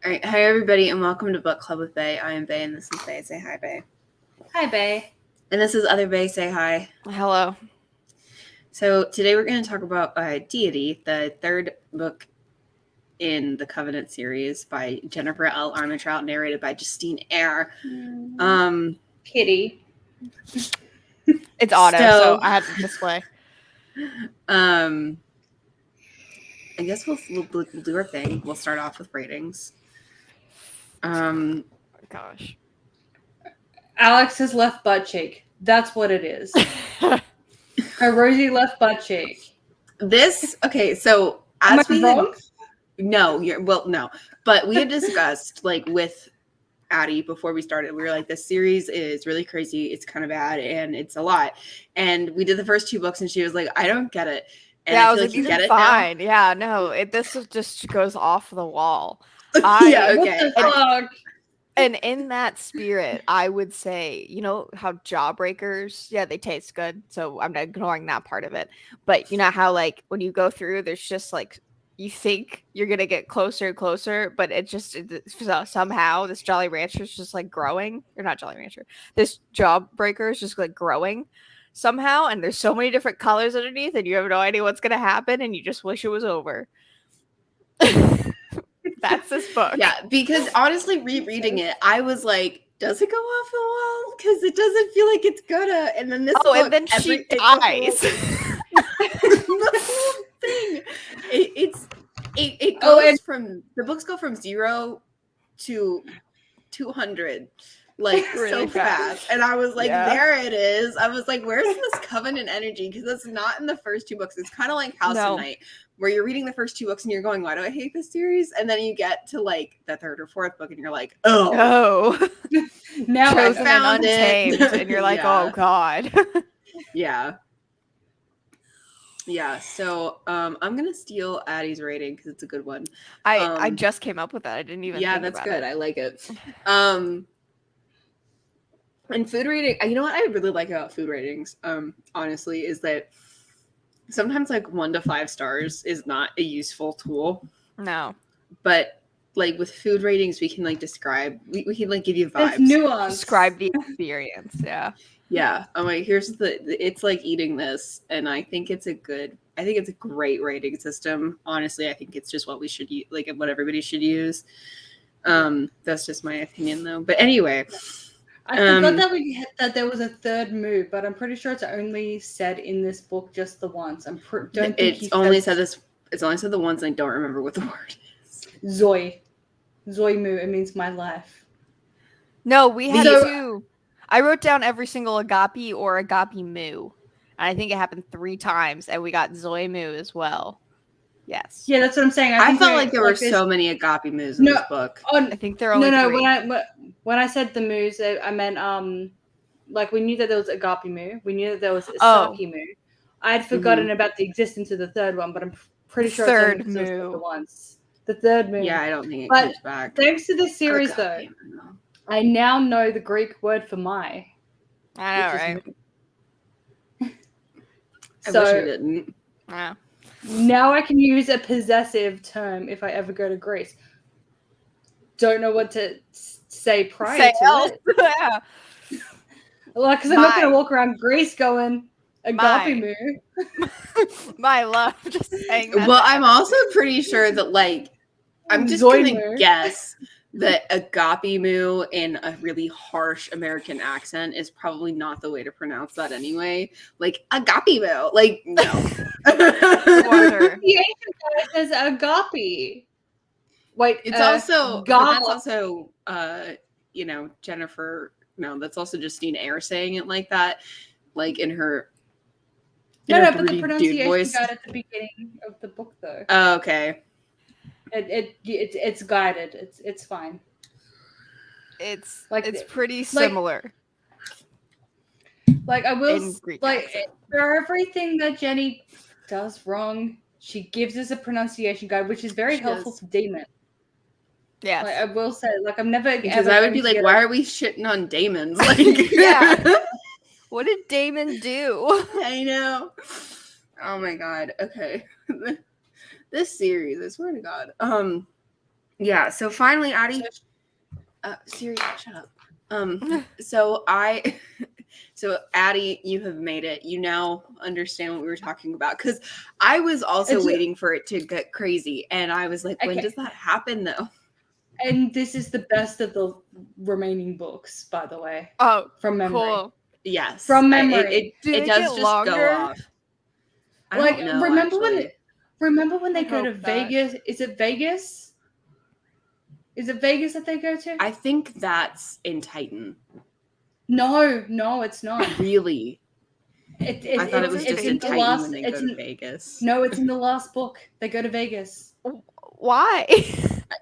All right, hi everybody, and welcome to Book Club with Bay. I am Bay, and this is Bay. Say hi, Bay. Hi, Bay. And this is Other Bay. Say hi. Hello. So today we're going to talk about Deity, the third book in the Covenant series by Jennifer L. Armentrout, narrated by Justine Eyre. Kitty. It's auto, so I had to display. I guess we'll do our thing. We'll start off with ratings. Gosh. Alex's left butt cheek. That's what it is. Her rosy left butt cheek. Okay, so as Am I wrong? No, no. But we had discussed, with Addie before we started, we were like, this series is really crazy. It's kind of bad, and it's a lot. And we did the first two books, and she was like, I don't get it. And yeah, I was feel like, you get it fine. now. Yeah, no, this just goes off the wall. Yeah, okay. What the fuck? And in that spirit, I would say, you know how Jawbreakers, yeah, they taste good. So I'm not ignoring that part of it. But you know how, when you go through, there's just you think you're going to get closer and closer, but somehow this Jolly Rancher is just growing. Or not Jolly Rancher. This Jawbreaker is just growing somehow. And there's so many different colors underneath, and you have no idea what's going to happen. And you just wish it was over. That's this book. Yeah, because honestly, rereading it, I was like, does it go off the wall? Because it doesn't feel like it's gonna. And then this book, and then she dies. The whole thing. It goes from, the books go from 0 to 200 really so fast. And I was like, there it is. I was like, where's this Covenant energy? Because it's not in the first two books. It's kind of like House of Night, where you're reading the first two books and you're going, why do I hate this series? And then you get to the third or fourth book and you're like, oh. Now I found it. And you're like, oh God. Yeah. Yeah, so I'm gonna steal Addie's rating because it's a good one. I just came up with that. I didn't even think that's about good. it. I like it. And food rating, you know what I really like about food ratings, honestly, is that sometimes 1 to 5 stars is not a useful tool. No. But with food ratings, we can describe, we can give you vibes. There's nuance. Describe the experience. Yeah. Yeah. I'm like, it's like eating this, and I think it's a great rating system. Honestly, I think it's just what we should use, what everybody should use. That's just my opinion though. But anyway. I forgot that there was a third moo, but I'm pretty sure it's only said in this book just the once. It's only said the once, and I don't remember what the word is. Zoe moo. It means my life. No, we had two. I wrote down every single agape or agape moo. And I think it happened 3 times, and we got Zoe moo as well. Yes. Yeah, that's what I'm saying. I felt like there were so many agape moos in this book. I think there are only 3. When I said the moos, I meant we knew that there was agape moo. We knew that there was sake moo. I had forgotten about the existence of the third one, but I'm pretty sure third it's only moo. The third moo. Yeah, I don't think it comes back. Thanks to this series, though, I now know the Greek word for my. I know, right? I wish I didn't. Yeah. Now I can use a possessive term if I ever go to Greece. Don't know what to say prior to it. Yeah. Because I'm not going to walk around Greece going, agape moo. My love, just saying that. Well, I'm also pretty sure that, I'm just going to guess that agape moo in a really harsh American accent is probably not the way to pronounce that anyway. Agape moo. No. The ancient guy says agape. Wait, it's also, that's also, Jennifer, no, that's also Justine Eyre saying it like that, in her No, but the pronunciation guide at the beginning of the book, though. Oh, okay. It's guided. It's fine. It's pretty similar. I will for everything that Jenny does wrong, she gives us a pronunciation guide, which is very helpful to Damon. Yeah, I will say, I'm never because I would be like, why are we shitting on Damons? Yeah. What did Damon do? I know. Oh my god. Okay. This series, I swear to God. Yeah. So finally, Addie. Siri, shut up. So Addie, you have made it. You now understand what we were talking about, because I was also waiting for it to get crazy, and I was like, when does that happen, though? And this is the best of the remaining books, by the way. Oh, from memory. Cool. Yes, from memory. It does just longer? Go off. I don't know. Remember when they go to Vegas? Is it Vegas? Is it Vegas that they go to? I think that's in Titan. No, it's not. Really? I thought it was just in Titan when they go to Vegas. No, it's in the last book. They go to Vegas. Why?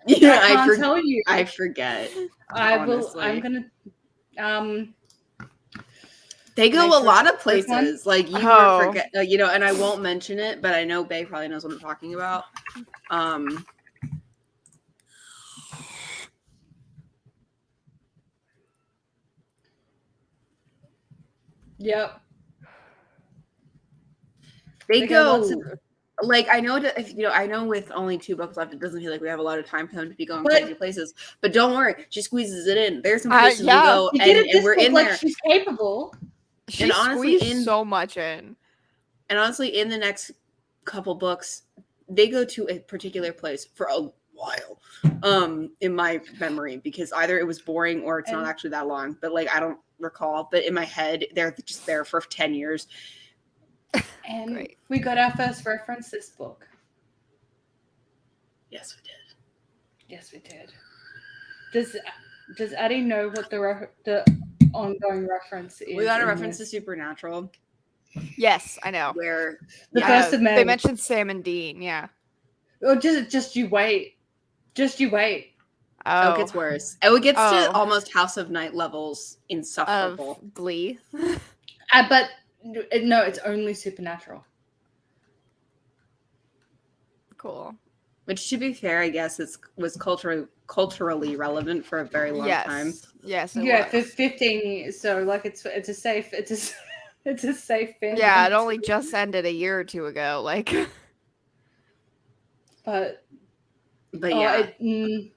Yeah, I can't tell you. I forget. Honestly. I'm gonna. They go a lot of places. Like you forget, and I won't mention it, but I know Bae probably knows what I'm talking about. Yep. They go. Like, I know if I know with only 2 books left, it doesn't feel like we have a lot of time for them to be going crazy places. But don't worry, she squeezes it in. There's some places we go, and we're in there. She's capable. She squeezed so much in. And honestly, in the next couple books, they go to a particular place for a while, in my memory, because either it was boring or it's not actually that long. But like, I don't recall. But in my head, they're just there for 10 years. And we got our first reference this book. Yes, we did. Yes, we did. Does Addie know what the ongoing reference is? We got a reference to Supernatural. Yes, I know. Where the first of May. They mentioned Sam and Dean. Yeah. Oh, just you wait. Just you wait. Oh, it gets worse. Oh, it gets to almost House of Night levels, insufferable. Of Glee. But. No, it's only Supernatural. Cool. Which, to be fair, I guess was culturally relevant for a very long time. Yes. For 15 years. So like it's a safe thing. Yeah, it only just ended a year or 2 ago. Like. But yeah. And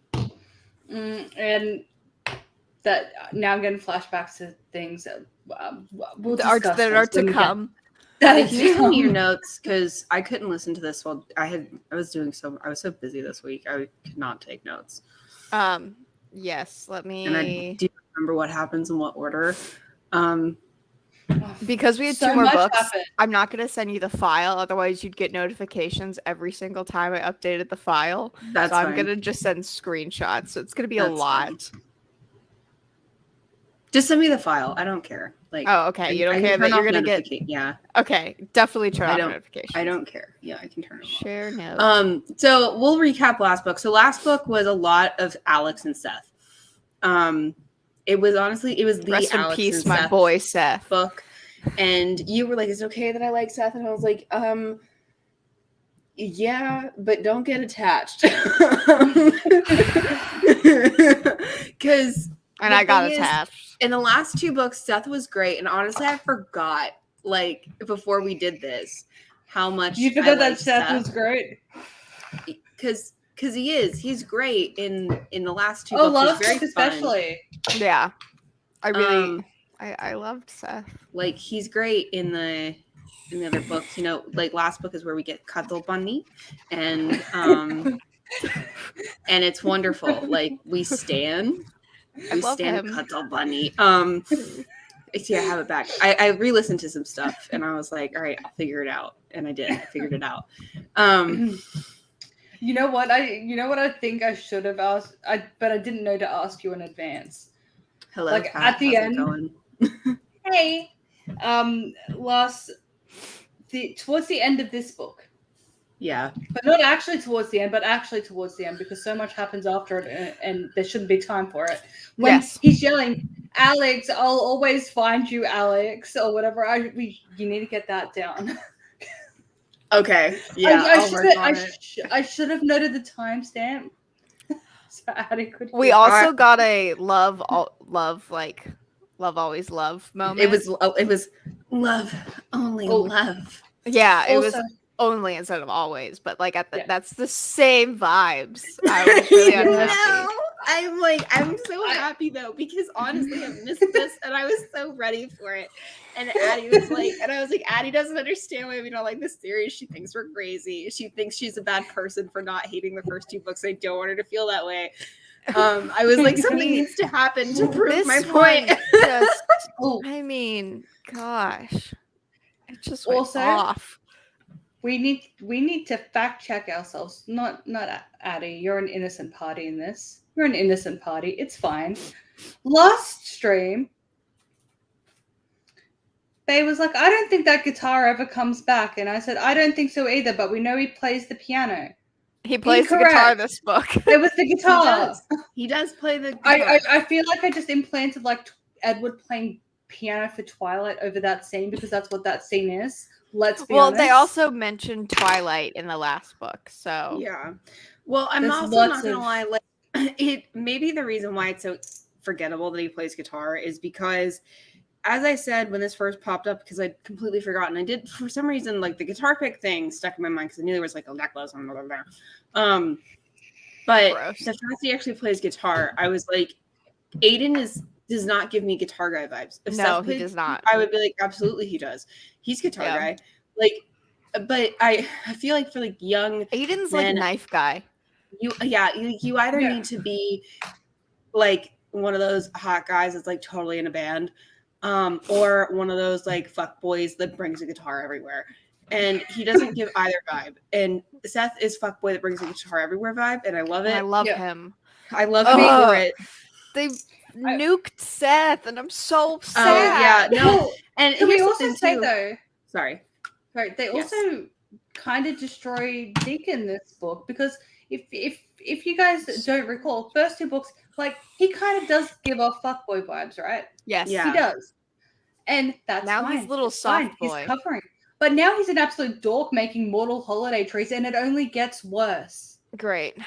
that now I'm getting flashbacks to things that we'll the arcs that are to come. If you send me your notes, because I couldn't listen to this while I was so busy this week. I could not take notes. Yes, let me. And I do remember what happens in what order. Because we had 2 more books, I'm not going to send you the file. Otherwise, you'd get notifications every single time I updated the file. That's I'm going to just send screenshots. So it's going to be a lot. Fine. Just send me the file. I don't care. Like, oh, okay. You don't care that you're gonna get. Yeah. Okay. Definitely turn off notifications. I don't care. Yeah, I can turn them off. Share notes. So we'll recap last book. So last book was a lot of Alex and Seth. It was the Rest Alex in peace, and my Seth boy Seth book, and you were like, "It's okay that I like Seth," and I was like, yeah, but don't get attached, because. And I got attached. In the last 2 books, Seth was great. And honestly, I forgot, like, before we did this, how much you forgot that Seth was great. Because he is. He's great in the last 2 books. Oh, last book especially. Yeah. I really I loved Seth. Like, he's great in the other books. Like, last book is where we get Cuddle Bunny. And and it's wonderful. Like, we stand. We stand Cuddle Bunny. See, I have it back. I re-listened to some stuff and I was like, all right, I'll figure it out. And I did. I figured it out. You know what I think I should have asked, but I didn't know to ask you in advance. Hello, like Pat, at the end. Hey. Towards the end of this book. Yeah. But not actually towards the end, but actually towards the end, because so much happens after it and there shouldn't be time for it. When he's yelling, Alex, I'll always find you, Alex, or whatever. You need to get that down. Okay. Yeah. I should have noted the timestamp. So Addie could. We also got a love always love moment. It was love, only love. Yeah, it was only instead of always, but like Yeah. that's the same vibes. I was really unhappy. No, I'm so happy though, because honestly, I missed this and I was so ready for it. And Addie was like, and I was like, Addie doesn't understand why we don't like this series. She thinks we're crazy. She thinks she's a bad person for not hating the first 2 books. I don't want her to feel that way. I was like, something needs to happen to prove my point. Just, I mean, gosh, it just went Also, off. We need to fact check ourselves. Not Addie. You're an innocent party in this. You're an innocent party. It's fine. Last stream, Faye was like, I don't think that guitar ever comes back. And I said, I don't think so either, but we know he plays the piano. He plays the guitar this book. It was the guitar. He does play the guitar. I feel like I just implanted like Edward playing piano for Twilight over that scene because that's what that scene is. Let's be honest. They also mentioned Twilight in the last book, so yeah. Well, I'm There's also not gonna lie. Like, it maybe the reason why it's so forgettable that he plays guitar is because, as I said when this first popped up, because I'd completely forgotten. I did for some reason like the guitar pick thing stuck in my mind because I knew there was like a necklace on there. But gross. the fact he actually plays guitar, I was like, Aiden does not give me guitar guy vibes. If no, he does not. I would be like, absolutely, he does. He's guitar guy. Like, but I feel like for like young Aiden's men, like knife guy. You either need to be like one of those hot guys that's like totally in a band, or one of those like fuck boys that brings a guitar everywhere. And he doesn't give either vibe. And Seth is fuckboy that brings a guitar everywhere vibe, and I love it. I love him. I love him for it. They nuked Seth, and I'm so sad. Oh yeah, no. And can we here's also the say too. though? Sorry. Right, they also kind of destroy Deacon this book because if you guys don't recall, first 2 books, like he kind of does give off fuckboy vibes, right? Yes, yeah. He does, and that's now fine. he's little It's soft fine. boy. He's covering, but now he's an absolute dork making mortal holiday trees, and it only gets worse. Great,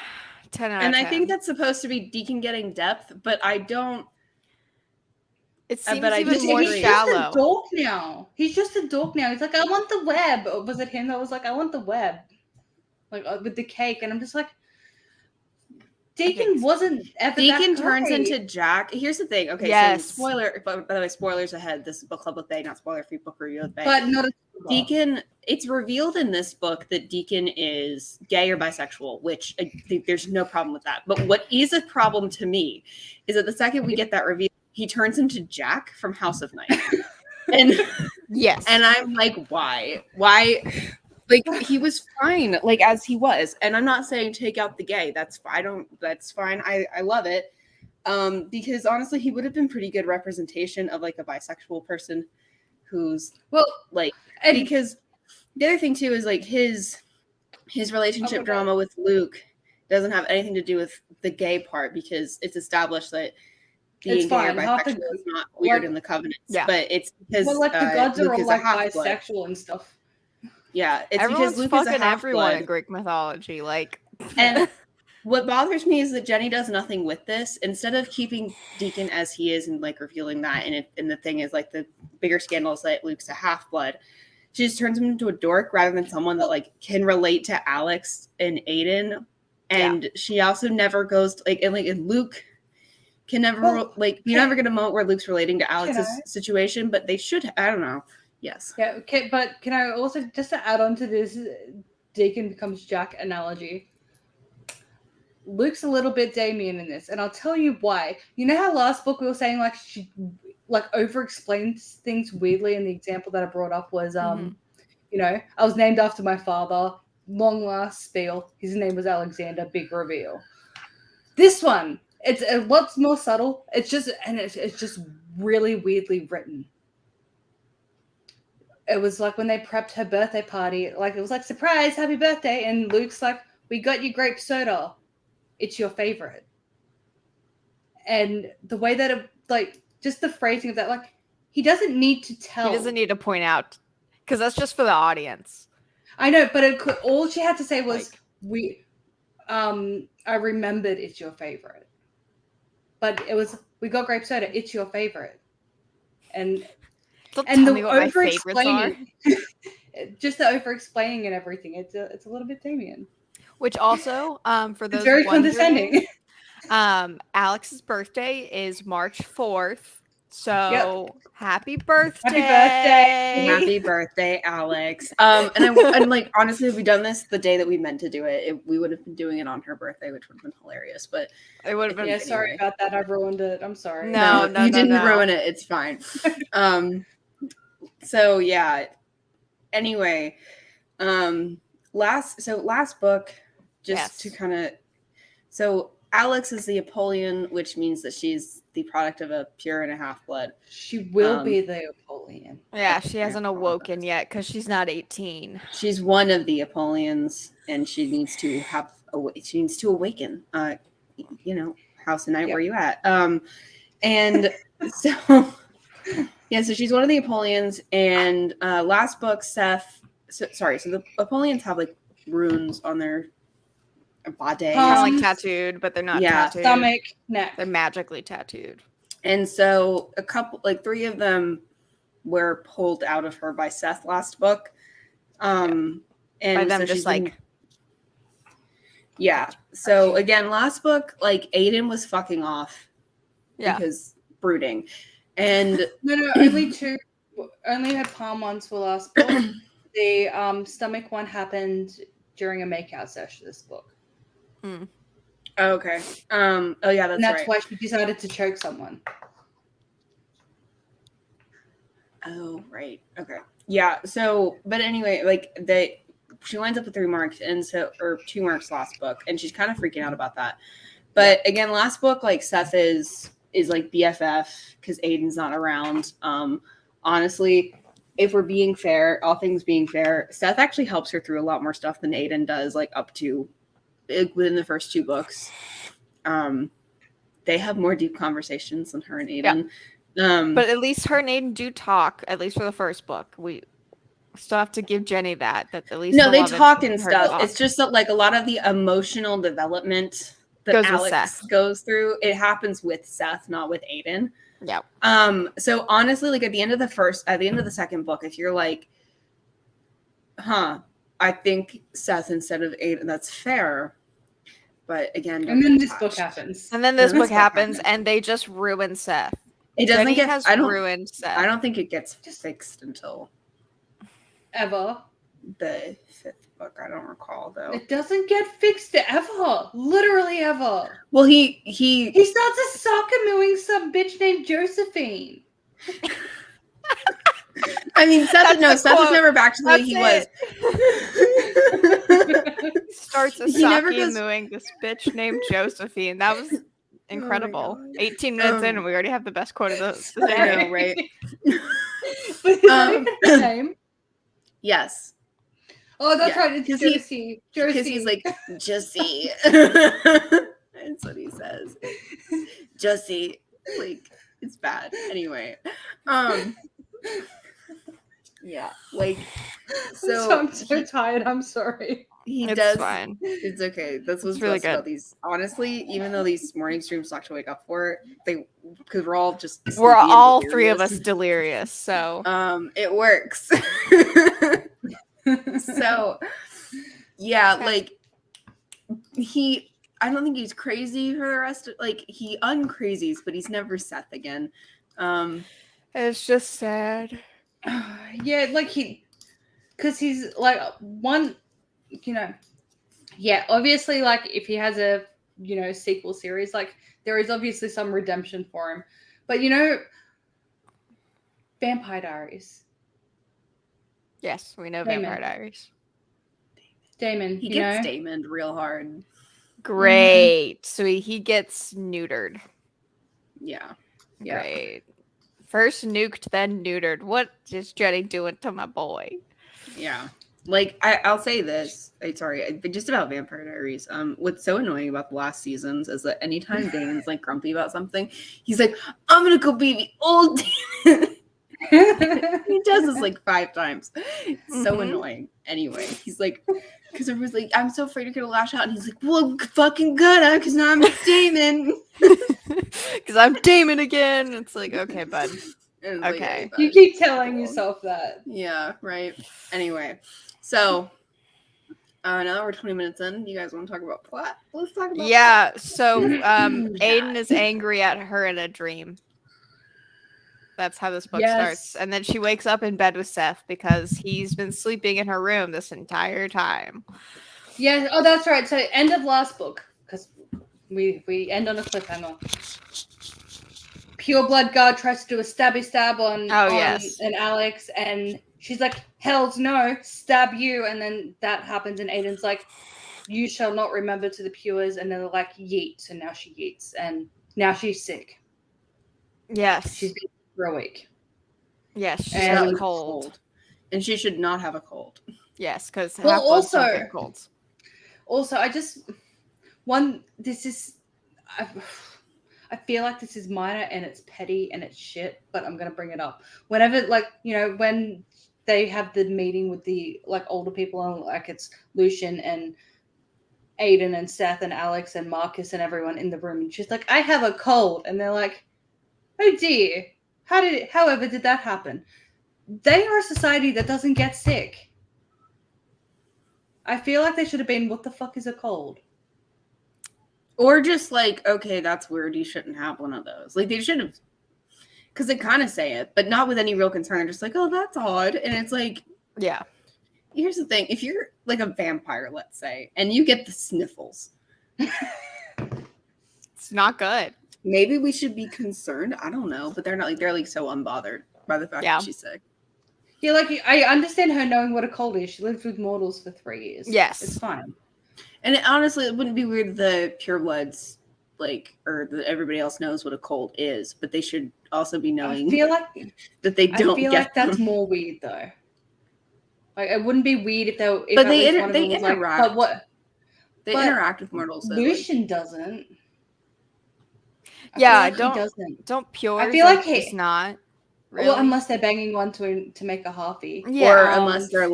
10 out of 10. And I think that's supposed to be Deacon getting depth, but I don't. It seems but even more He's shallow. just a dork now. He's just a dork now. He's like, I want the web. Or was it him that was like, I want the web, like with the cake? And I'm just like, Deacon wasn't ever. Deacon that turns great. into Jack. Here's the thing. Okay, Yes. so spoiler. By the way, spoilers ahead. This is book club with Bay, not spoiler free book review with Bay. But not a Deacon. It's revealed in this book that Deacon is gay or bisexual, which I think there's no problem with that. But what is a problem to me is that the second we get that reveal, he turns into Jack from House of Night. And yes, and I'm like, why? Like he was fine, like as he was. And I'm not saying take out the gay. That's fine. That's fine. I love it. Because honestly, he would have been pretty good representation of like a bisexual person who's like, because the other thing too is like his relationship drama with Luke doesn't have anything to do with the gay part, because it's established that being gay or bisexual is not weird in the covenants. Yeah. But it's because the gods Luke are all is like half-blood. bisexual and stuff. Yeah, it's everyone's because Luke fucking is a everyone in half-blood. Greek mythology. Like, and what bothers me is that Jenny does nothing with this. Instead of keeping Deacon as he is and like revealing that, and the thing is like the bigger scandal is that Luke's a half-blood. She just turns him into a dork rather than someone that like can relate to Alex and Aiden. And she also never goes to, and Luke can never you're never get a moment where Luke's relating to Alex's situation, but they should. I don't know. Yes. Yeah. Okay. But can I also just to add on to this Deacon becomes Jack analogy? Luke's a little bit Damien in this, and I'll tell you why. You know how last book we were saying like she like over explains things weirdly, and the example that I brought up was you know, I was named after my father. Long last spiel. His name was Alexander. Big reveal. This one, it's a lot more subtle. It's just really weirdly written. It was like when they prepped her birthday party, like it was like surprise, happy birthday, and Luke's like, "We got you grape soda. It's your favorite." And the way that it, like, just the phrasing of that, like, he doesn't need to tell. He doesn't need to point out, because that's just for the audience. I know, but all she had to say was, I remembered it's your favorite. But it was, we got grape soda, it's your favorite. And Don't tell me what my over-explaining, just the over-explaining and everything. It's a little bit Damien. Which also, for those It's very wondering, condescending. Alex's birthday is March 4th. So happy birthday. Happy birthday. Happy birthday, Alex. And like honestly, if we done this the day that we meant to do it, we would have been doing it on her birthday, which would have been hilarious. But it would have been. Yeah, sorry about that. I've ruined it. I'm sorry. No, you didn't ruin it. It's fine. So yeah. Anyway, last book, just to kind of, so Alex is the Apollyon, which means that she's the product of a pure and a half-blood. She will be the Apollyon. Yeah, she hasn't awoken yet because she's not 18. She's one of the Apollyons, and she needs to awaken. House and Night, where you at? And so yeah, so she's one of the Apollyons, and last book, Seth. So the Apollyons have like runes on their body, kind of like tattooed, but they're not tattooed. Stomach, neck. They're magically tattooed. And so three of them were pulled out of her by Seth last book. And by them so just like. Yeah. So again, last book, like Aiden was fucking off. Yeah. Because brooding. And no, only her palm ones were last book. The stomach one happened during a makeout session this book. Okay. Oh yeah, that's right. And that's why she decided to choke someone. Oh, right. Okay. Yeah. So, but anyway, like she winds up with 3 marks, or 2 marks last book, and she's kind of freaking out about that. But again, last book, like Seth is like BFF because Aiden's not around. Honestly, if we're being fair, all things being fair, Seth actually helps her through a lot more stuff than Aiden does, like up to within the first 2 books. They have more deep conversations than her and Aiden. Yeah. But at least her and Aiden do talk, at least for the first book. We still have to give Jenny that at least. No, they talk and stuff. Talk. It's just that like a lot of the emotional development that Alex goes through, it happens with Seth, not with Aiden. Yeah. So honestly, like at the end of the second book, if you're like, I think Seth instead of Aiden, that's fair. But again, and then this book happens. And then this book happens, and they just ruin Seth. It doesn't Jenny get ruined Seth. I don't think it gets fixed until ever the 5th book. I don't recall though. It doesn't get fixed ever. Literally ever. Well, he starts a soccer mooing some bitch named Josephine. I mean, Seth is never back to the way he was. Starts a sake mooing this bitch named Josephine. That was incredible. 18 minutes in, and we already have the best quote of the day. I know, right? But his name? Yes. Oh, that's right. It's Josie. Because he's like, Josie. That's what he says. Josie. Like, it's bad. Anyway. Yeah. Like, so I'm so tired. I'm sorry. It's fine. It's okay. That's what's really good. About these. Honestly, even though these morning streams suck to wake up for, because we're all just we're all 3 of us delirious. So it works. So yeah, like I don't think he's crazy for the rest of he uncrazies, but he's never Seth again. It's just sad. Yeah, because he's like one, obviously, like if he has a sequel series, like there is obviously some redemption for him, but Vampire Diaries. Yes, we know Vampire Diaries. Damon, he gets Damoned real hard. Great. So he gets neutered. Yeah. Great. First nuked, then neutered. What is Jenny doing to my boy? Yeah. Like, I'll say this. Just about Vampire Diaries. What's so annoying about the last seasons is that anytime Damon's like grumpy about something, he's like, I'm gonna go be the old Damon. He does this like 5 times. It's so annoying. Anyway, he's like, because everyone's like, I'm so afraid you're gonna lash out, and he's like, well, I'm fucking gonna, because now I'm Damon. Because I'm Damon again. It's like, okay, bud. Okay. You keep telling yourself that. Yeah, right. Anyway, so now we're 20 minutes in. You guys want to talk about plot? Let's talk about plot. So Aiden is angry at her in a dream. That's how this book starts. And then she wakes up in bed with Seth because he's been sleeping in her room this entire time. Yeah. Oh, that's right. So end of last book, because we end on a cliffhanger. Pure Blood Guard tries to do a stabby stab on Alex, and she's like, "Hell's no, stab you!" And then that happens, and Aiden's like, "You shall not remember to the Pures." And then they're like, "Yeet!" So now she yeets, and now she's sick. Yes, she's been for a week. Yes, she has a cold, and she should not have a cold. Yes, because don't get colds. Also, this is. I feel like this is minor and it's petty and it's shit, but I'm gonna bring it up. Whenever, when they have the meeting with the older people, and it's Lucian and Aiden and Seth and Alex and Marcus and everyone in the room, and she's like, "I have a cold," and they're like, "Oh dear, however did that happen?" They are a society that doesn't get sick. I feel like they should have been, "What the fuck is a cold?" Or just okay, that's weird. You shouldn't have one of those. They should have, because they kind of say it, but not with any real concern. They're just oh, that's odd. And it's yeah. Here's the thing. If you're a vampire, let's say, and you get the sniffles. It's not good. Maybe we should be concerned. I don't know. But they're not they're so unbothered by the fact that she's sick. Yeah, I understand her knowing what a cold is. She lived with mortals for 3 years. Yes. It's fine. And honestly, it wouldn't be weird the purebloods, or that everybody else knows what a cold is, but they should also be knowing. I feel like that they don't. I feel like that's more weird though. It wouldn't be weird if they. But they interact. But what? They interact with mortals. Lucian doesn't. Don't pure. I feel like he's not. Really? Well, unless they're banging one to make a halfie. Yeah. Or unless they're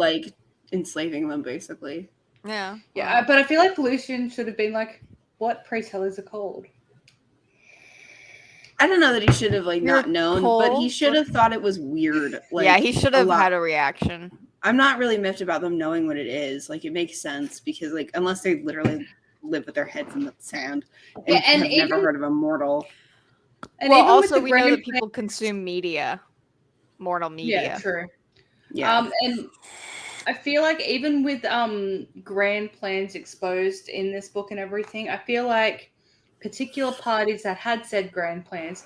enslaving them, basically. Yeah. Yeah, but I feel like Lucian should have been what, pray tell, is a cold? I don't know that he should have not known, but he should have thought it was weird. He should have had a reaction. I'm not really miffed about them knowing what it is. It makes sense because unless they literally live with their heads in the sand and have never heard of a mortal. And also we know that people consume media, mortal media. Yeah, true. Yeah. And I feel like even with grand plans exposed in this book and everything, I feel like particular parties that had said grand plans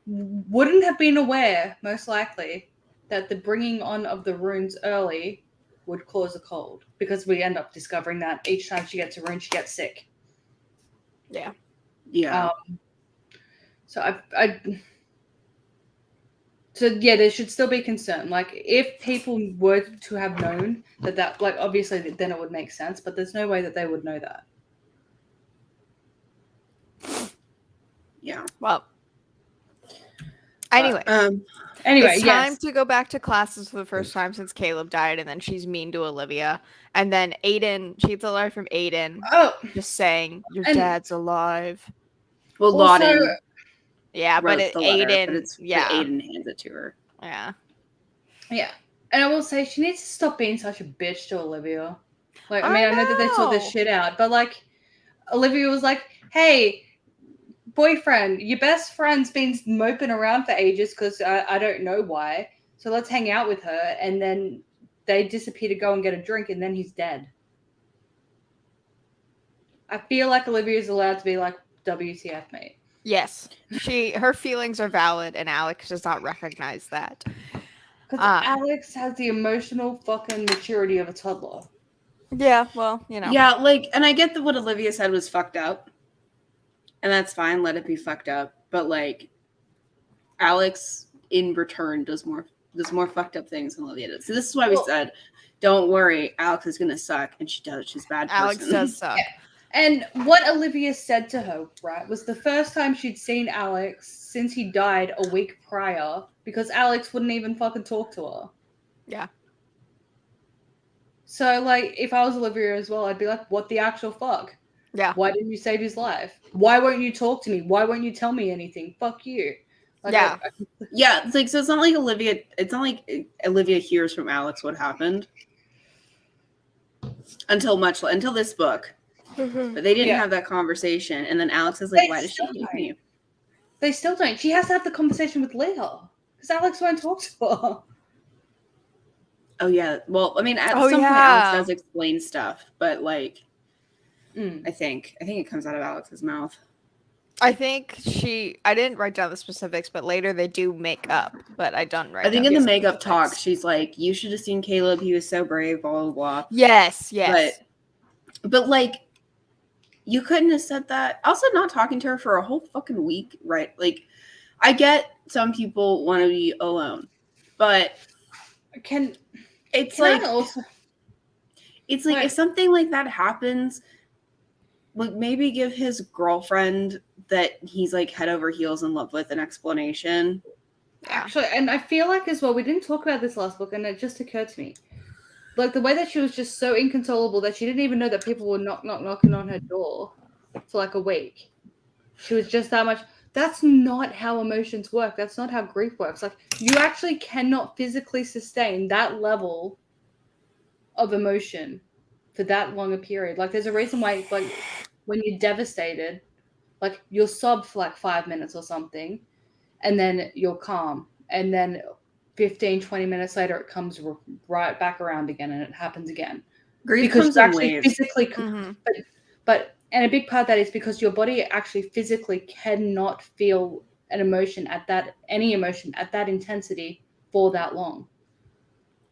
wouldn't have been aware, most likely, that the bringing on of the runes early would cause a cold, because we end up discovering that each time she gets a rune, she gets sick. Yeah. Yeah. So there should still be concern. If people were to have known that obviously then it would make sense, but there's no way that they would know that. Yeah. Well. Anyway. It's time to go back to classes for the first time since Caleb died, and then she's mean to Olivia. And then Aiden, she gets a letter from Aiden. Oh. Just saying, your dad's alive. Well, Lawton. Yeah, but Aiden. But Aiden hands it to her. Yeah. Yeah. And I will say, she needs to stop being such a bitch to Olivia. I know that they sort this shit out, but Olivia was like, "Hey, boyfriend, your best friend's been moping around for ages because I don't know why. So let's hang out with her." And then they disappear to go and get a drink, and then he's dead. I feel like Olivia's allowed to be WTF, mate. Yes, her feelings are valid, and Alex does not recognize that. Because Alex has the emotional fucking maturity of a toddler. Yeah, well, Yeah, and I get that what Olivia said was fucked up. And that's fine, let it be fucked up. But Alex in return does more fucked up things than Olivia does. So this is why we said, don't worry, Alex is gonna suck, and she does. She's a bad person. Alex does suck. Yeah. And what Olivia said to her, right, was the first time she'd seen Alex since he died a week prior, because Alex wouldn't even fucking talk to her. Yeah. So, if I was Olivia as well, I'd be like, what the actual fuck? Yeah. Why didn't you save his life? Why won't you talk to me? Why won't you tell me anything? Fuck you. Like, Yeah. Yeah, it's like, so it's not like Olivia hears from Alex what happened until this book. But they didn't have that conversation, and then Alex is like, why does she hate me? They still don't. She has to have the conversation with Leah because Alex won't talk to her. Oh yeah. Well, I mean, at some point Alex does explain stuff, but like I think it comes out of Alex's mouth. I think I didn't write down the specifics, but later they do make up, but I don't write down. I think in the makeup talk, she's like, you should have seen Caleb. He was so brave, blah, blah, blah. Yes. But like, you couldn't have said that. Also, not talking to her for a whole fucking week, right? Like, I get some people want to be alone, but it's like if something like that happens, like maybe give his girlfriend that he's like head over heels in love with an explanation. Actually, and I feel like as well, we didn't talk about this last book, and it just occurred to me. Like the way that she was just so inconsolable that she didn't even know that people were knocking on her door for like a week. She was just that much. That's not how emotions work. That's not how grief works. Like you actually cannot physically sustain that level of emotion for that long a period. Like there's a reason why, like when you're devastated, like you'll sob for like 5 minutes or something, and then you're calm, and then 15, 20 minutes later, it comes right back around again, and it happens again. Grief because comes you in actually waves. physically, but and a big part of that is because your body actually physically cannot feel any emotion at that intensity for that long.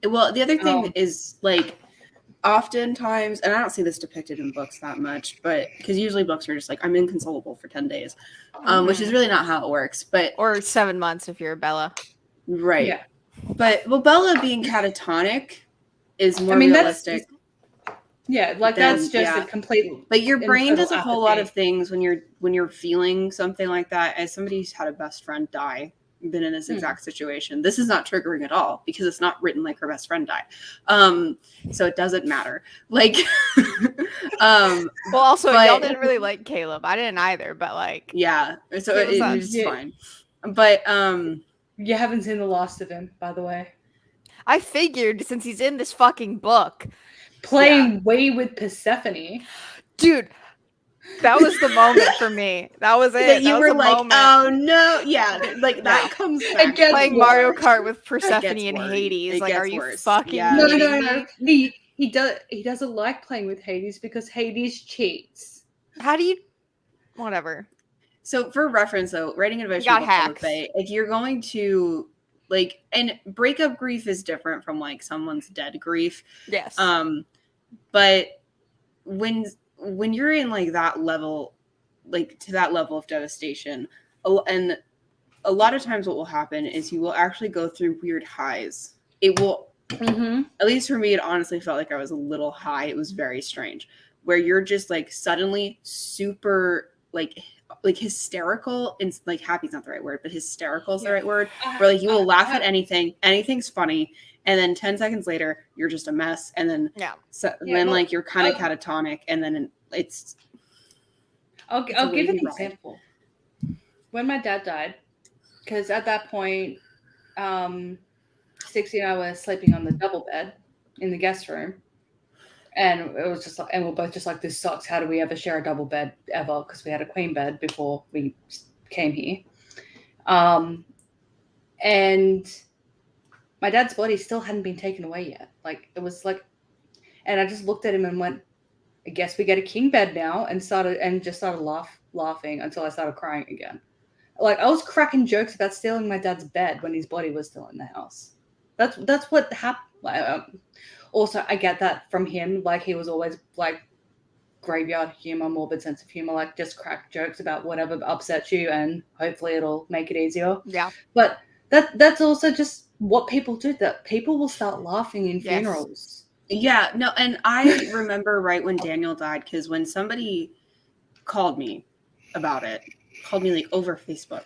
Well, the other thing is like oftentimes, and I don't see this depicted in books that much, but because usually books are just like, I'm inconsolable for 10 days, which is really not how it works. Or 7 months if you're Bella. Right. Yeah. But Bella being catatonic is more realistic. That's just a complete. But your brain does a whole lot of things when you're feeling something like that. As somebody who's had a best friend die, been in this exact situation. This is not triggering at all because it's not written like her best friend died. So it doesn't matter. Like, well, also y'all didn't really like Caleb. I didn't either, but like, yeah. So it was fine. But you haven't seen the last of him, by the way. I figured since he's in this fucking book. Playing way with Persephone. Dude, that was the moment for me. That was it. That you were like, moment. Oh no. Yeah, like that comes back. Playing Mario Kart with Persephone and Hades. Like, are you fucking No. He doesn't like playing with Hades because Hades cheats. How do you whatever. So for reference though, writing advice from if you're going to like, and breakup grief is different from like someone's dead grief. Yes. But when you're in like that level, like to that level of devastation, and a lot of times what will happen is you will actually go through weird highs. It will, at least for me, it honestly felt like I was a little high. It was very strange where you're just like suddenly super like hysterical, and like happy's not the right word, but hysterical is the right word, where like you will laugh at anything's funny, and then 10 seconds later you're just a mess, and then like you're kind of catatonic, and then it's I'll give an example. When my dad died, because at that point 60 and I was sleeping on the double bed in the guest room. And it was just like, and we're both just like, this sucks. How do we ever share a double bed ever? Because we had a queen bed before we came here. And my dad's body still hadn't been taken away yet. Like it was like, and I just looked at him and went, I guess we get a king bed now, and started laughing until I started crying again. Like I was cracking jokes about stealing my dad's bed when his body was still in the house. That's what happened. Also, I get that from him. Like, he was always, like, graveyard humor, morbid sense of humor. Like, just crack jokes about whatever upsets you, and hopefully it'll make it easier. Yeah. But that's also just what people do. That people will start laughing in funerals. Yeah. No, and I remember right when Daniel died, because when somebody called me about it, like, over Facebook,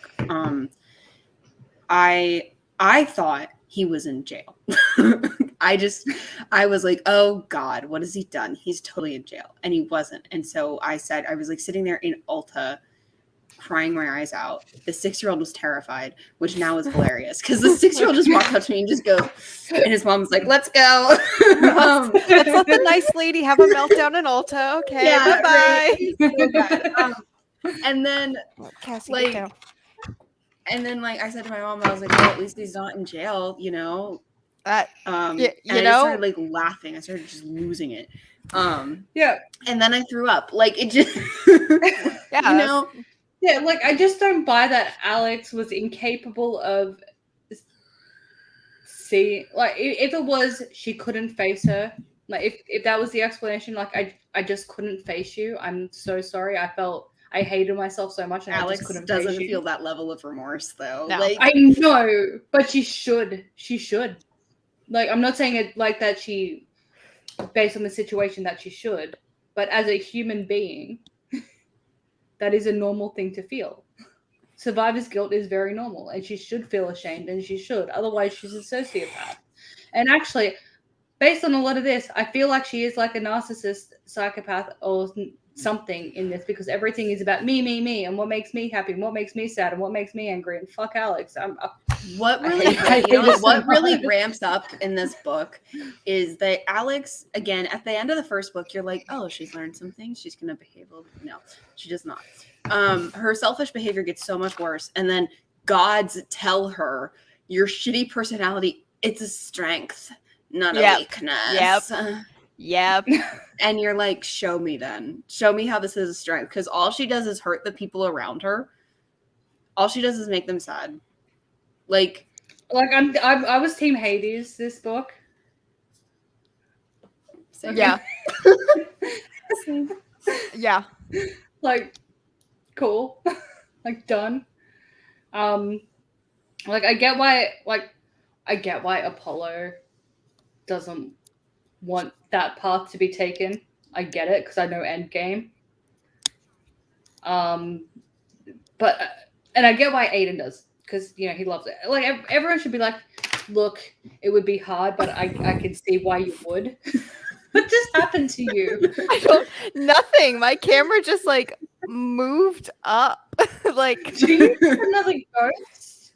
I thought he was in jail. I was like, oh God, what has he done? He's totally in jail. And he wasn't. And so I was like sitting there in Ulta crying my eyes out. The 6-year-old was terrified, which now is hilarious because the 6-year-old just walked up to me and just goes, and his mom's like, "Let's go." Let's let the nice lady have a meltdown in Ulta. Okay, Yeah, bye-bye. right. So bad. And then Cassie, like, get down. and then like I said to my mom, I was like, "Well, at least he's not in jail, you know." You and I just know, started like laughing. I started just losing it. Yeah. And then I threw up. Like it just, yeah, you know. Yeah, like I just don't buy that Alex was incapable of see. Like if it was she couldn't face her. Like if that was the explanation, like I just couldn't face you. I'm so sorry. I hated myself so much, and I just couldn't doesn't face you. feel that level of remorse though. No. Like I know, but she should. She should. Like I'm not saying it like that. She, based on the situation, that she should. But as a human being, that is a normal thing to feel. Survivor's guilt is very normal, and she should feel ashamed, and she should. Otherwise, she's a sociopath. And actually, based on a lot of this, I feel like she is like a narcissist, psychopath, or something in this, because everything is about me, and what makes me happy, and what makes me sad, and what makes me angry. And fuck Alex. What really, what really ramps up in this book is that Alex, again, at the end of the first book, you're like, oh, she's learned some things. She's going to behave a little. No, she does not. Her selfish behavior gets so much worse. And then gods tell her your shitty personality, it's a strength, not a weakness. Yep. And you're like, show me then. Show me how this is a strength. Because all she does is hurt the people around her. All she does is make them sad. Like I was Team Hades this book. Yeah. Yeah. Like, cool. Like, done. Like I get why Apollo doesn't want that path to be taken. I get it, because I know Endgame. But and I get why Aiden does, because you know he loves it. Like everyone should be like, look, it would be hard, but I can see why you would. What just happened to you? Nothing. My camera just like moved up. Like, do you have another ghost?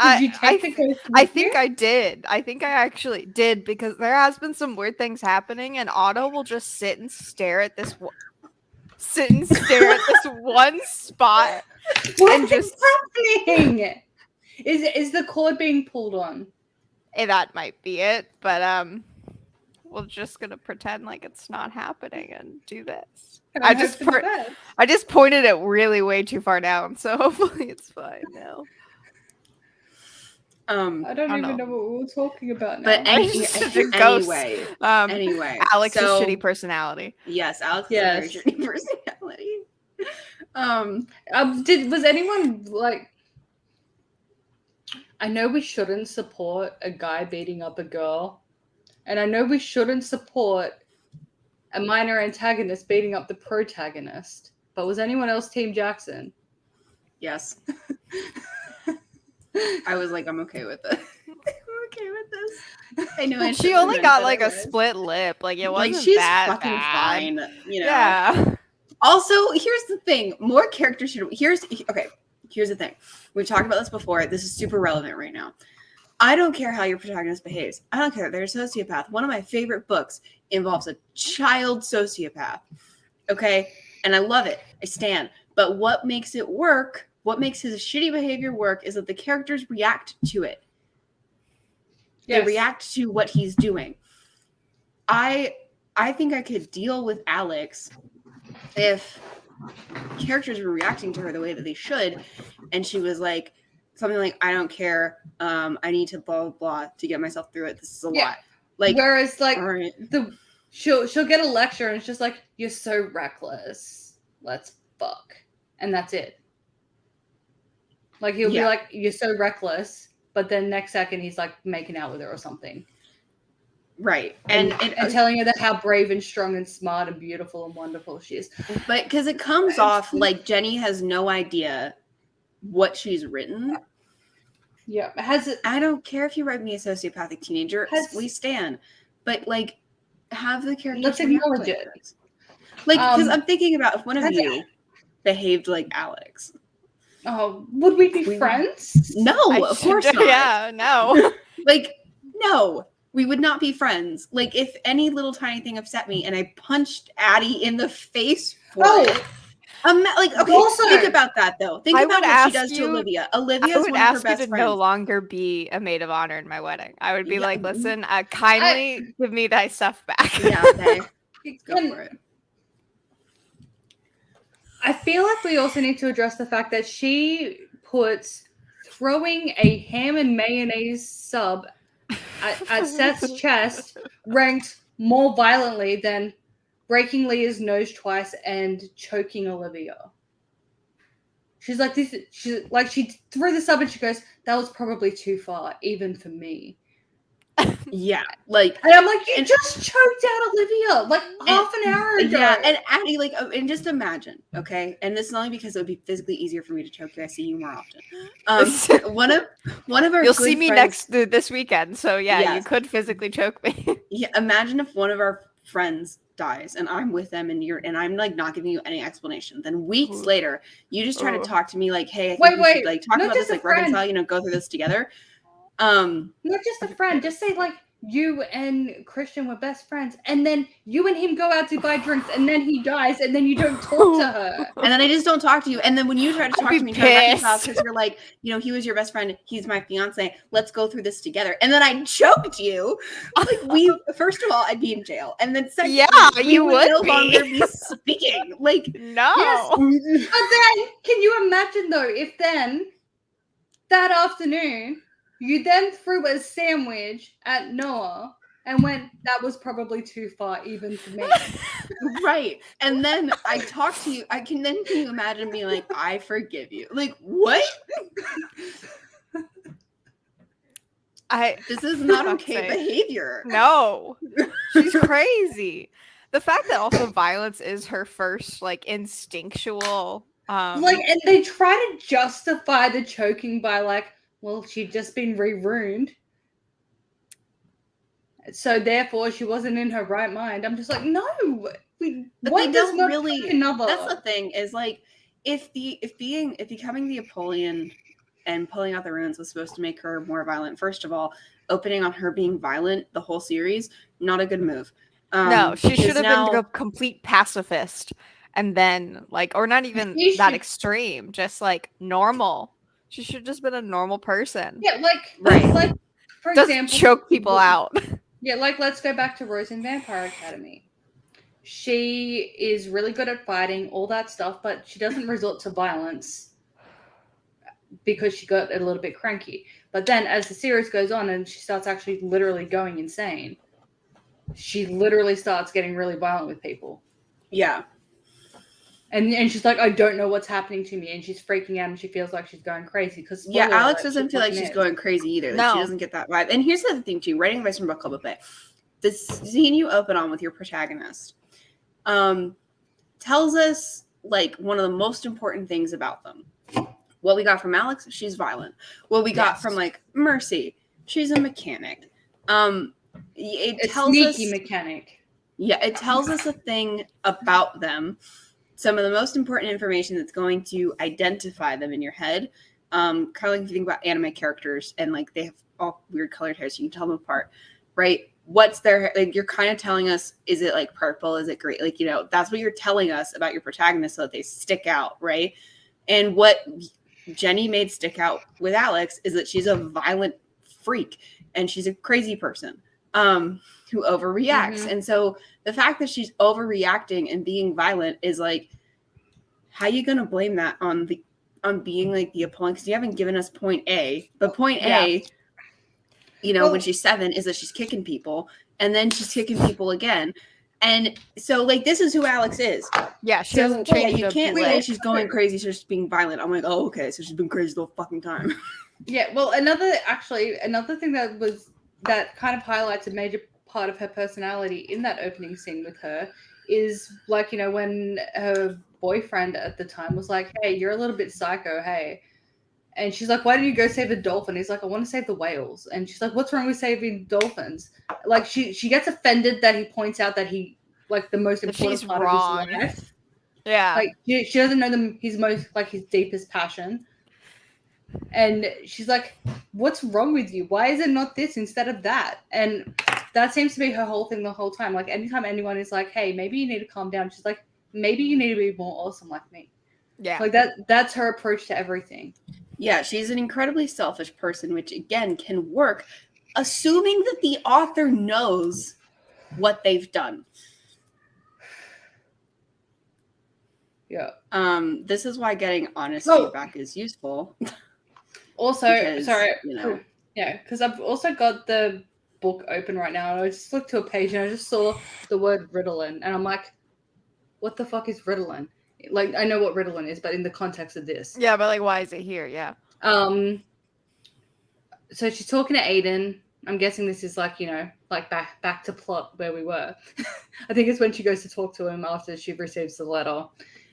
Did you take the ghost? I think I did. I think I actually did, because there has been some weird things happening, and Otto will just sit and stare at this one spot. What is happening? Is the cord being pulled on? That might be it, but we're just gonna pretend like it's not happening and do this. I just pointed it really way too far down, so hopefully it's fine now. I don't even know what we're talking about now. But anyway, Alex's shitty personality. Yes, Alex's very shitty personality. Was anyone like? I know we shouldn't support a guy beating up a girl, and I know we shouldn't support a minor antagonist beating up the protagonist. But was anyone else Team Jackson? Yes. I was like, I'm okay with it. I'm okay with this. I know. She only got like a split lip. Like it wasn't she's that fucking bad. fine. You know. Yeah. Also, here's the thing: more characters should. Here's the thing. We've talked about this before. This is super relevant right now. I don't care how your protagonist behaves. I don't care. They're a sociopath. One of my favorite books involves a child sociopath. Okay, and I love it. I stand. But what makes it work? What makes his shitty behavior work is that the characters react to it. Yes. They react to what he's doing. I think I could deal with Alex if characters were reacting to her the way that they should, and she was like something like, I don't care, I need to blah blah blah to get myself through it. This is a lot. Like, whereas like she'll get a lecture and it's just like, you're so reckless, let's fuck, and that's it. Like he'll be like, you're so reckless, but then next second he's like making out with her or something. Right. And telling her that how brave and strong and smart and beautiful and wonderful she is. But because it comes off like Jenny has no idea what she's written. Yeah. I don't care if you write me a sociopathic teenager. We stand. But like, have the characters. Let's acknowledge it. Like, because I'm thinking about if one of you behaved like Alex. Oh, would we be friends? No, of course not. Yeah, no. Like, no, we would not be friends. Like, if any little tiny thing upset me and I punched Addie in the face for it. Like, okay, Also, think about that though. Think about what she does to Olivia. Olivia is one of her best to friends. no longer be a maid of honor in my wedding. I would be like, listen, kindly give me thy stuff back. Yeah, okay. Go for it. I feel like we also need to address the fact that she puts throwing a ham and mayonnaise sub at Seth's chest ranked more violently than breaking Leah's nose twice and choking Olivia. She's like this. She threw this up and she goes, "That was probably too far, even for me." Yeah, like, and I'm like, you just choked out Olivia like half an hour ago. Yeah, and Addie, like, and just imagine, okay, and this is only because it would be physically easier for me to choke you. I see you more often. One of our you'll see me friends, this weekend, so yes. You could physically choke me. Yeah, imagine if one of our friends dies and I'm with them and I'm like not giving you any explanation. Then weeks later, you just try to talk to me like, hey, I think we should like talk about this, like reconcile, go through this together. Not just a friend, just say like you and Christian were best friends, and then you and him go out to buy drinks, and then he dies, and then you don't talk to her, and then I just don't talk to you, and then when you try to talk to me, try to reconcile because you're like, he was your best friend, he's my fiance, let's go through this together, and then I choked you. Like, first of all, I'd be in jail, and then second, you would no longer be speaking. Like, no. Yes. But then, can you imagine though, if then that afternoon you then threw a sandwich at Noah and went, that was probably too far even for me. Right. And then I talk to you. Can you imagine me like, I forgive you? Like, what? This is not okay behavior. No. She's crazy. The fact that also violence is her first like instinctual and they try to justify the choking by like, well, she'd just been re-ruined. So therefore she wasn't in her right mind. I'm just like, no. One does not really another. That's the thing, is like if becoming the Apollyon and pulling out the runes was supposed to make her more violent, first of all, opening on her being violent the whole series, not a good move. No, she should have been a complete pacifist, and then or not even that extreme, just like normal. She should have just been a normal person. Yeah, for example, choke people out. Yeah, let's go back to Rose in Vampire Academy. She is really good at fighting, all that stuff, but she doesn't resort to violence because she got a little bit cranky. But then as the series goes on and she starts actually literally going insane, she literally starts getting really violent with people. Yeah. And she's like, I don't know what's happening to me, and she's freaking out, and she feels like she's going crazy. Because Alex doesn't feel like she's going crazy either. Like, she doesn't get that vibe. And here's the other thing too: writing advice from Book Club a bit. The scene you open on with your protagonist tells us like one of the most important things about them. What we got from Alex, she's violent. What we got from like Mercy, she's a mechanic. It tells us sneaky mechanic. Yeah, it tells us a thing about them. Some of the most important information that's going to identify them in your head. Kind of like if you think about anime characters and like they have all weird colored hair, so you can tell them apart, right? What's their, like, you're kind of telling us, is it like purple? Is it great? Like, that's what you're telling us about your protagonist so that they stick out, right? And what Jenny made stick out with Alex is that she's a violent freak and she's a crazy person who overreacts. Mm-hmm. And so the fact that she's overreacting and being violent is like, how are you going to blame that on being like the Apollyon? Because you haven't given us point A, but point A, when she's 7 is that she's kicking people and then she's kicking people again. And so like, this is who Alex is. Yeah. She doesn't change. You can't say she's going crazy. So she's being violent. I'm like, oh, okay. So she's been crazy the whole fucking time. Yeah. Well, another thing that kind of highlights a major part of her personality in that opening scene with her is like, when her boyfriend at the time was like, hey, you're a little bit psycho, hey. And she's like, why didn't you go save a dolphin? He's like, I want to save the whales. And she's like, what's wrong with saving dolphins? Like, she gets offended that he points out that he, like, the most important part of his life. Yeah. Like, she doesn't know his deepest passion. And she's like, what's wrong with you? Why is it not this instead of that? And that seems to be her whole thing the whole time. Like, anytime anyone is like, hey, maybe you need to calm down, she's like, maybe you need to be more awesome like me. Yeah. Like, that's her approach to everything. Yeah, she's an incredibly selfish person, which, again, can work, assuming that the author knows what they've done. Yeah. This is why getting honest feedback is useful. Also, because, sorry, you know. Yeah, because I've also got the book open right now, and I just looked to a page and I just saw the word Ritalin, and I'm like, what the fuck is Ritalin? Like, I know what Ritalin is, but in the context of this. Yeah, but like, why is it here? Yeah. So she's talking to Aiden. I'm guessing this is like, you know, like back to plot where we were. I think it's when she goes to talk to him after she receives the letter.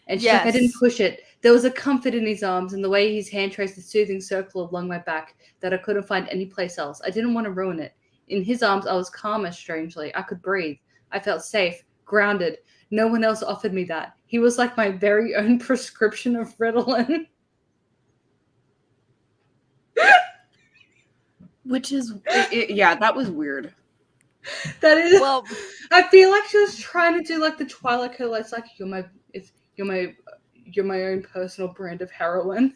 And she's like, I didn't push it. There was a comfort in his arms and the way his hand traced the soothing circle along my back that I couldn't find any place else. I didn't want to ruin it. In his arms, I was calmer, strangely. I could breathe. I felt safe, grounded. No one else offered me that. He was like my very own prescription of Ritalin. Which is, yeah, that was weird. That is, well, I feel like she was trying to do like the Twilight Killer. It's like, you're my own personal brand of heroin.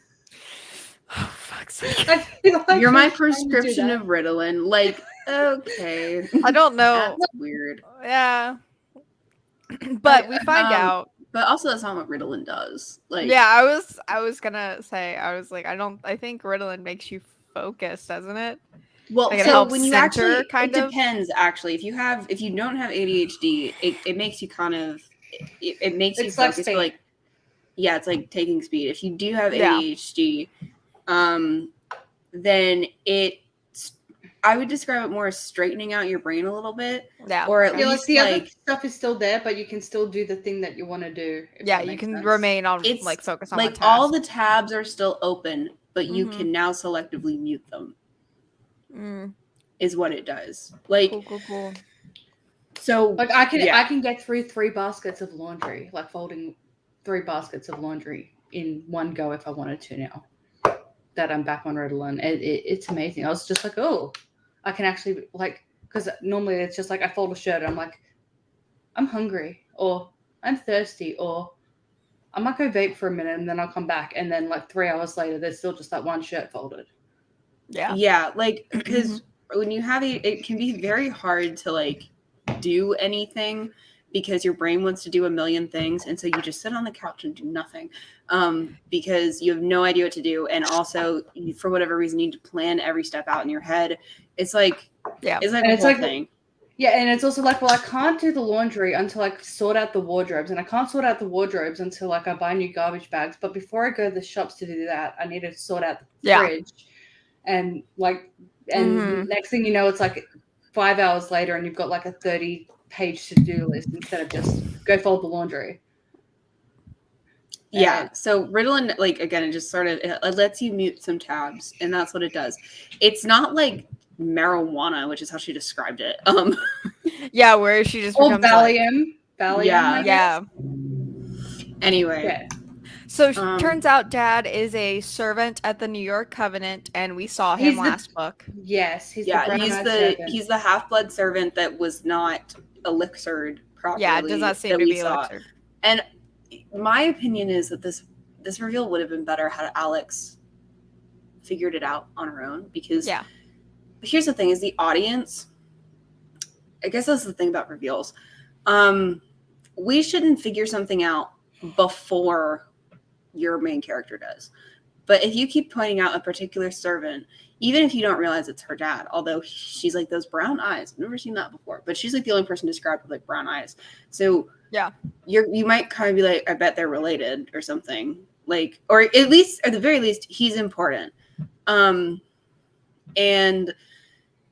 Oh, fuck's sake. I feel like you're my prescription of Ritalin. Like, okay. I don't know. That's weird. Yeah. But we find out. But also that's not what Ritalin does. Like, yeah, I was gonna say, I was like, I think Ritalin makes you focus, doesn't it? Well, like so when you center, actually, it depends actually. If you don't have ADHD, it makes you kind of, it makes you focus. But like, yeah, it's like taking speed. If you do have ADHD, then I would describe it more as straightening out your brain a little bit. Yeah. Or at least the other stuff is still there, but you can still do the thing that you want to do. Yeah, you can remain on focus on like one task. all the tabs are still open, but you can now selectively mute them. Is what it does. Like, cool. So like I can get through 3 baskets of laundry, like folding 3 baskets of laundry in one go if I wanted to now. That I'm back on Ritalin. It's amazing. I was just like, oh, I can actually, like, because normally it's just like I fold a shirt and I'm like, I'm hungry or I'm thirsty or I might go vape for a minute and then I'll come back and then like 3 hours later there's still just that one shirt folded. Yeah, like, because when you have it can be very hard to like do anything because your brain wants to do a million things, and so you just sit on the couch and do nothing because you have no idea what to do, and also you, for whatever reason, you need to plan every step out in your head. It's like it's like a whole thing. Yeah, and it's also like, well, I can't do the laundry until I sort out the wardrobes, and I can't sort out the wardrobes until like I buy new garbage bags. But before I go to the shops to do that, I need to sort out the fridge, and like, and next thing you know, it's like 5 hours later, and you've got like a 30-page to-do list instead of just go fold the laundry. Yeah. So Ritalin, like, again, it just sort of it lets you mute some tabs, and that's what it does. It's not like marijuana, which is how she described it. Yeah, where she just or becomes Valium. Yeah. Anyway. Yeah. So turns out Dad is a servant at the New York Covenant, and we saw him last book. Yes, he's the half-blood servant that was not elixired properly. Yeah, it does not seem to be elixired. And my opinion is that this reveal would have been better had Alex figured it out on her own, because here's the thing: is the audience. I guess that's the thing about reveals. We shouldn't figure something out before your main character does. But if you keep pointing out a particular servant, even if you don't realize it's her dad, although she's like those brown eyes, I've never seen that before, but she's like the only person described with like brown eyes. So you might kind of be like, I bet they're related or something, like, or at the very least, he's important. And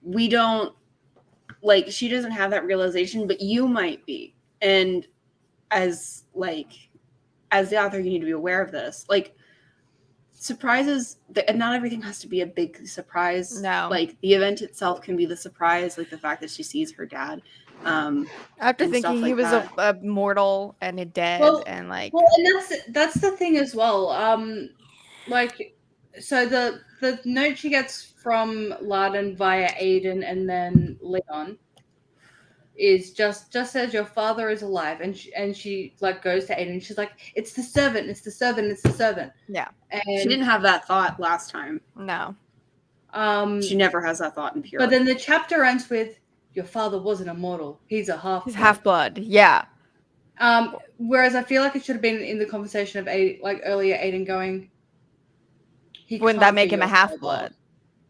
we don't, like, she doesn't have that realization, but you might be. And as the author, you need to be aware of this. Like, surprises, and not everything has to be a big surprise. No. Like, the event itself can be the surprise, like the fact that she sees her dad. After thinking he was a mortal and a dead, and like... Well, and that's the thing as well. Like, So the note she gets from Laden via Aiden and then Leon is just says your father is alive, and she like goes to Aiden and she's like, it's the servant, it's the servant, it's the servant. Yeah. And she didn't have that thought last time. No. She never has that thought in Pure. But then the chapter ends with, your father wasn't immortal. He's a half. He's half-blood. Yeah. Whereas I feel like it should have been in the conversation of earlier Aiden going, wouldn't that make him a half-blood?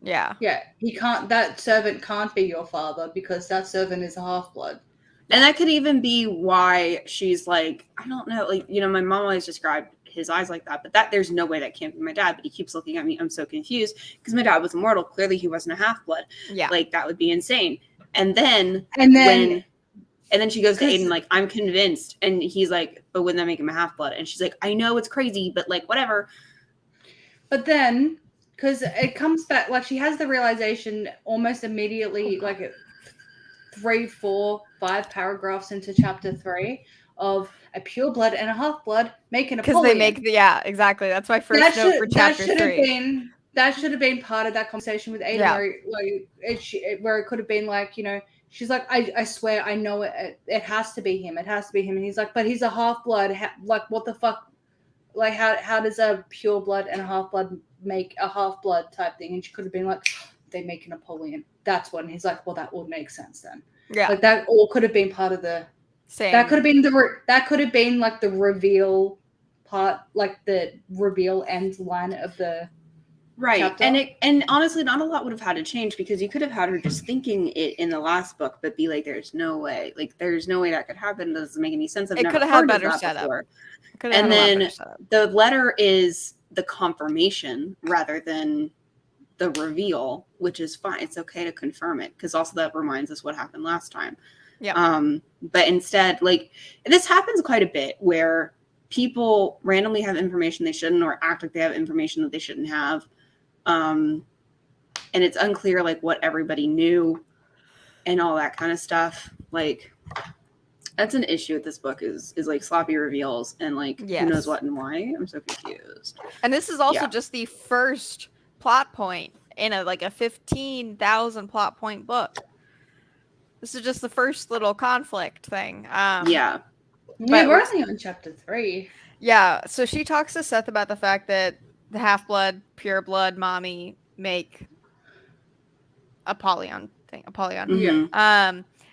Yeah. Yeah, he can't. That servant can't be your father because that servant is a half-blood. And that could even be why she's like, I don't know, like, you know, my mom always described his eyes like that, but that there's no way that can't be my dad. But he keeps looking at me. I'm so confused because my dad was immortal. Clearly, he wasn't a half-blood. Yeah, like that would be insane. And then she goes to Aiden like, I'm convinced, and he's like, but wouldn't that make him a half-blood? And she's like, I know it's crazy, but like whatever. But then, because it comes back, like she has the realization almost immediately, like 3, 4, 5 paragraphs into chapter 3 of a pure blood and a half blood make an Napoleon. Because they make exactly. That's my first note for chapter 3. That should have been part of that conversation with Aiden, where it could have been like, you know, she's like, I swear, I know it. It has to be him. It has to be him. And he's like, but he's a half blood. Like, what the fuck? Like, how does a pure blood and a half blood make a half blood type thing? And she could have been like, they make a Napoleon. That's what. And he's like, well, that would make sense then. Yeah, like that all could have been part of the. Same. That could have been like the reveal part, like the reveal end line of the. Right. Chapter. And honestly, not a lot would have had to change because you could have had her just thinking it in the last book, but be like, there's no way. Like, there's no way that could happen. It doesn't make any sense. I've never heard of that before. And then the letter is the confirmation rather than the reveal, which is fine. It's okay to confirm it because also that reminds us what happened last time. Yeah. But instead, like, this happens quite a bit where people randomly have information they shouldn't or act like they have information that they shouldn't have. And it's unclear like what everybody knew and all that kind of stuff. Like, that's an issue with this book is like sloppy reveals and like who knows what and why. I'm so confused. And this is also just the first plot point in a 15,000 plot point book. This is just the first little conflict thing. We're only on chapter 3. Yeah, so she talks to Seth about the fact that the half-blood, pure blood mommy make Apollyon thing. Mm-hmm.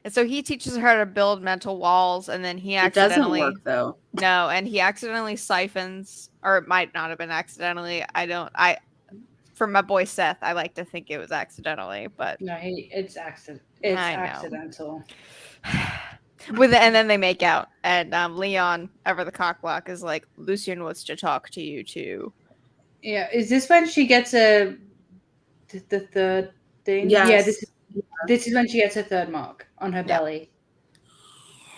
And so he teaches her how to build mental walls, and then he accidentally... It doesn't work, though. No, and he accidentally siphons, or it might not have been accidentally. For my boy Seth, I like to think it was accidentally, but... No, it's accident. It's accidental. And then they make out, and Leon, ever the cockblock, is like, Lucian wants to talk to you too. Yeah, is this when she gets the third thing? Yes. Yeah, this is when she gets her third mark on her belly.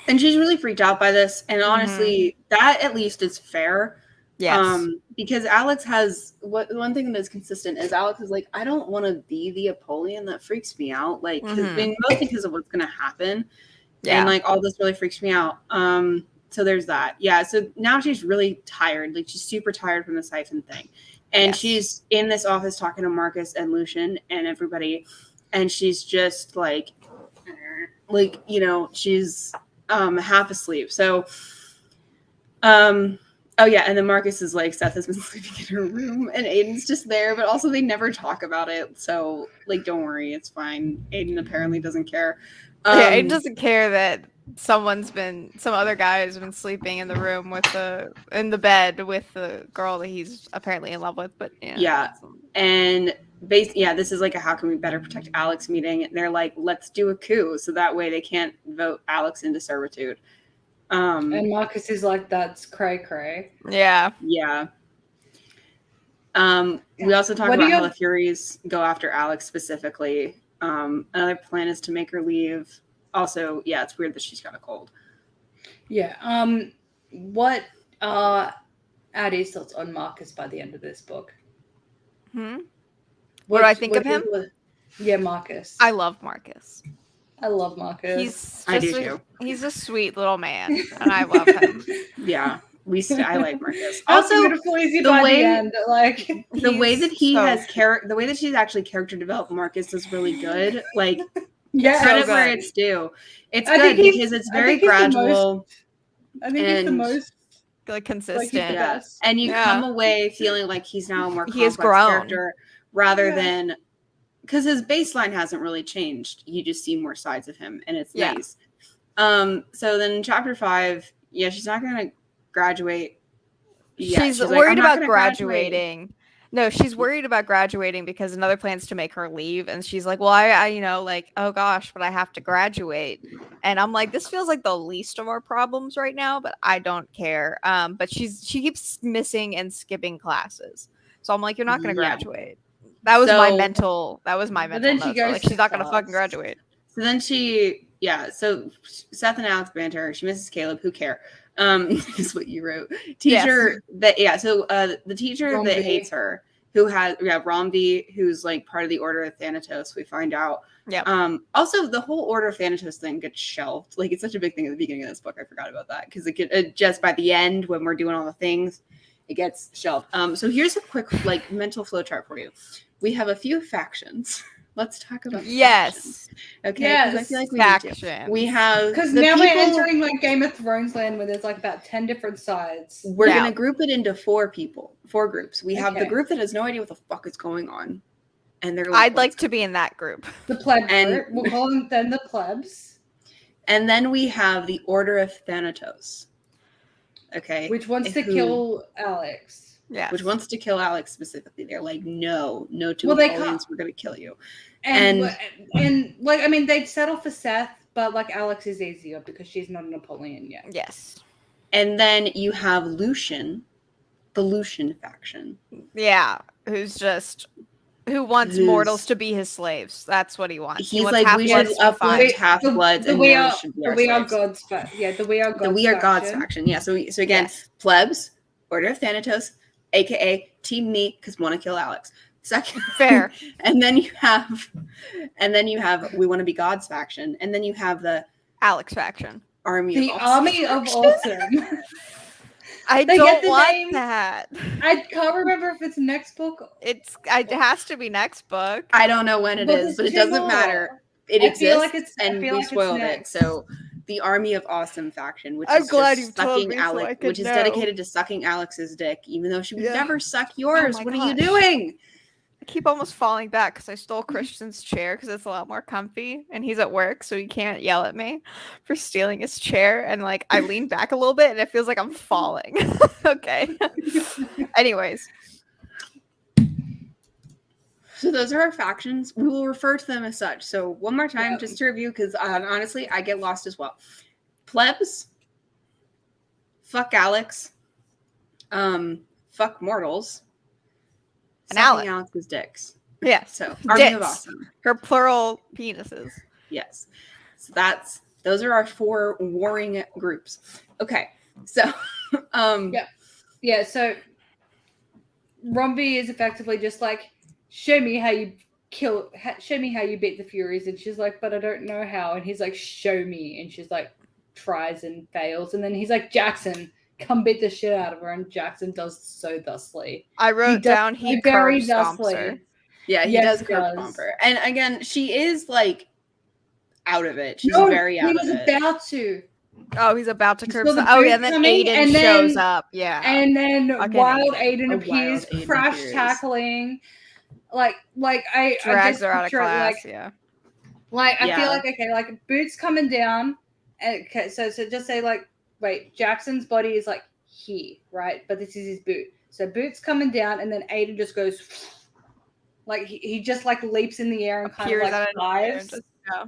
And she's really freaked out by this, and honestly, that at least is fair. Yes. Because Alex has one thing that's consistent is Alex is like, I don't want to be the Apollyon. That freaks me out. Like, mostly because of what's going to happen. Yeah. And like all this really freaks me out. So there's that. Yeah. So now she's really tired. Like she's super tired from the siphon thing. And she's in this office talking to Marcus and Lucian and everybody. And she's just like, you know, she's half asleep. So, oh yeah. And then Marcus is like, Seth has been sleeping in her room and Aiden's just there, but also they never talk about it. So like, don't worry. It's fine. Aiden apparently doesn't care. Aiden doesn't care that some other guy has been sleeping in the room in the bed with the girl that he's apparently in love with, but and this is like a how can we better protect Alex meeting. They're like, let's do a coup so that way they can't vote Alex into servitude. And Marcus is like, that's cray. Yeah. We also talk about how the Furies go after Alex specifically. Another plan is to make her leave. Also, it's weird that she's got a cold. Yeah. What are Addie's thoughts on Marcus by the end of this book? What do I think of him? Yeah, Marcus. I love Marcus. I love Marcus. I do too. He's a sweet little man, and I love him. Yeah. I like Marcus. Also, Also, beautiful easy the by way- the end. Like the way that he so- has the way that she's actually character developed Marcus is really good. Like, yeah, credit so where good. it's due. It's I good think he's- because it's I very think he's the most- gradual. I think he's the and- most Like like he's the consistent. best. And you Yeah. come away feeling like he's now a more He has complex grown. character rather Yeah. than because his baseline hasn't really changed. You just see more sides of him, and it's Yeah. nice. So then chapter 5, yeah, she's not gonna graduate. Yeah, She's like, worried "I'm not about gonna graduate." graduating. No, she's worried about graduating because another plan's to make her leave, and she's like, "Well, I you know, like, oh gosh, but I have to graduate." And I'm like, "This feels like the least of our problems right now, but I don't care." But she keeps missing and skipping classes, so I'm like, "You're not going to Yeah. graduate." That was my So- mental. That was my But mental then she notes. I was goes like, to she's not going to fucking class. graduate. So then so Seth and Alex banter. She misses Caleb. Who care? Is what you wrote. Teacher So the teacher Romby. that hates her, who has Romby, who's like part of the Order of Thanatos. We find out. Yep. Also, the whole Order of Thanatos thing gets shelved. Like, it's such a big thing at the beginning of this book. I forgot about that because it just by the end when we're doing all the things, it gets shelved. So here's a quick like mental flow chart for you. We have a few factions. Let's talk about factions. Yes. Okay, 'cause I Yes. feel like we need to. Faction. We have Because the now we're people- entering like Game of Thrones land where there's like about 10 different sides. We're Yeah. gonna group it into 4 groups. We have the Okay. group that has no idea what the fuck is going on, and they're I'd like to be in that group. The pleb And- group. We'll call them then the plebs. And then we have the Order of Thanatos. Okay, Which wants to Who- kill Alex. Yeah. which wants to kill Alex specifically. They're like, no to Well, they Napoleons, we're gonna kill you. And like I mean they'd settle for Seth, but like Alex is easier because she's not a Napoleon yet. Yes. And then you have Lucian, the Lucian faction. Yeah. Who wants Who's- mortals to be his slaves? That's what he wants. He He's wants like, we should half-bloods to be uplift fine. half-bloods, and We mortals Are should be the our We Are slaves. Gods the We Are Gods The We Are Gods faction. faction. Yeah. So again, Yes. plebs, Order of Thanatos, aka Team Me, because want to kill Alex. Second, Fair. and then you have We Want to Be Gods faction, and then you have the Alex faction. Army The of Awesome Army of faction. Autumn. I They get don't the want name- that. I can't remember if it's next book. It has to be next book. I don't know when it But is, there's but it 2 doesn't more. matter. It I exists, feel like it's- I and feel we like it's spoiled it. next. So the Army of Awesome faction, which I'm is glad just you told sucking me so I Alex, could which is know. dedicated to sucking Alex's dick, even though she would Yeah. never suck yours. my What are you gosh. doing? I keep almost falling back because I stole Christian's chair because it's a lot more comfy and he's at work, so he can't yell at me for stealing his chair. And like I lean back a little bit and it feels like I'm falling. Okay. Anyways, So those are our factions. We will refer to them as such. So one more time, Yeah. just to review, because honestly, I get lost as well. Plebs, fuck Alex, fuck mortals, And sucking Alex. Alex's dicks. yes. So Army of Dicks. Awesome. Her plural penises. Yes. So those are our 4 warring groups. Okay. So Yeah, so Romby is effectively just like, show me how you beat the Furies, and she's like, but I don't know how, and he's like, show me, and she's like, tries and fails, and then he's like, Jackson, come beat the shit out of her, and Jackson does so thusly. I wrote down he very curb stomps thusly. her. yeah, he Yes, does he curb does. stomp her. And again, she is like out of it. She's No, very out he of was it. about to, Oh, he's about to You curb saw the stomp. Oh yeah, boot and then coming, Aiden and then- shows up. Yeah. and then Fucking Wild Aiden. Aiden A appears, Wild Aiden crash appears. tackling, like I Drags just her out of picture it, class. like, Yeah. Like I Yeah. feel like okay, like Boots coming down. Okay, so just say like, wait, Jackson's body is like here, right? But this is his boot. So Boots coming down, and then Aiden just goes, like he just like leaps in the air and kind of Appears like out of nowhere and dives just- yeah.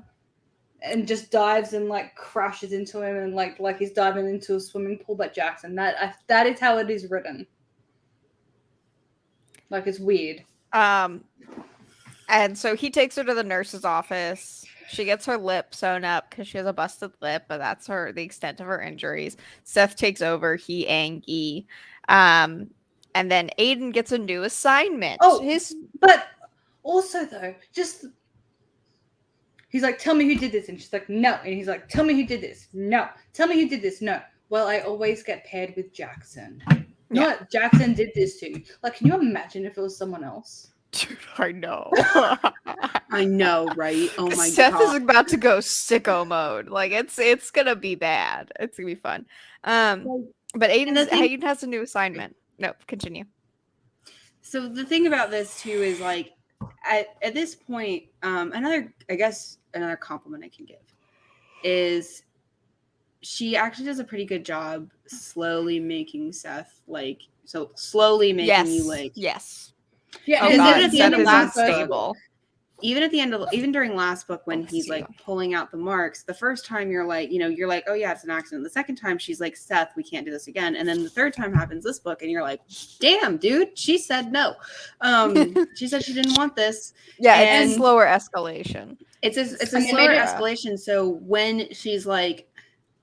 and just dives and like crashes into him and like he's diving into a swimming pool. But Jackson, that is how it is written. Like it's weird. And so he takes her to the nurse's office. She gets her lip sewn up because she has a busted lip, but that's the extent of her injuries. Seth takes over. He angry. And then Aiden gets a new assignment. Oh, his But also though, just he's like, tell me who did this, and she's like, no, and he's like, tell me who did this, no, tell me who did this, no. well, I always get paired with Jackson. Not Jackson did this to you. Like, can you imagine if it was someone else? Dude, I know. I know, right? Oh my Seth god. is about to go sicko mode. Like it's gonna be bad. It's gonna be fun. But Aiden has a new assignment. No, continue. So the thing about this too is like at this point, another compliment I can give is she actually does a pretty good job slowly making Seth slowly making you like yes. Yeah, oh God, at the end of last stable. book, even during last book when he's like pulling out the marks, the first time you're like, you're like, oh yeah, it's an accident. The second time she's like, Seth, we can't do this again. And then the third time happens this book and you're like, damn, dude, she said no. She said she didn't want this. Yeah, it's a slower escalation. It's a slower escalation. So when she's like,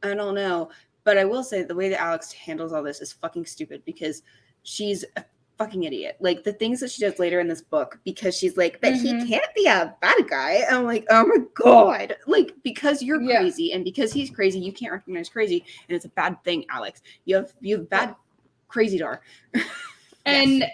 I don't know, but I will say the way that Alex handles all this is fucking stupid because she's a fucking idiot. Like the things that she does later in this book, because she's like, but he can't be a bad guy. I'm like, oh my god, like because you're crazy and because he's crazy, you can't recognize crazy, and it's a bad thing, Alex. You have bad crazy dar. And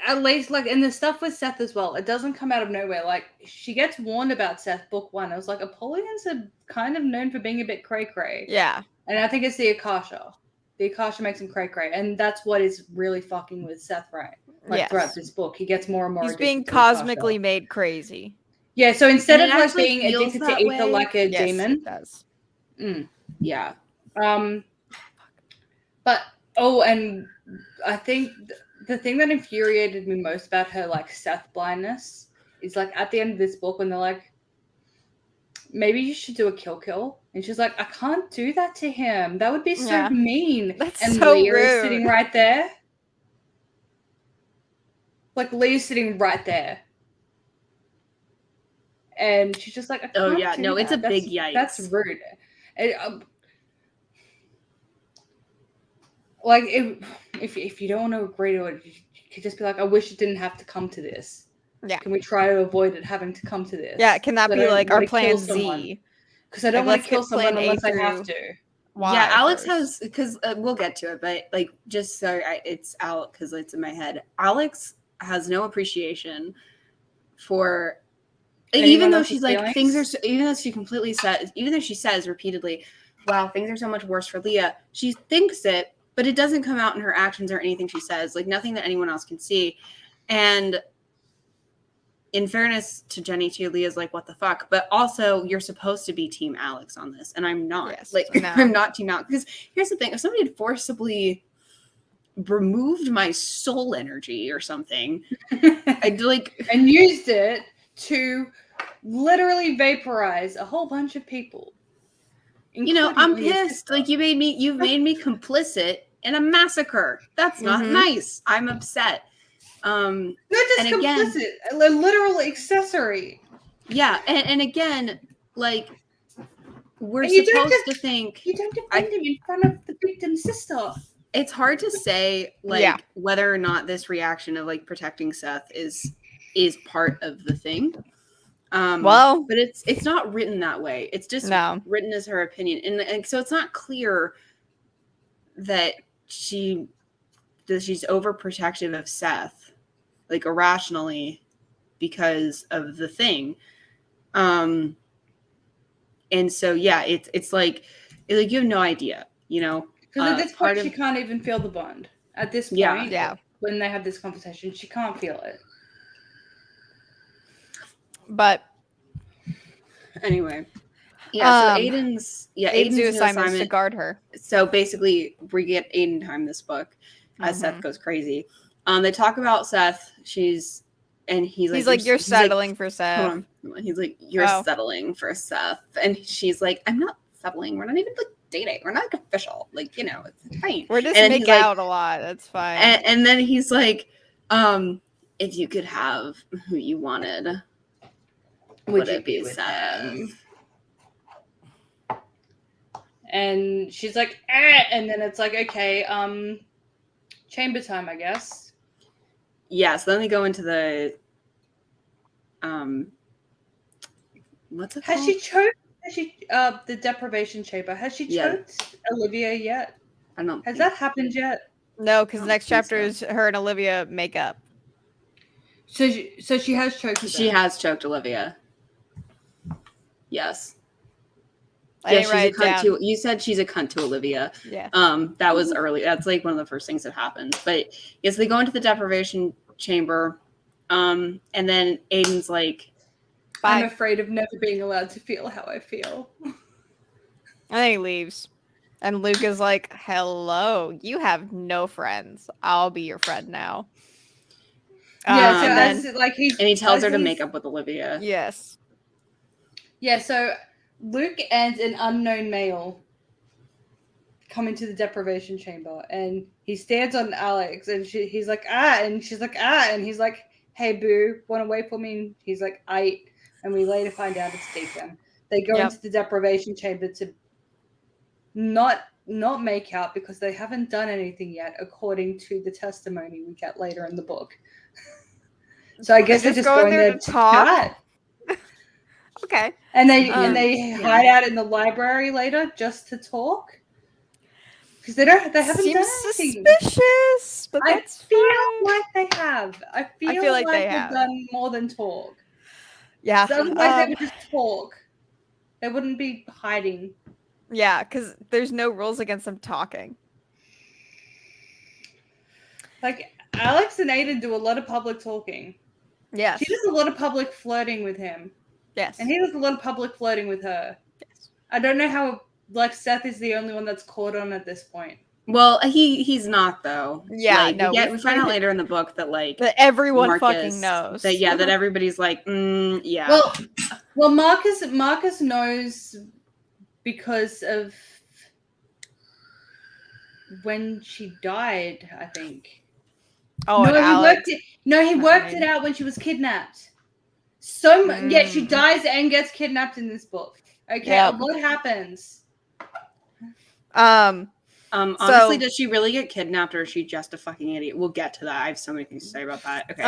at least like in the stuff with Seth as well, it doesn't come out of nowhere. Like she gets warned about Seth book 1. It was like Apollyon's are kind of known for being a bit cray cray. Yeah. And I think it's the Akasha. The Akasha makes him cray cray, and that's what is really fucking with Seth, right? Like throughout this book, he gets more and more. He's being cosmically made crazy. Yeah, so instead of like being addicted to ether like a demon, it does. Yeah. But and I think the thing that infuriated me most about her like Seth blindness is like at the end of this book when they're like, maybe you should do a kill. And she's like, I can't do that to him. That would be so mean. That's and so Leah rude. is sitting right there. Like Leah's sitting right there. And she's just like, I can't do that. It's a big yikes. That's rude. Like if you don't want to agree to it, you could just be like, I wish it didn't have to come to this. Yeah. Can we try to avoid it having to come to this? Yeah, can that be like our plan Z? Because I don't want to kill someone unless I have to. Yeah, Alex has, because we'll get to it, but like just so it's out because it's in my head. Alex has no appreciation for, even though she's like things are, even though she completely says, even though she says repeatedly, "Wow, things are so much worse for Leah." She thinks it, but it doesn't come out in her actions or anything she says. Like nothing that anyone else can see, and. In fairness to Jenny too, Leah's like, what the fuck? But also, you're supposed to be Team Alex on this, and I'm not. I'm not Team Alex. Because here's the thing: if somebody had forcibly removed my soul energy or something, I'd like and used it to literally vaporize a whole bunch of people. I'm pissed. Like you've made me complicit in a massacre. That's not nice. I'm upset. Not just complicit, a literal accessory. Yeah, and again, like we're supposed to think you don't defend him in front of the victim's sister. It's hard to say whether or not this reaction of like protecting Seth is part of the thing. But it's not written that way. It's just written as her opinion, and so it's not clear that she's overprotective of Seth. Like irrationally because of the thing. And so it's like you have no idea, Because at this point she can't even feel the bond. At this point, when they have this conversation, she can't feel it. But anyway. Yeah, so Aiden's new assignment to guard her. So basically we get Aiden time this book as Seth goes crazy. They talk about Seth. He's like, you're settling for Seth. He's like, you're settling for Seth. And she's like, I'm not settling. We're not even like dating. We're not like official. Like, it's fine. We're just make out a lot. That's fine. And then he's like, if you could have who you wanted, would it be Seth? And she's like, and then it's like, okay, chamber time, I guess. Yeah, so then they go into the what's it called? Has she the deprivation chamber? Has she choked Olivia yet? I don't. Has that happened yet? No, because the next think chapter is her and Olivia make up. So she has choked. She has choked Olivia. Yes. I didn't write she's a it cunt down. to. You said she's a cunt to Olivia. Yeah. That was early. That's like one of the first things that happened. But yes, they go into the deprivation chamber, and then Aiden's like, I'm Bye. afraid of never being allowed to feel how I feel. And then he leaves. And Luke is like, hello, you have no friends. I'll be your friend now. Yeah, so and as like and he tells her to make up with Olivia. Yes. Yeah, so Luke and an unknown male come into the deprivation chamber, and he stands on Alex, and he's like, and she's like, and he's like, hey, boo, want to wait for me? And he's like, and we later find out it's Deacon. They go into the deprivation chamber to not make out because they haven't done anything yet, according to the testimony we get later in the book. So I guess they're just going there to talk. Okay. And they hide out in the library later just to talk. Because they haven't done anything. Suspicious, but I feel like they have. I feel like they've done more than talk. Yeah. So otherwise they would just talk. They wouldn't be hiding. Yeah, because there's no rules against them talking. Like, Alex and Aiden do a lot of public talking. Yes. She does a lot of public flirting with him. Yes. And he does a lot of public flirting with her. Yes. I don't know how, like, Seth is the only one that's caught on at this point. Well, he's not though. Yeah, like, no. We find out later in the book that like that everyone Marcus, fucking knows. that that everybody's like, yeah. Well, Marcus knows because of when she died, I think. Oh, he worked it out when she was kidnapped. Yeah, she dies and gets kidnapped in this book. Okay, a lot happens. Honestly, does she really get kidnapped, or is she just a fucking idiot? We'll get to that. I have so many things to say about that. Okay.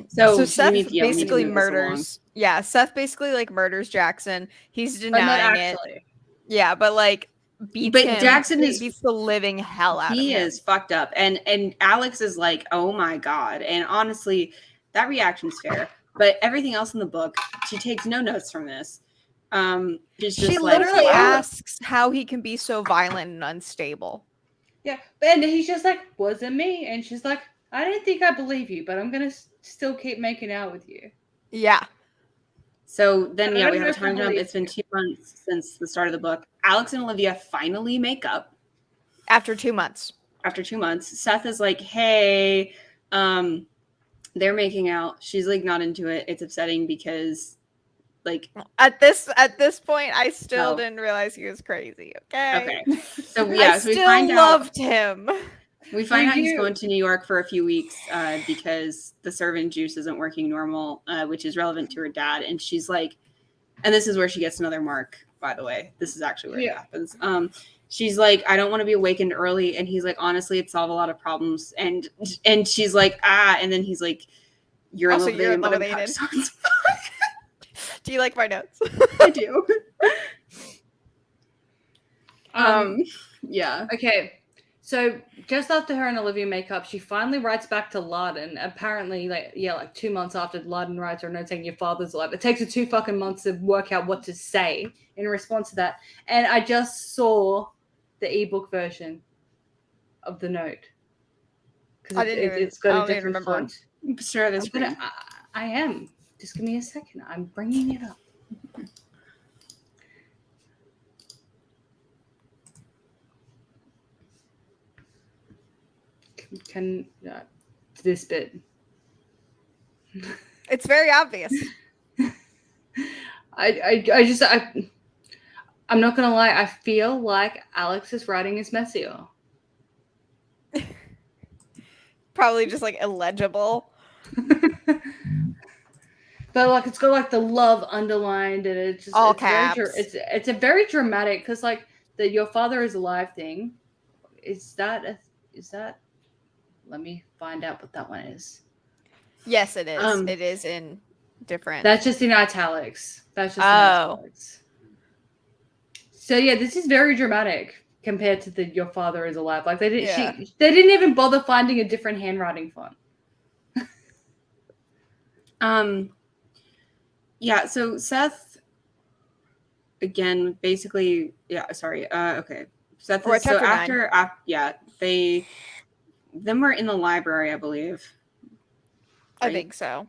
So Seth basically murders. Yeah, Seth basically like murders Jackson. He's denying it. Yeah, but like Jackson beats the living hell out of him. He is fucked up, and Alex is like, oh my god. And honestly, that reaction's fair. But everything else in the book, she takes no notes from this. She literally asks how he can be so violent and unstable. Yeah, and he's just like, was it me? And she's like, I didn't think I believe you, but I'm gonna still keep making out with you. Yeah. So then, we have a time jump. It's been 2 months since the start of the book. Alex and Olivia finally make up. After 2 months. Seth is like, hey, they're making out. She's like not into it. It's upsetting because like at this point I still didn't realize he was crazy. Okay. So yeah, so we find out loved him. We find out he's going to New York for a few weeks because the servant juice isn't working normal, which is relevant to her dad. And she's like, and this is where she gets another mark, by the way. This is actually where it happens. She's like, I don't want to be awakened early. And he's like, honestly, it'd solve a lot of problems. And she's like, and then he's like, you're also, elevated, but I'm Do you like my notes? I do. Yeah. Okay. So just after her and Olivia make up, she finally writes back to Larden. Apparently, like 2 months after Larden writes her a note saying your father's alive. It takes her 2 fucking months to work out what to say in response to that. And I just saw the ebook version of the note. Because it's got a different font. Sure, I am. Just give me a second. I'm bringing it up. Can this bit? It's very obvious. I'm not gonna lie. I feel like Alex's writing is messier. Probably just like illegible. But like it's got like the love underlined and it's just all caps. It's a very dramatic because like the your father is alive thing. Is that? Let me find out what that one is. Yes, it is. It is in different. That's just in italics. In italics. So yeah, this is very dramatic compared to the your father is alive. Like they didn't. Yeah. They didn't even bother finding a different handwriting font. Yeah. So Seth, again, basically, yeah. Sorry. Okay. Seth is so after yeah, them were in the library, I believe. Right? I think so.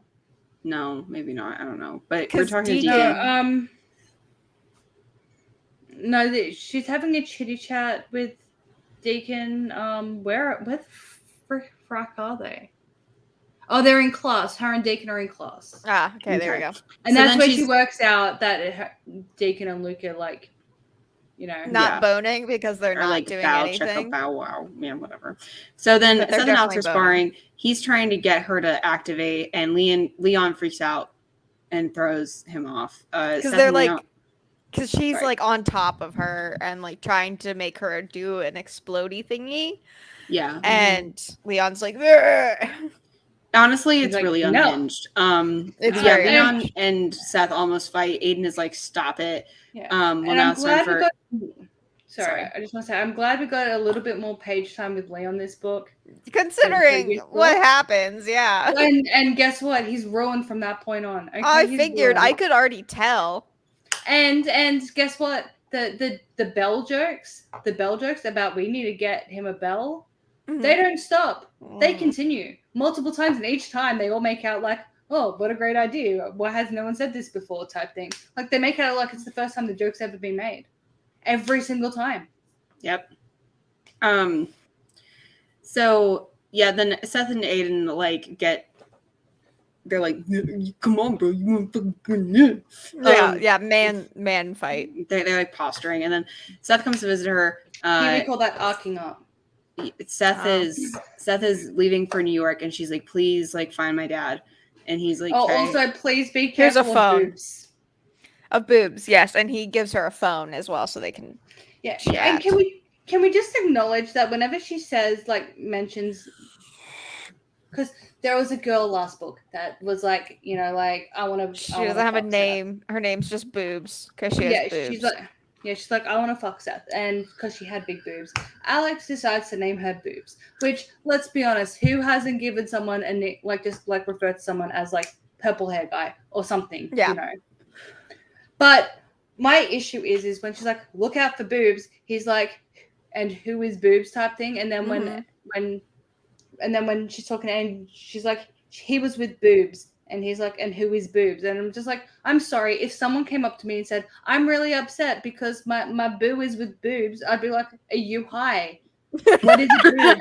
No, maybe not. I don't know. But we're talking Deacon. to Deacon. No, she's having a chitty chat with Deacon. Where the frack are they? Oh, they're in class. Her and Deacon are in class. Okay, there we go. And so that's where she works out that Deacon and Luke are like, not boning because they're not like doing Check anything. bow wow, yeah, whatever. So then Seth and Alex are sparring. He's trying to get her to activate, and Leon freaks out and throws him off. Because they're like, because she's like on top of her and like trying to make her do an explodey thingy. Yeah, and Leon's like, Bleh! Honestly, it's like, really unhinged. It's Leon and Seth almost fight. Aiden is like, stop it. Yeah. And I'm glad we got. Sorry, I just want to say I'm glad we got a little bit more page time with Leon this book, considering what happens. Yeah. And guess what? He's ruined from that point on. Okay, I figured. I could already tell. And guess what? The bell jokes about we need to get him a bell. Mm-hmm. They don't stop. They continue multiple times, and each time they all make out like, oh, what a great idea. Why has no one said this before type thing. Like they make it out like it's the first time the joke's ever been made. Every single time. Yep. So yeah, then Seth and Aiden like they're like, come on, bro, you want fucking man fight. They're like posturing, and then Seth comes to visit her. We call that arcing up. Seth is leaving for New York, and she's like, please, like, find my dad. And he's like, also, please be careful. Here's a phone. Of boobs, yes, and he gives her a phone as well, so they can. Yeah, chat. And can we just acknowledge that whenever she says mentions, because there was a girl last book that was like, I want to. She doesn't have a name. Her name's just boobs because she has boobs. She's like, I want to fuck Seth, and because she had big boobs, Alex decides to name her boobs. Which, let's be honest, who hasn't given someone a name, referred to someone as purple hair guy or something? Yeah. But my issue is when she's like, look out for boobs, he's like, and who is boobs type thing, and then when she's talking and she's like, he was with boobs. And he's like, and who is boobs? And I'm just like, I'm sorry. If someone came up to me and said, I'm really upset because my boo is with boobs, I'd be like, are you high? What is a boob?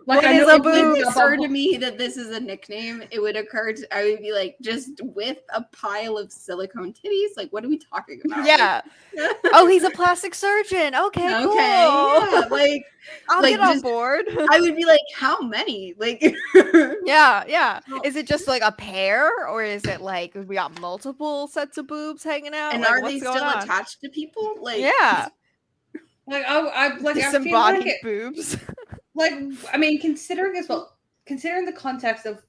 What is a boob? It would occur to me that this is a nickname. It would occur to, I would be like, just with a pile of silicone titties? Like, what are we talking about? Yeah. Oh, he's a plastic surgeon. Okay, cool. Yeah, I'll get on board. I would be like, how many? Yeah. Is it just like a pair, or is it like we got multiple sets of boobs hanging out? And are they still attached to people? Yeah. I disembodied boobs. Considering the context of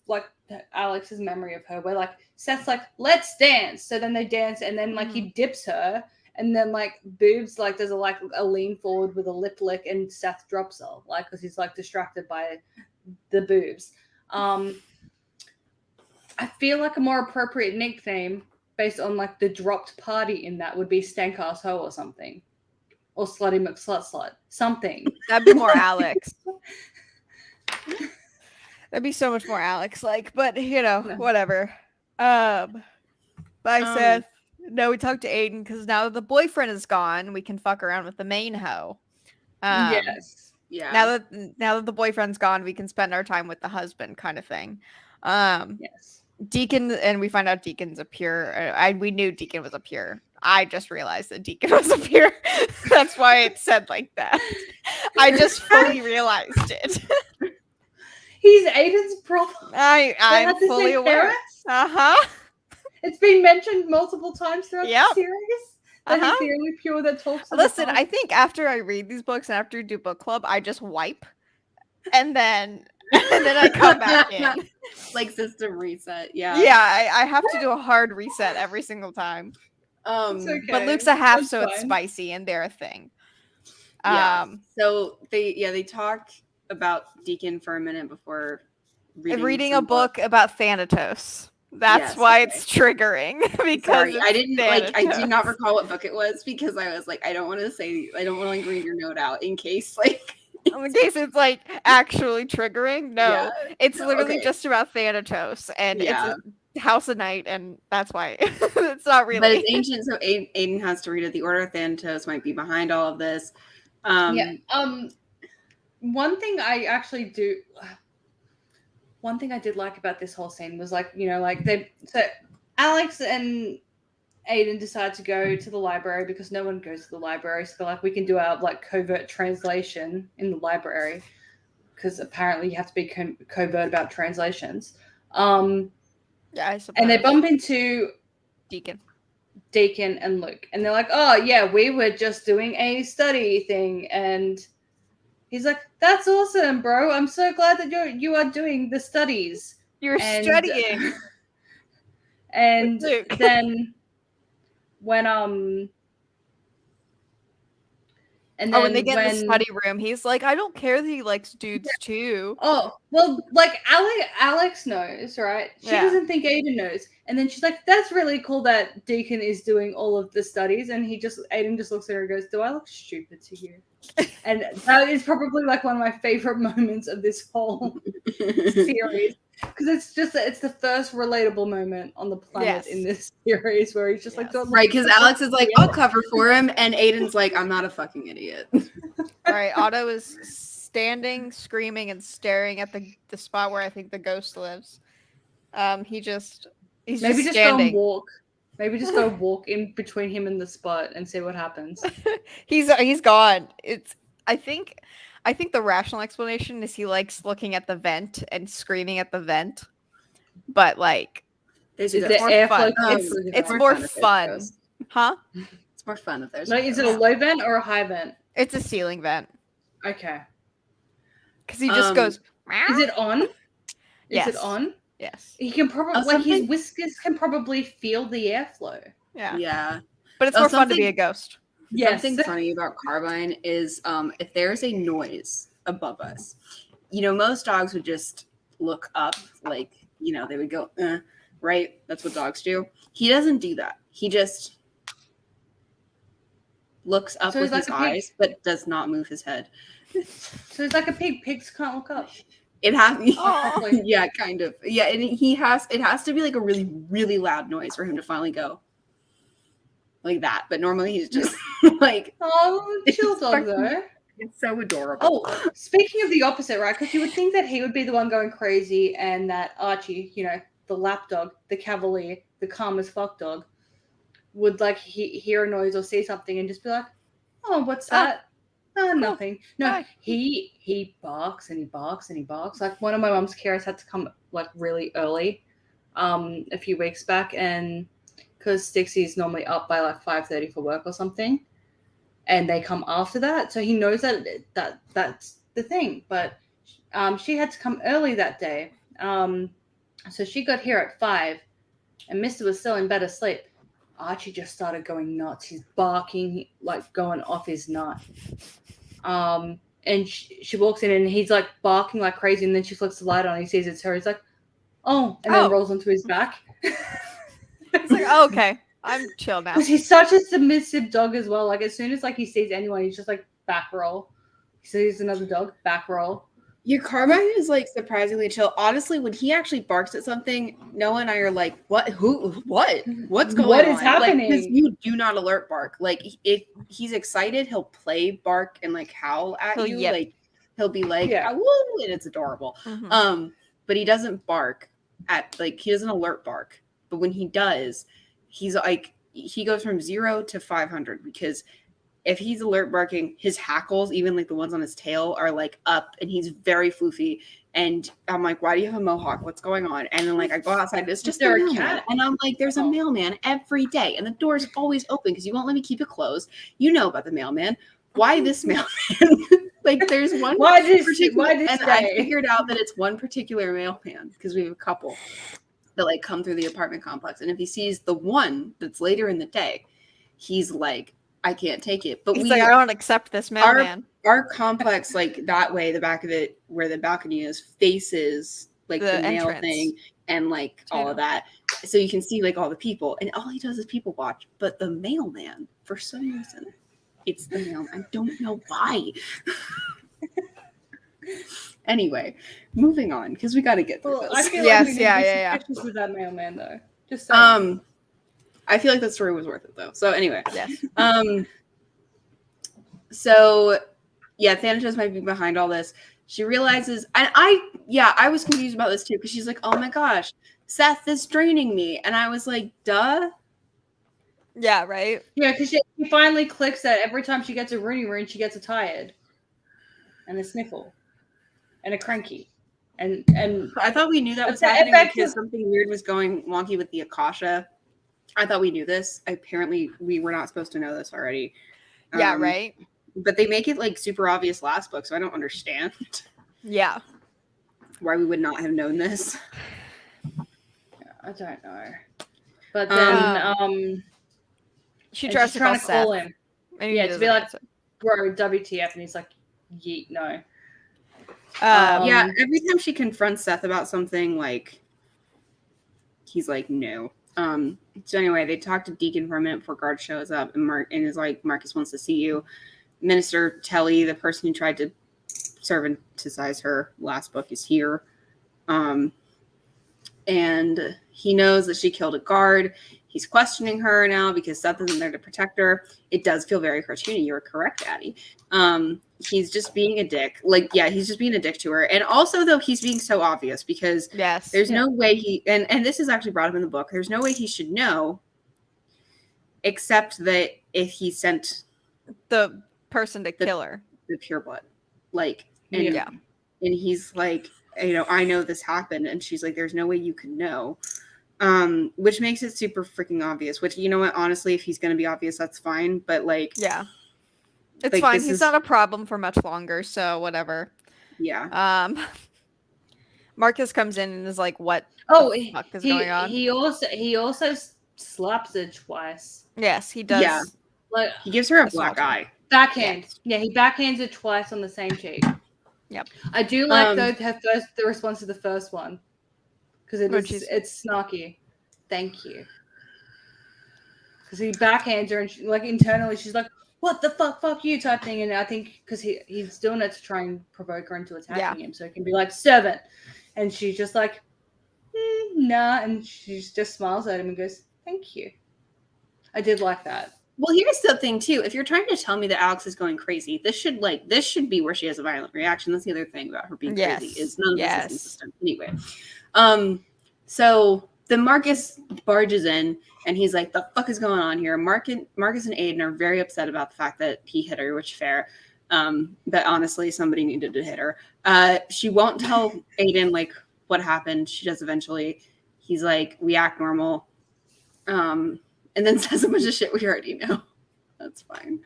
Alex's memory of her, where Seth's like, let's dance, so then they dance, and then he dips her, and then boobs does a lean forward with a lip lick, and Seth drops her because he's distracted by the boobs. I feel like a more appropriate nickname based on the dropped party in that would be Stank Ass Ho or something. Or Slutty McSlut. Something. That'd be more Alex. That'd be so much more Alex but whatever. Bye, Seth. No, we talked to Aiden because now the boyfriend is gone. We can fuck around with the main hoe. Yes. Yeah. Now that the boyfriend's gone, we can spend our time with the husband kind of thing. Yes. Deacon, and we find out Deacon's a pure. We knew Deacon was a pure. I just realized that Deacon was a pure. That's why it said like that. I just fully realized it. He's Aiden's problem. I'm fully aware. It's been mentioned multiple times throughout the series. That he's the only pure that talks. Listen, I think after I read these books and after I do book club, I just wipe, and then I come back in. System reset. Yeah. Yeah, I have to do a hard reset every single time. Okay. But Luke's a half, so it's spicy, and they're a thing. So they talk about Deacon for a minute before reading a book about Thanatos. That's why it's triggering. Because sorry, I didn't I do not recall what book it was because I was like, I don't want to read your note out in case it's like actually triggering. No, it's literally just about Thanatos, and it's a House of Night, and that's why it's not really. But it's ancient, so Aiden has to read it. The Order of Thanatos might be behind all of this. One thing I did like about this whole scene was so Alex and Aiden decide to go to the library because no one goes to the library. So they're like, we can do our covert translation in the library because apparently you have to be covert about translations. I suppose. And they bump into Deacon and Luke, and they're like, oh yeah, we were just doing a study thing, and he's like, that's awesome, bro. I'm so glad that you are doing the studies. You're studying. And then when when they get in the study room, he's like, I don't care that he likes dudes too. Oh, well, Alex knows, right? She doesn't think Aiden knows. And then she's like, that's really cool that Deacon is doing all of the studies. And Aiden just looks at her and goes, do I look stupid to you? And that is probably one of my favorite moments of this whole series. Because it's the first relatable moment on the planet in this series where he's just right, because Alex is like, I'll cover for him, and Aiden's like, I'm not a fucking idiot. Right, Otto is standing, screaming, and staring at the spot where I think the ghost lives. He's just standing. Go walk. Maybe just go walk in between him and the spot and see what happens. He's gone. I think the rational explanation is he likes looking at the vent and screaming at the vent, but it's more fun. It's more fun, huh? It's more fun if there's. Is it a low vent or a high vent? It's a ceiling vent. Okay. Because he just goes. Is it on? Yes. Is it on? Yes. He can probably his whiskers can probably feel the airflow. Yeah. Yeah. But it's more fun to be a ghost. Yes. Something funny about Carbine is if there's a noise above us, most dogs would just look up, they would go, right? That's what dogs do. He doesn't do that. He just looks up with his eyes, but does not move his head. So he's like a pig. Pigs can't look up. It has, yeah, kind of. Yeah, and it has to be a really, really loud noise for him to finally go like that. But normally he's just chill dog though. It's so adorable. Oh, speaking of the opposite, right? Because you would think that he would be the one going crazy and that Archie, the lapdog, the cavalier, the calm as fuck dog, would hear a noise or see something and just be like, oh, what's that? Oh, nothing. No, he barks and he barks and he barks. One of my mom's carers had to come really early a few weeks back, and because Stixie's normally up by 5:30 for work or something, and they come after that, so he knows that's the thing. But she had to come early that day, so she got here at 5, and Mister was still in bed asleep. Archie just started going nuts. He's barking, going off his nut. And she walks in and he's barking like crazy, and then she flicks the light on and he sees it's her. He's like, oh, and then rolls onto his back. He's like, oh, okay, I'm chill now. Because he's such a submissive dog as well. As soon as he sees anyone, he's just back roll. He sees another dog, back roll. Your Carbine is surprisingly chill. Honestly, when he actually barks at something, Noah and I are like, what? Who? What? What's going on? What is happening? Because you do not alert bark. If he's excited, he'll play bark and howl at you. Yep. He'll be like, yeah. Woo, and it's adorable. Mm-hmm. But he doesn't bark at he doesn't alert bark. But when he does, he's he goes from 0 to 500 because if he's alert barking, his hackles, even the ones on his tail, are up, and he's very floofy. And I'm like, why do you have a mohawk? What's going on? And then I go outside, it's just a cat. And I'm like, there's a mailman every day, and the door's always open because you won't let me keep it closed. You know about the mailman. Why this mailman? There's one. Why this day? I figured out that it's one particular mailman because we have a couple that come through the apartment complex, and if he sees the one that's later in the day, he's I can't take it. But he's like, I don't accept this mailman. Our complex, like that way, the back of it where the balcony is faces like the mail thing and like all of that. So you can see like all the people, and all he does is people watch. But the mailman, for some reason, it's the mailman. I don't know why. Anyway, moving on because we got to get through this. I feel like we need to with that mailman though. Just saying. I feel like that story was worth it though. So anyway, yes. So yeah, Thanatos might be behind all this. She realizes, and I was confused about this too because she's like, oh my gosh, Seth is draining me, and I was like, duh. Yeah, right. Yeah, because she finally clicks that every time she gets a Rooney Rune, she gets a tired, and a sniffle, and a cranky, and I thought we knew that was happening because something weird was going wonky with the Akasha. I thought we knew this. Apparently, we were not supposed to know this already. Yeah, right. But they make it like super obvious last book, so I don't understand. Yeah. Why we would not have known this. I don't know. But then she tries to call him. Yeah, to be like, bro, WTF, and he's like, yeet, no. Yeah, every time she confronts Seth about something, like, he's like, no. So anyway, they talk to Deacon for a minute before Guard shows up, and is like, Marcus wants to see you. Minister Telly, the person who tried to servanticize her last book, is here. And he knows that she killed a guard. He's questioning her now because Seth isn't there to protect her. It does feel very cartoony. You're correct, Addie. He's just being a dick. Like, yeah, he's just being a dick to her. And also, though, he's being so obvious because there's no way he... And this is actually brought up in the book. There's no way he should know except that if he sent... the person to kill her. The pureblood. Like, and he's like, you know, I know this happened. And she's like, there's no way you can know. Which makes it super freaking obvious, which, you know what, honestly, if he's going to be obvious, that's fine. But like, yeah, it's like, fine. He's not a problem for much longer. So whatever. Yeah. Marcus comes in and is like, what the fuck is going on? He also slaps her twice. Yes, he does. Yeah. Like, he gives her a black eye. Backhand. Yeah, he backhands it twice on the same cheek. Yep. I do like the response to the first one. Because it's snarky. Thank you. Because he backhands her and she, like internally she's like, what the fuck you type thing. And I think because he's doing it to try and provoke her into attacking him. So it can be like, servant. And she's just like, nah. And she just smiles at him and goes, thank you. I did like that. Well, here's the thing too. If you're trying to tell me that Alex is going crazy, this should be where she has a violent reaction. That's the other thing about her being crazy is none of this is consistent. Anyway. So the Marcus barges in and he's like, the fuck is going on here? Marcus and Aiden are very upset about the fact that he hit her, which fair. But honestly, somebody needed to hit her. She won't tell Aiden like what happened. She does eventually. He's like, we act normal. And then says a bunch of shit we already know. That's fine.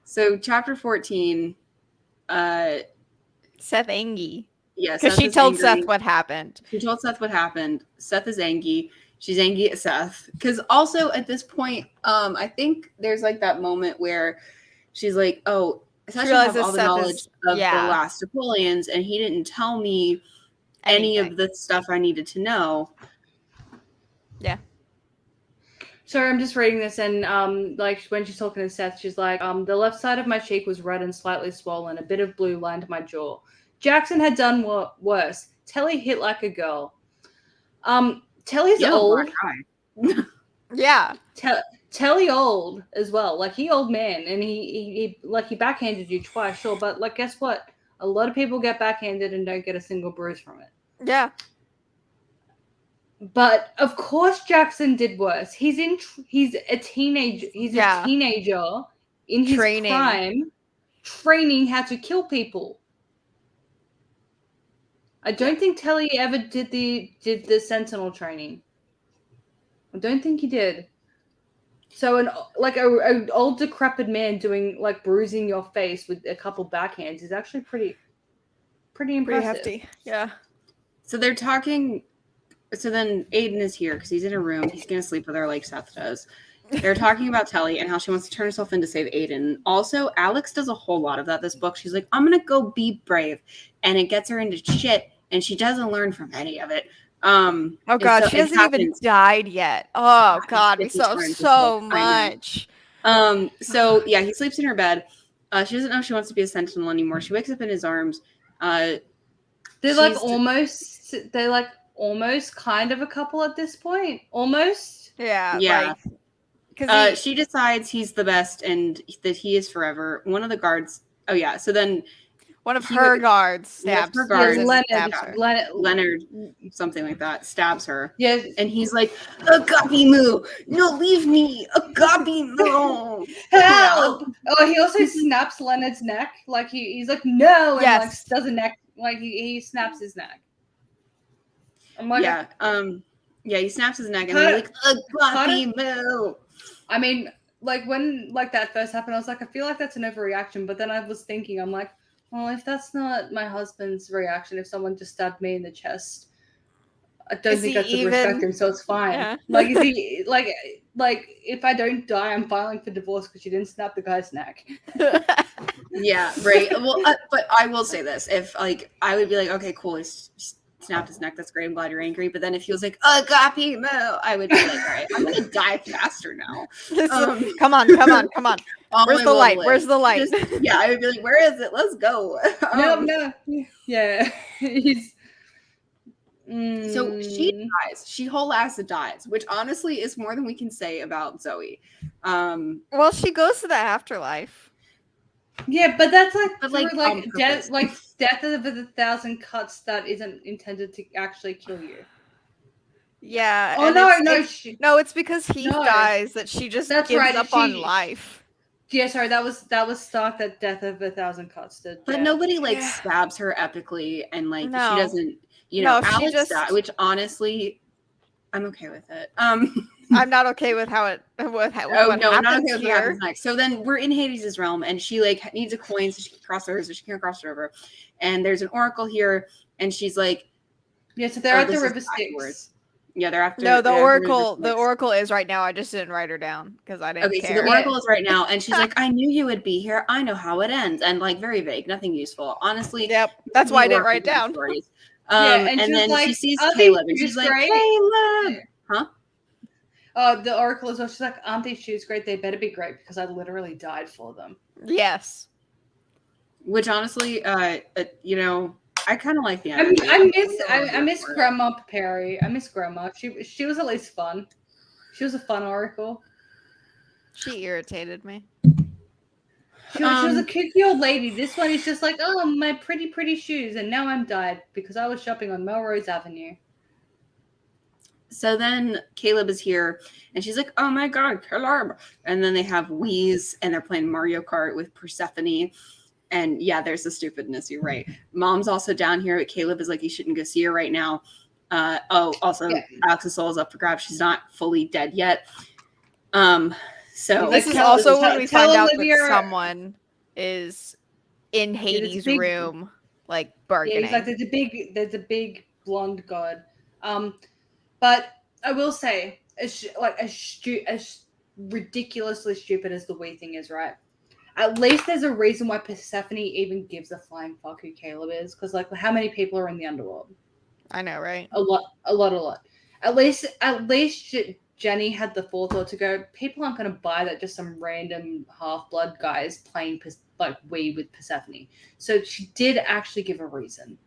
So chapter 14. Seth Angie. Yeah, because she told Seth what happened. She told Seth what happened. Seth is angry. She's angry at Seth. Because also at this point, I think there's like that moment where she's like, oh, I have all the knowledge of the last Napoleons, and he didn't tell me any of the stuff I needed to know. Yeah. So I'm just reading this, and like when she's talking to Seth, she's like, the left side of my cheek was red and slightly swollen. A bit of blue lined my jaw. Jackson had done worse. Telly hit like a girl. Telly's old. Yeah. Telly old as well. Like he old man, and he backhanded you twice, sure, but like guess what? A lot of people get backhanded and don't get a single bruise from it. Yeah. But of course Jackson did worse. He's a teenager. He's a teenager in his prime, training how to kill people. I don't think Telly ever did the Sentinel training. I don't think he did. So an old decrepit man doing like bruising your face with a couple backhands is actually pretty impressive. Pretty hefty. Yeah. So they're talking. So then Aiden is here because he's in a room. He's gonna sleep with her like Seth does, They're talking about Telly and how she wants to turn herself in to save Aiden. Also, Alex does a whole lot of that this book. She's like, I'm going to go be brave. And it gets her into shit, and she doesn't learn from any of it. Oh, God, she hasn't even died yet. Oh, God, we saw so much. So, yeah, he sleeps in her bed. She doesn't know she wants to be a sentinel anymore. She wakes up in his arms. They're almost kind of a couple at this point. Almost. Yeah. She decides he's the best and that he is forever. One of the guards. Oh yeah. So then one of her guards stabs her. Leonard, something like that, stabs her. Yes. And he's like, Agapimu, no, leave me, Agapimu. Help! Oh, he also snaps Leonard's neck. Like he's like, no, and like does a neck, like he snaps his neck. I'm like, he snaps his neck and he's like, Agapimu. I mean, like when like that first happened, I was like, I feel like that's an overreaction. But then I was thinking, I'm like, well, if that's not my husband's reaction, if someone just stabbed me in the chest, I don't think I should respect him, so it's fine. Yeah. Like, is he like if I don't die, I'm filing for divorce because you didn't snap the guy's neck. Yeah, right. Well, but I will say this: if like I would be like, okay, cool, he's snapped his neck. That's great. I'm glad you're angry. But then if he was like, Agapimu, I would be like, all right, I'm gonna die faster now. Come on. Where's the light? Where's the light? I would be like, where is it? Let's go. No. Yeah. So she dies. She whole ass dies, which honestly is more than we can say about Zoe. Well, she goes to the afterlife. Yeah, but that's death of 1,000 cuts that isn't intended to actually kill you. Yeah. Oh no, it's because he dies that she just gives up on life. Yeah, sorry, that was Stark that death of 1,000 cuts did. But nobody stabs her epically and like she doesn't. Alex just died, which honestly, I'm okay with it. I'm not okay with how it. What not okay with what happens next. So then we're in Hades' realm, and she like needs a coin so she can cross over, so she can't cross it over. And there's an oracle here, and she's like, yeah. So they're at the river Styx. Yeah, they're after. No, the oracle. The oracle is right now. I just didn't write her down because I didn't care. So the oracle is right now, and she's like, "I knew you would be here. I know how it ends," and like very vague, nothing useful. Honestly, yep. That's why I didn't write it down. And then she sees Caleb, and she's like, "Caleb, huh?" The oracle as well. She's like, "Aren't these shoes great? They better be great because I literally died for them." Yes. Which honestly, I kind of like the end. I miss Grandma Perry. I miss Grandma. She was at least fun. She was a fun oracle. She irritated me. She was a kooky old lady. This one is just like, oh, my pretty shoes, and now I'm died because I was shopping on Melrose Avenue. So then Caleb is here, and she's like, oh my god, Caleb. And then they have Wheeze, and they're playing Mario Kart with Persephone. And yeah, there's the stupidness, you're right. Mom's also down here, but Caleb is like, you shouldn't go see her right now. Alex's soul is up for grabs. She's not fully dead yet. So this is also when we find out that someone is in Hades' room, like bargaining. Yeah, he's like, there's a big blonde god. But I will say, as ridiculously stupid as the Wii thing is, right? At least there's a reason why Persephone even gives a flying fuck who Caleb is, because like, how many people are in the underworld? I know, right? A lot. At least Jenny had the forethought to go, people aren't going to buy that just some random half-blood guys playing like Wii with Persephone. So she did actually give a reason.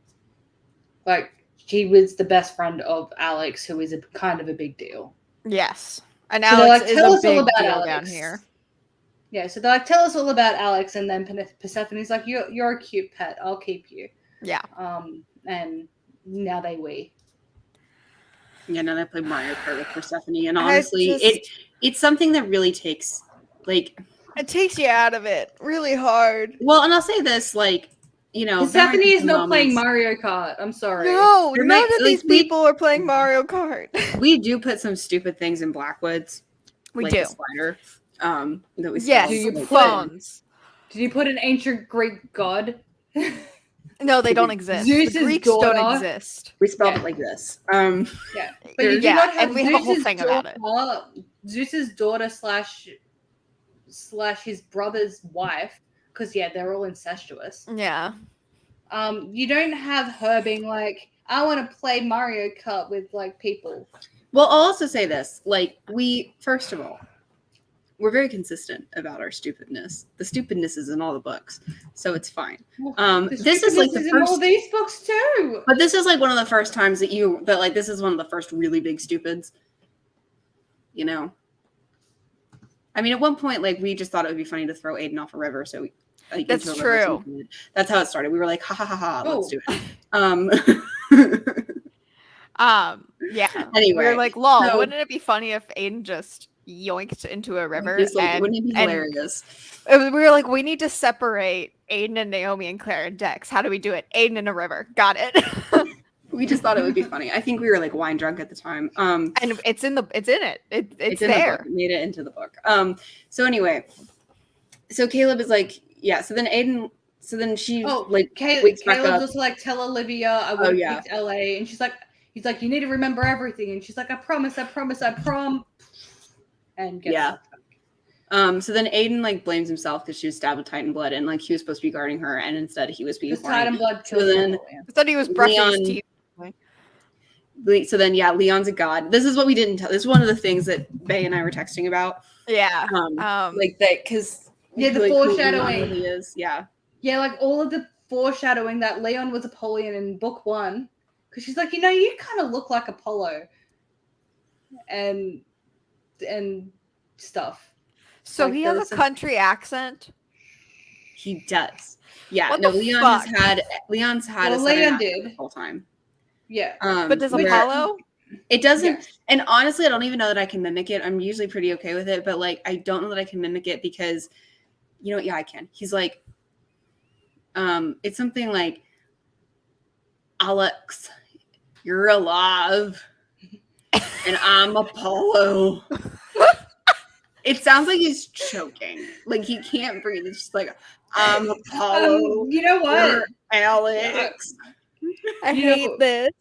Like, she was the best friend of Alex, who is kind of a big deal. Yes. And Alex is a big deal Alex down here. Yeah, so they're like, tell us all about Alex, and then Persephone's like, you're a cute pet, I'll keep you. Yeah. And now they Wii. Yeah, now they play Mario Kart with Persephone, and honestly, it's something that really takes, like... It takes you out of it really hard. Well, and I'll say this, like, Persephone is not playing Mario Kart. I'm sorry. No, none of these people are playing Mario Kart. We do put some stupid things in Blackwoods. We like do. The slider, that we yes, phones. Did you put an ancient Greek god? No, they don't exist. Zeus' the Greeks daughter. don't exist. We spelled it like this. Yeah, but you do not have and we have a whole thing about it. Zeus's daughter slash his brother's wife, because they're all incestuous. Yeah. You don't have her being like, I want to play Mario Kart with like people. Well, I'll also say this: like, first of all, we're very consistent about our stupidness. The stupidness is in all the books, so it's fine. This is like the first. In all these books too. But this is like one of the first times that this is one of the first really big stupids. You know. I mean, at one point, like, we just thought it would be funny to throw Aiden off a river, so we. Like, that's true. That's how it started. We were like, ha ha ha ha, let's do it. Yeah. Anyway, we were like, lol, wouldn't it be funny if Aiden just yoinked into a river? Wouldn't it be hilarious? We were like, we need to separate Aiden and Naomi and Claire and Dex. How do we do it? Aiden in a river. Got it. We just thought it would be funny. I think we were like wine drunk at the time. And it's in it. It's in there. The book. It made it into the book. So anyway, so Caleb is like, yeah. So then Aiden. So then she Caleb just like tell Olivia I would pick LA, and he's like, you need to remember everything, and she's like, I promise. And so then Aiden like blames himself because she was stabbed with Titan blood, and like he was supposed to be guarding her, and instead he was being Titan blood. So then I thought he was brushing his teeth. So then, Leon's a god. This is what we didn't tell. This is one of the things that Bae and I were texting about. Yeah. Like that, because the foreshadowing. He is. Yeah. Yeah, like all of the foreshadowing that Leon was Apollyon in book 1, because she's like, you kind of look like Apollo, and stuff. So like, he has a country accent. He does. Yeah. What no, the Leon's fuck? had a Leon did the whole time. Yeah. But does Apollo? It doesn't. Yeah. And honestly, I don't even know that I can mimic it. I'm usually pretty okay with it, but like, I don't know that I can mimic it because, you know what? Yeah, I can. He's like, it's something like, Alex, you're alive, and I'm Apollo. It sounds like he's choking. Like he can't breathe. It's just like, I'm Apollo. You know what? Alex. I hate this.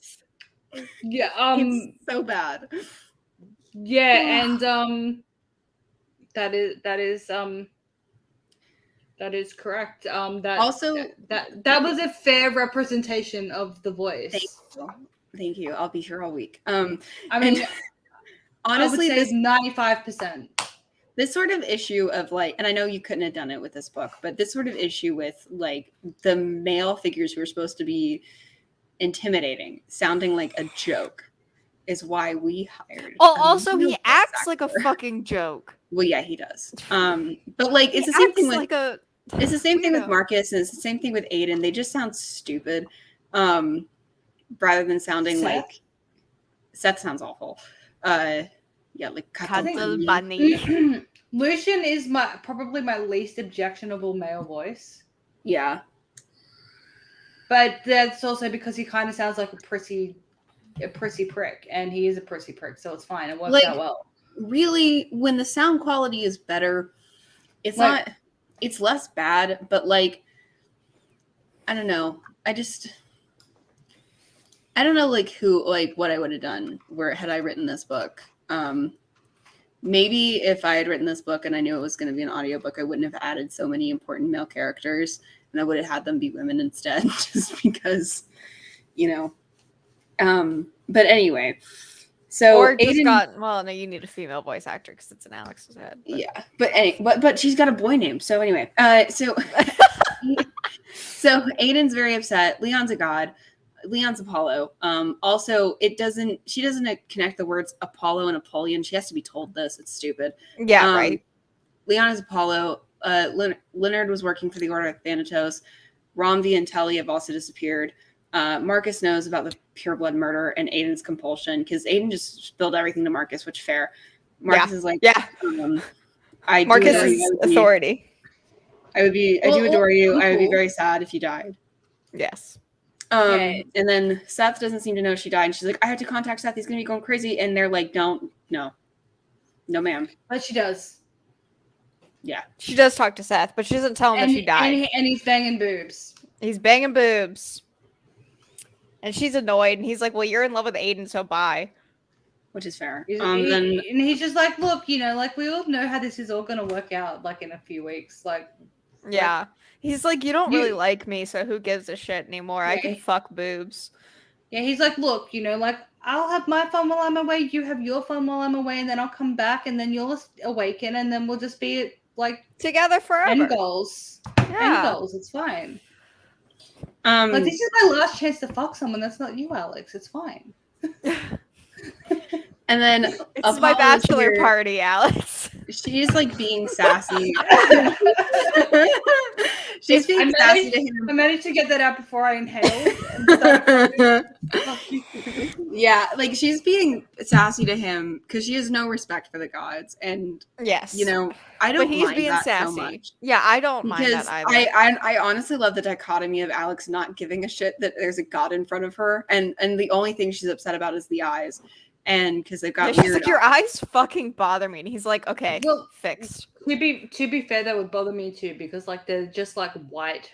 Yeah. It's so bad. Yeah, and that is correct. That also that was a fair representation of the voice. Thank you. I'll be here all week. I mean, honestly, I would say 95%. This sort of issue of like, and I know you couldn't have done it with this book, but this sort of issue with like the male figures who are supposed to be intimidating, sounding like a joke, is why we hired. Oh, also he acts like a fucking joke. Well, yeah, he does. But like, it's the same thing with it's the same thing with Marcus, and it's the same thing with Aiden. They just sound stupid, rather than sounding like Seth sounds awful. Yeah, like Cuddle Bunny. Lucian is probably my least objectionable male voice. Yeah. But that's also because he kind of sounds like a prissy prick, and he is a prissy prick, so it's fine. It works out well. Really, when the sound quality is better, it's like, not. It's less bad, but like, I don't know. I don't know, like what I would have done had I written this book. Maybe if I had written this book and I knew it was going to be an audiobook, I wouldn't have added so many important male characters, and I would have had them be women instead, just because, but anyway, so or just Aiden, you need a female voice actor because it's an Alex's head. But. Yeah, but she's got a boy name, so anyway, so Aiden's very upset. Leon's a god. Leon's Apollo. Also, she doesn't connect the words Apollo and Apollyon. She has to be told this. It's stupid. Yeah, right. Leon is Apollo. Leonard was working for the Order of Thanatos. Romvi and Telly have also disappeared. Marcus knows about the pureblood murder and Aiden's compulsion because Aiden just spilled everything to Marcus, which fair. Marcus is like, Marcus is authority. I do adore you. I would be very sad if you died. Yes. And then Seth doesn't seem to know she died. And she's like, I have to contact Seth. He's going to be going crazy. And they're like, no, ma'am. But she does. Yeah. She does talk to Seth, but she doesn't tell him that she died. And he's banging boobs. He's banging boobs. And she's annoyed. And he's like, well, you're in love with Aiden, so bye. which is fair. And he's just like, look, you know, like we all know how this is all gonna work out, like in a few weeks, like. Yeah, he's like, you don't really like me, so who gives a shit anymore? I can fuck boobs. Yeah, he's like, look, you know, like I'll have my fun while I'm away, you have your fun while I'm away, and then I'll come back, and then you'll awaken, and then we'll just be like together forever. End goals. Yeah. End goals. It's fine. Like this is my last chance to fuck someone that's not you, Alex. It's fine. And then it's my bachelor party, Alex. She's like being sassy. She's being sassy to him. I managed to get that out before I inhaled. Yeah, like she's being sassy to him because she has no respect for the gods, and yes, you know, I don't. But he's mind being that sassy. So much. Yeah, I don't mind that either. I honestly love the dichotomy of Alex not giving a shit that there's a god in front of her, and the only thing she's upset about is the eyes. And because they've got she's like, your eyes fucking bother me, and he's like, okay, well, fixed. To be fair, that would bother me too, because like they're just like white.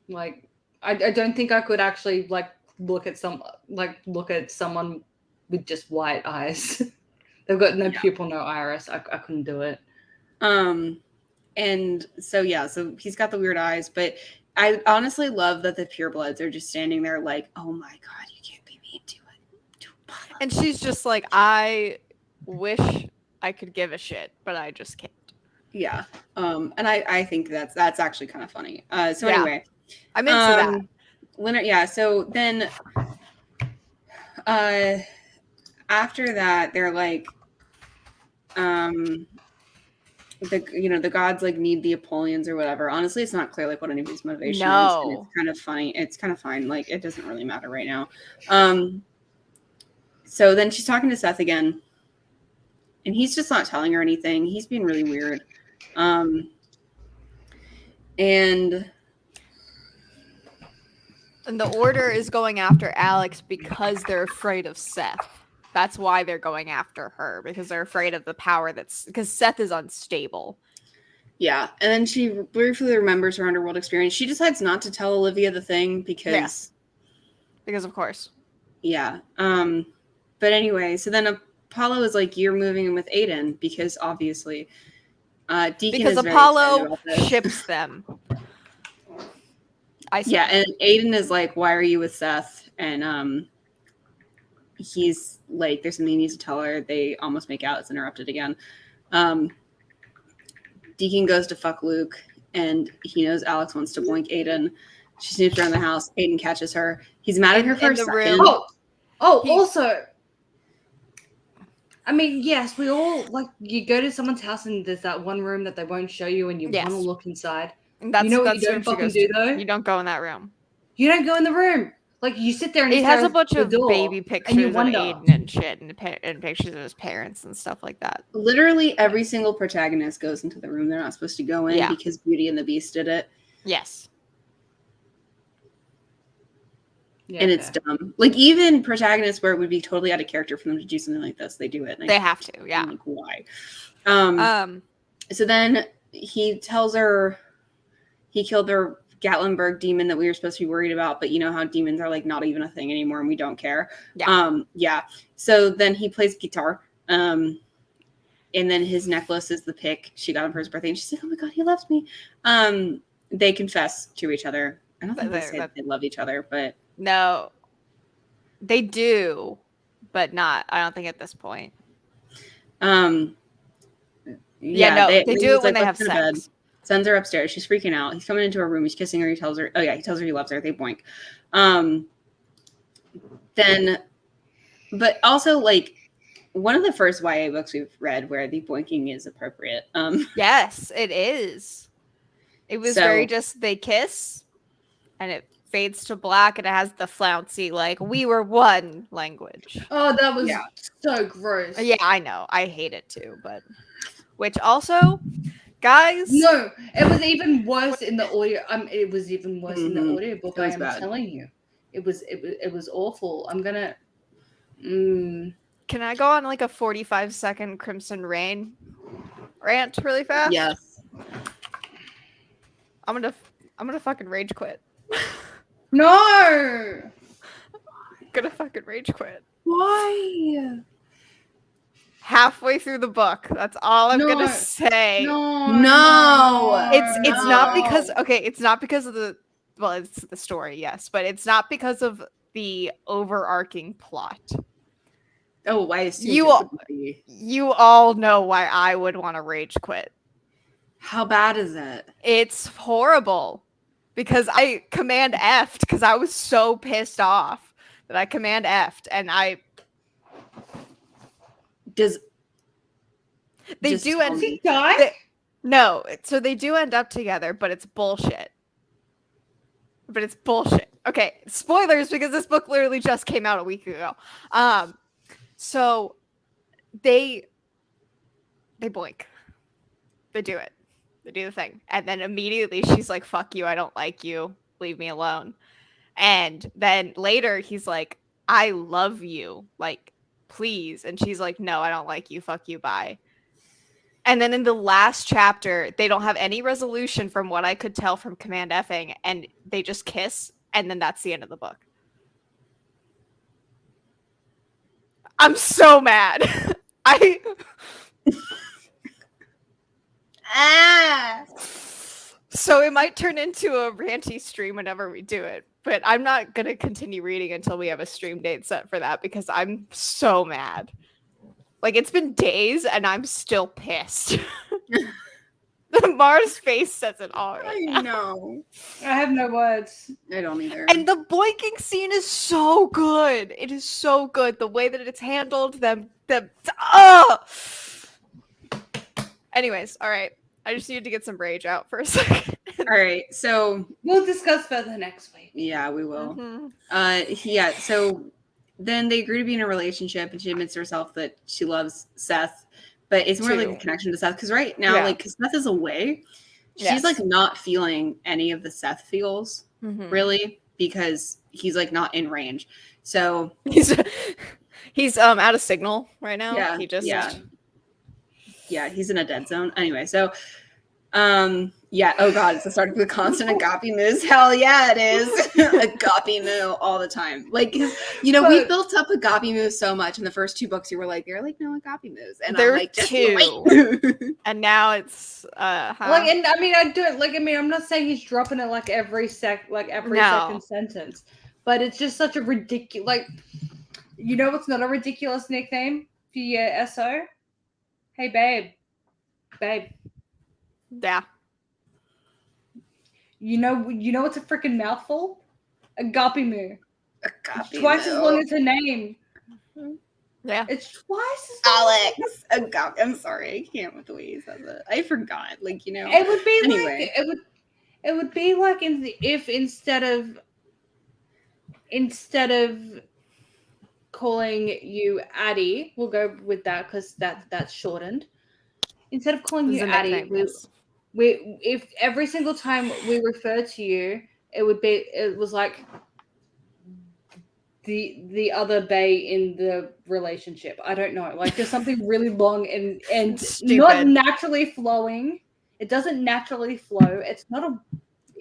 Like I don't think I could actually like look at someone with just white eyes. They've got no pupil, no iris. I couldn't do it. And so so he's got the weird eyes, but I honestly love that the purebloods are just standing there like, oh my god, you can't be mean to it. And she's just like, I wish I could give a shit, but I just can't. Yeah. And I think that's actually kind of funny. Anyway, I'm into that. Leonard, so then after that, they're like, the gods like need the Apollonians or whatever. Honestly, it's not clear like what anybody's motivation is. And it's kind of funny. It's kind of fine. Like it doesn't really matter right now. So then she's talking to Seth again, and he's just not telling her anything. He's being really weird. And the Order is going after Alex because they're afraid of Seth. That's why they're going after her, because they're afraid of the power because Seth is unstable. Yeah, and then she briefly remembers her underworld experience. She decides not to tell Olivia the thing because of course. Yeah. But anyway, so then Apollo is like, you're moving in with Aiden because obviously Deacon because is Apollo ships them. And Aiden is like, why are you with Seth? And he's like, there's something he needs to tell her. They almost make out. It's interrupted again. Deacon goes to fuck Luke, and he knows Alex wants to boink Aiden. She snoops around the house. Aiden catches her. He's mad at her for a second. Also, I mean, yes, we all like you go to someone's house and there's that one room that they won't show you, and you want to look inside. That's, you know what that's you don't fucking do though? You don't go in that room. You don't go in the room. Like you sit there and it has a bunch of baby pictures of Aiden and shit, and pictures of his parents and stuff like that. Literally every single protagonist goes into the room they're not supposed to go in because Beauty and the Beast did it. Yes. Yeah, and it's dumb. Like even protagonists where it would be totally out of character for them to do something like this, they do it. They have to, yeah. Like, why? So then he tells her he killed their Gatlinburg demon that we were supposed to be worried about, but you know how demons are like not even a thing anymore and we don't care. Yeah. So then he plays guitar. And then his necklace is the pick she got him for his birthday. And she's like, oh my God, he loves me. They confess to each other. I don't think they say they love each other, but no, they do, but not. I don't think at this point. They do it when they have sex. Bed. Sends her upstairs. She's freaking out. He's coming into her room. He's kissing her. He tells her, he tells her he loves her. They boink. But also like one of the first YA books we've read where the boinking is appropriate. Yes, it is. It was very just they kiss, and it fades to black, and it has the flouncy like we were one language. Oh, that was so gross. Yeah, I know. I hate it too, but which also, guys. No, it was even worse in the audio. It was even worse in the audiobook. I am telling you, it was awful. I'm gonna. Can I go on like a 45-second Crimson Rain rant really fast? Yes. I'm gonna fucking rage quit. No. Gonna fucking rage quit. Why? Halfway through the book. That's all I'm gonna say. No. It's not because No. it's not because of it's the story, yes, but it's not because of the overarching plot. Oh, why assumed You it wouldn't be? You all know why I would want to rage quit. How bad is it? It's horrible because I command F'd because I was so pissed off that I command F'd and they Just do tell end me. no, so they do end up together, but it's bullshit. Okay, spoilers because this book literally just came out a week ago. So they boink. They do it. They do the thing. And then immediately she's like, fuck you, I don't like you. Leave me alone. And then later he's like, I love you. Like, please. And she's like, no, I don't like you. Fuck you. Bye. And then in the last chapter, they don't have any resolution from what I could tell from Command Effing. And they just kiss. And then that's the end of the book. I'm so mad. So it might turn into a ranty stream whenever we do it, but I'm not going to continue reading until we have a stream date set for that because I'm so mad. Like, it's been days and I'm still pissed. Mars' face says it all right I now. know. I have no words. I don't either. And the boinking scene is so good. It is so good. The way that it's handled, Anyways, all right. I just needed to get some rage out for a second. All right, so we'll discuss further next week. Yeah, we will. Mm-hmm. So then they agree to be in a relationship, and she admits to herself that she loves Seth, but it's more like a connection to Seth because right now, like, because Seth is away, she's like not feeling any of the Seth feels really because he's like not in range. So he's out of signal right now. Yeah, He just he's in a dead zone. Anyway, so oh god, it's the start of the constant agape moves. Hell yeah, it is. Agape move all the time. Like, we built up agape moves so much in the first 2 books. You were like, there are like no agape moves, and there I'm like, just 2, wait. and now it's like, and I mean, I do it. Like, I mean, I'm not saying he's dropping it like every second sentence, but it's just such a ridiculous. Like, what's not a ridiculous nickname for your SO? Hey, babe. Yeah. You know what's a freaking mouthful? Agape-mu. Agape Twice as long as her name. Yeah. It's twice as long. Alex. Agape. I'm sorry, I can't with the way he says it. I forgot. Like, It would be anyway. like it would be like if instead of calling you Addie, we'll go with that because that's shortened. Instead of calling you Addie, if every single time we refer to you, it was like the other bae in the relationship. I don't know, like there's something really long and not naturally flowing. It doesn't naturally flow. It's not a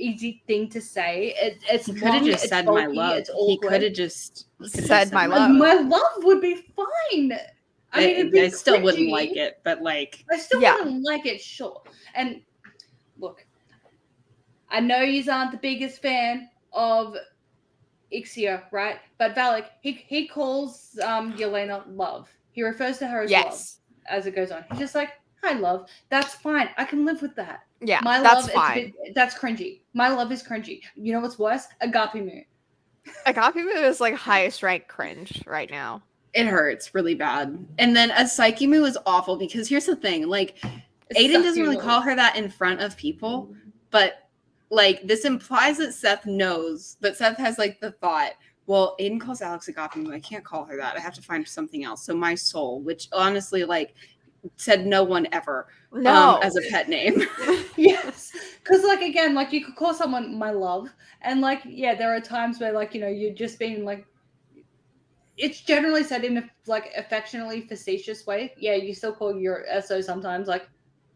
easy thing to say. It's he could have just said bulky, my love. He could have just said my love. My love would be fine. I mean, I still wouldn't like it, but like I still wouldn't like it, sure. And look, I know you aren't the biggest fan of Ixia, right? But Valak, he calls Yelena love. He refers to her as love as it goes on. He's just like, hi, love. That's fine. I can live with that. Yeah, my that's love fine. That's cringy. My love is cringy. You know what's worse? Agape-mu. Agape-mu is like highest rank cringe right now. It hurts really bad. And then a Psyche-mu is awful because here's the thing, like Aiden doesn't really call her that in front of people, but like this implies that Seth knows that Seth has like the thought, well, Aiden calls Alex Agape-mu. I can't call her that. I have to find something else. So my soul, which honestly, like, said no one ever as a pet name. Yes. Because like, again, like you could call someone my love. And like, yeah, there are times where like, you're just being like, it's generally said in a like affectionately facetious way. Yeah, you still call your SO sometimes like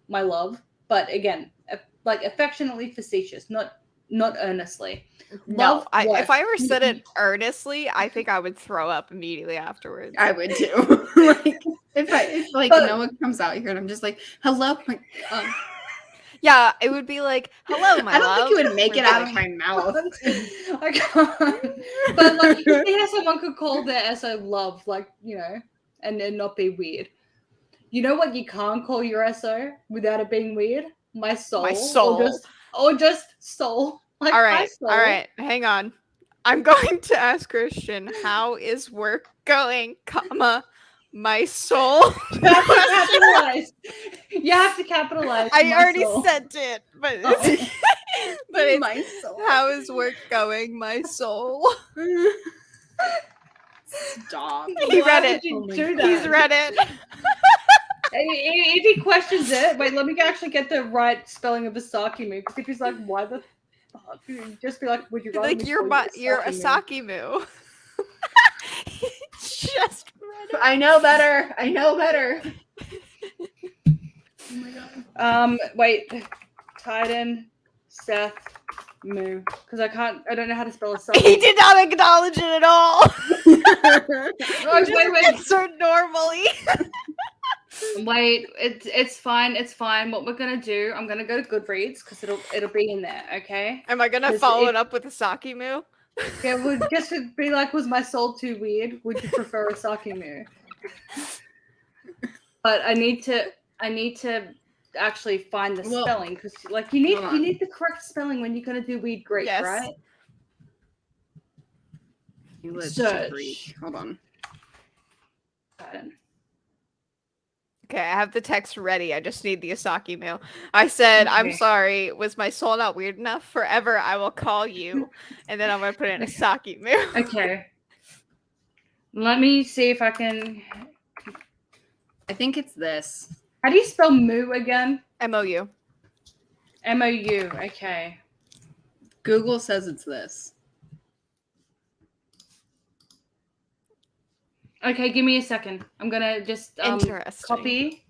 my love. But again, like affectionately facetious, not not earnestly. No, Love if I ever what? said it earnestly, I think I would throw up immediately afterwards. I would too. Like if Noah comes out here and I'm just like, hello, Yeah, it would be like, hello, my I don't love. think you would make it out of my mouth. I can't. But like, see how someone could call their SO love, like, you know, and then not be weird. You know what you can't call your SO without it being weird? My soul. My soul. Or just soul. Like, all right, soul. all right, hang on. I'm going to ask Christian, how is work going, comma, my soul? You have to capitalize. You have to capitalize. I already sent it, but it's, but it's, my soul. how is work going, my soul? Stop. He read it. Do that? He's read it. If he questions it, wait, let me actually get the right spelling of Asakimu. Because if he's like, why the fuck? You'd just be like, would you rather Like, me you're call you Asakimu. He just read it. I know better. I know better. Oh my god. Wait. Titan, Seth, Moo. Because I don't know how to spell Asakimu. He did not acknowledge it at all. Oh, wait. Answered normally. Wait, it's fine. It's fine. What we're gonna do, I'm gonna go to Goodreads because it'll be in there. Okay. Am I gonna follow it up with Asakimu? Yeah, would just be like, was my soul too weird? Would you prefer Asakimu? But I need to actually find the spelling because like you need the correct spelling when you're gonna do weird Greek, right? You live Greek. Hold on. Okay, I have the text ready. I just need the Asakimu. I said, okay. I'm sorry. Was my soul not weird enough? Forever, I will call you. And then I'm going to put in Asakimu. Okay. Let me see if I can... I think it's this. How do you spell moo again? M-O-U. M-O-U. Okay. Google says it's this. Okay, give me a second. I'm gonna just copy,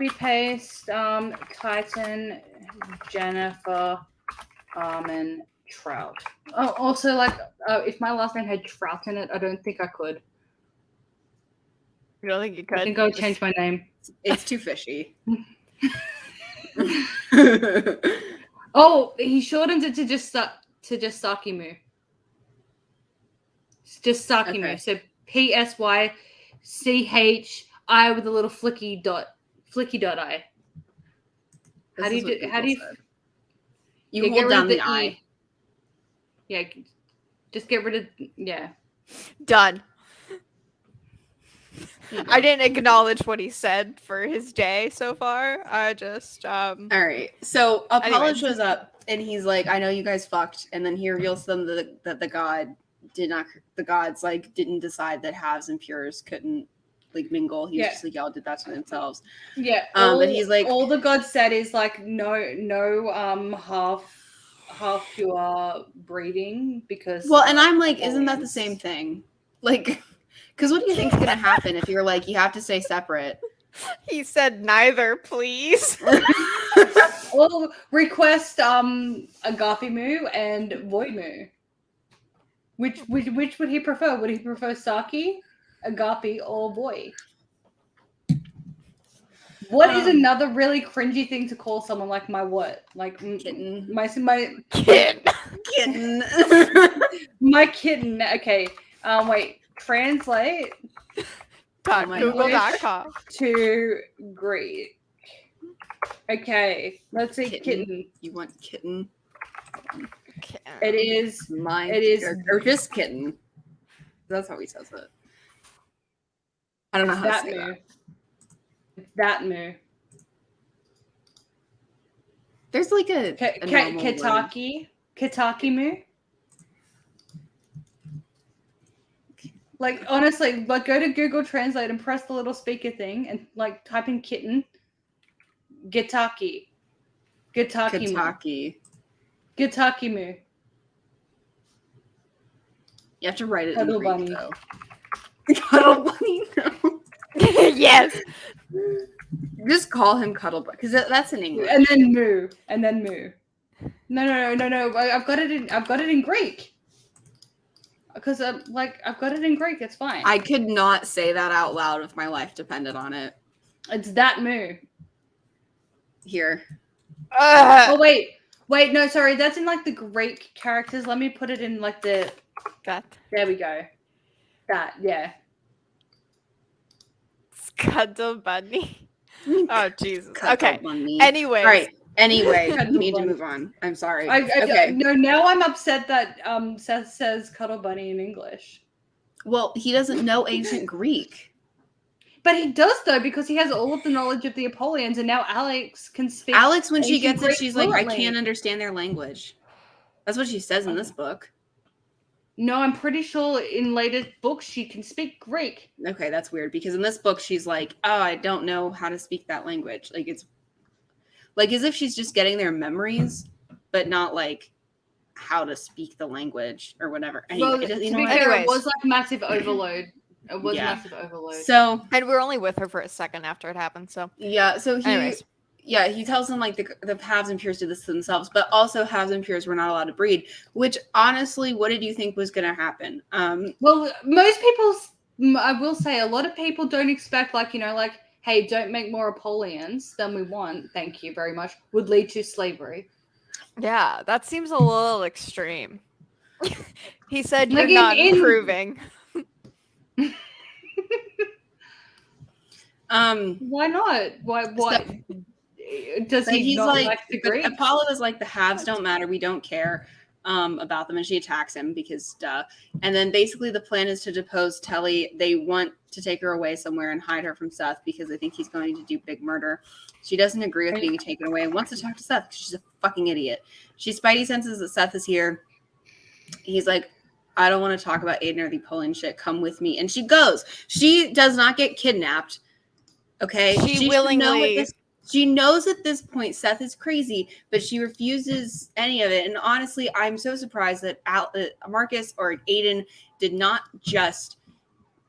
paste, Titan, Jennifer, Armin, Trout. Oh, also, like, if my last name had Trout in it, I don't think I could. You don't think you could? I think I would change my name. It's too fishy. Oh, he shortened it to just Sakimu. Just Sakimu. Okay. So P-S-Y-C-H-I with a little flicky dot I. How do you hold down the I? Yeah. Just get rid of Done. I didn't acknowledge what he said for his day so far. I just All right. So Apollo shows up and he's like, I know you guys fucked, and then he reveals to them that the gods like didn't decide that halves and pures couldn't like mingle. He's just like, y'all did that to themselves. Yeah. But he's like, all the gods said is like no half pure breeding because and I'm like, isn't that the same thing? Like, because what do you think is gonna happen if you're like, you have to stay separate? He said neither, please. Well, request Agape Moo and Void Moo. Which would he prefer? Would he prefer Saki, Agape, or Boy? What is another really cringy thing to call someone like my what? Like kitten. My kitten. My kitten. Okay. Wait. Translate. Google.com to Greek. Okay. Let's say kitten. You want kitten? It is mine. It is or just kitten. That's how he says it. I don't know how to say that. That moo. There's like a Kitaki moo. Like honestly, like go to Google Translate and press the little speaker thing and like type in kitten. Gitaki moo. You have to write it Cuddle in Greek, bunny. though. Cuddle bunny, no. Yes. Just call him Cuddle Bunny, because that's in English. And then moo. No. I've got it in Greek. Because I've got it in Greek. It's fine. I could not say that out loud if my life depended on it. It's that moo. Here. Oh wait, no, sorry. That's in like the Greek characters. Let me put it in like the. That. There we go. That, yeah. Cuddle bunny. Oh Jesus. Cuddle Okay. bunny. Anyways. All right. Anyway, we Cuddle need to bunny. move on. I'm sorry. Okay. No, now I'm upset that Seth says cuddle bunny in English. Well, he doesn't know ancient Greek. But he does though, because he has all of the knowledge of the Apollonians, and now Alex can speak. Alex, when she ancient gets it, Greek she's like, fluently. I can't understand their language. That's what she says in this book. No, I'm pretty sure in later books she can speak Greek. Okay, that's weird, because in this book she's like, oh, I don't know how to speak that language. Like, it's like as if she's just getting their memories, but not like how to speak the language or whatever. Anyway, Well, it, to you know be what? fair, Anyways. it was like massive overload. It was Yeah. massive overload. So And we're only with her for a second after it happened. So yeah, so Anyways. he tells them like the halves and pures do this to themselves, but also halves and pures were not allowed to breed. Which honestly, what did you think was going to happen? Well, most people, I will say, a lot of people don't expect like, hey, don't make more Apollonians than we want. Thank you very much. Would lead to slavery. yeah, that seems a little extreme. He said you're Like in- not in- improving. Why not? Why? Does But he he's not like, like the but Greek? Apollo is like, the halves don't matter. We don't care about them. And she attacks him because duh. And then basically the plan is to depose Telly. They want to take her away somewhere and hide her from Seth because they think he's going to do big murder. She doesn't agree with being taken away and wants to talk to Seth because she's a fucking idiot. She spidey senses that Seth is here. He's like, I don't want to talk about Aiden or the Poland shit. Come with me. And she goes. She does not get kidnapped. Okay? She willingly. She knows at this point Seth is crazy, but she refuses any of it. And honestly, I'm so surprised that Marcus or Aiden did not just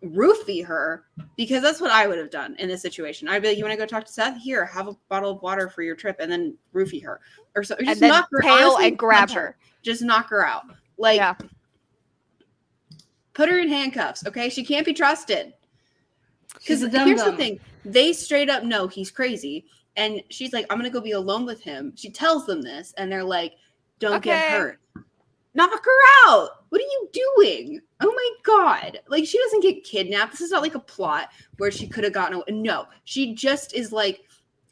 roofie her, because that's what I would have done in this situation. I'd be like, you want to go talk to Seth? Here, have a bottle of water for your trip, and then roofie her. Or so, just And then knock her, tail honestly, and grab punch her. Just knock her out. Like, Yeah. put her in handcuffs, okay? She can't be trusted. Because She's a here's the dum-dum. thing. They straight up know he's crazy. And she's like, I'm going to go be alone with him. She tells them this. And they're like, don't get Okay. hurt. Knock her out. What are you doing? Oh my God. Like, she doesn't get kidnapped. This is not like a plot where she could have gotten away. No, she just is like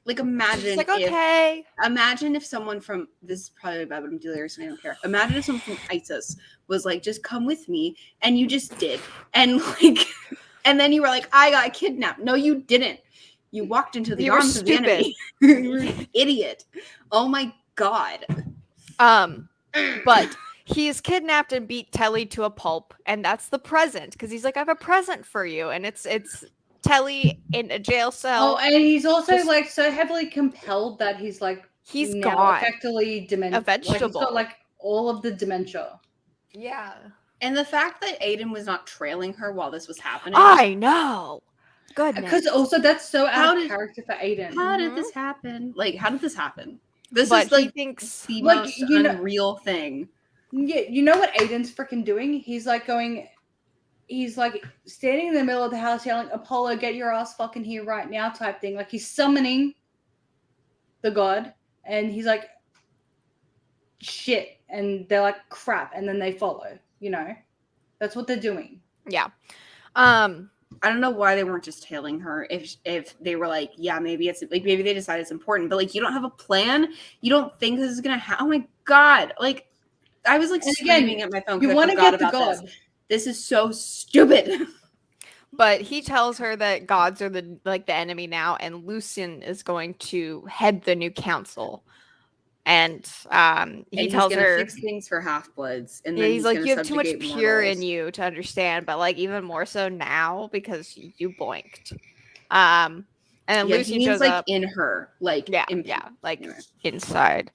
imagine She's like, okay. Imagine if someone from, this is probably bad, but I'm delirious and I don't care. Imagine if someone from ISIS was like, just come with me. And you just did. And like, and then you were like, I got kidnapped. No, you didn't. You walked into the You were arms of the stupid. enemy. You were an idiot. Oh my God. But he's kidnapped and beat Telly to a pulp, and that's the present because he's like, I have a present for you, and it's Telly in a jail cell. Oh, and he's also Just- like so heavily compelled that he's like He's now gone. effectively dementia. A vegetable. Like, he's got like all of the dementia. Yeah. And the fact that Aiden was not trailing her while this was happening. I know. Goodness. Because also that's so How out of did- character for Aiden. How did this happen? Like, how did this happen? This But is like he thinks the like, most you know- unreal thing. Yeah, you know what Aiden's freaking doing? He's like standing in the middle of the house yelling, Apollo, get your ass fucking here right now type thing. Like he's summoning the god and he's like, shit. And they're like, crap. And then they follow, That's what they're doing. yeah. I don't know why they weren't just tailing her if they were like, yeah, maybe it's like, maybe they decide it's important, but like, you don't have a plan. You don't think this is going to happen. Oh my God. Like, I was like And again, screaming at my phone. You 'cause I want to forgot get the about god. This is so stupid. But he tells her that gods are the enemy now, and Lucian is going to head the new council. And he tells her fix things for half-bloods. And yeah, then he's like, gonna you have too much subjugate pure mortals. in you to understand, but like even more so now because you blinked. And then Yeah, Lucian he means shows like up. in her, like Yeah, in- yeah, like anyway. inside.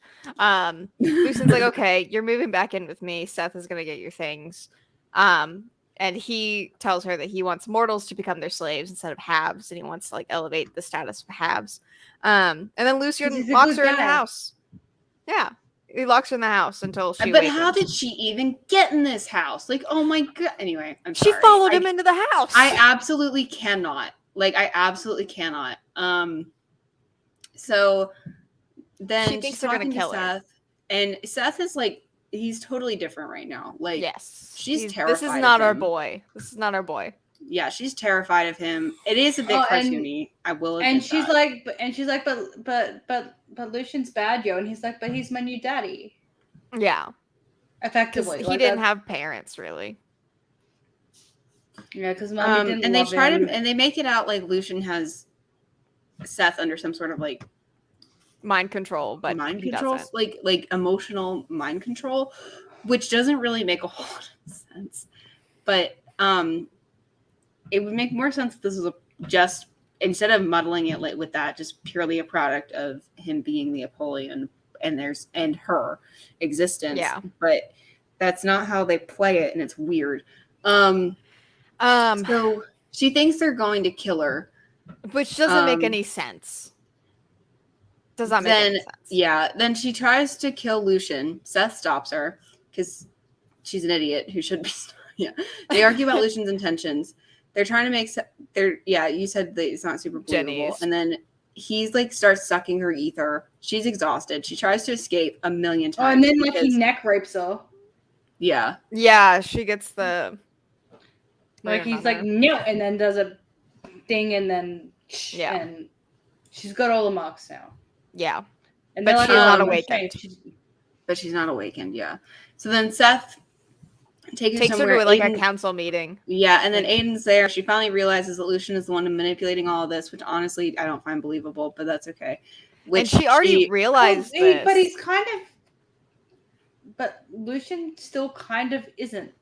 Lucian's like, okay, you're moving back in with me. Seth is gonna get your things. And he tells her that he wants mortals to become their slaves instead of halves, and he wants to like elevate the status of halves. And then He's Lucian a locks good her in the guy. house. Yeah. He locks her in the house until she. But how did she even get in this house? Like, oh my god. Anyway, I'm sorry. She followed him into the house. I absolutely cannot. Like, I absolutely cannot. So then she thinks she's they're talking gonna kill to her. Seth, and Seth is like, he's totally different right now. Like, Yes, she's terrified. This is not of our him. boy. This is not our boy. Yeah, she's terrified of him. It is a bit cartoony. I will admit and she's that. like, but Lucian's bad, yo, and he's like, but he's my new daddy. Yeah, effectively. He didn't have parents really. Yeah, because mommy didn't. And they love try him. to, and they make it out like Lucian has Seth under some sort of like mind control, but mind he control, doesn't. like emotional mind control, which doesn't really make a whole lot of sense. But it would make more sense if this was just, instead of muddling it with that, just purely a product of him being the Apollyon and her existence. Yeah. But that's not how they play it, and it's weird. So she thinks they're going to kill her, which doesn't make any sense. Does not make any sense. Yeah, then she tries to kill Lucian. Seth stops her because she's an idiot who should be. Yeah, they argue about Lucian's intentions. They're trying to make. You said that it's not super believable. Jenny's. And then he's like starts sucking her ether. She's exhausted. She tries to escape a million times. Oh, and then he neck rapes her. Yeah. Yeah, she gets the. Like he's like no, and then does a thing, and then and she's got all the marks now. Yeah, and but she's not awakened. But she's not awakened. Yeah. So then Seth takes her to like a council meeting. Yeah, and then Aiden's there. She finally realizes that Lucian is the one manipulating all of this, which honestly I don't find believable, but that's okay. And she already realized this. But he's kind of. But Lucian still kind of isn't.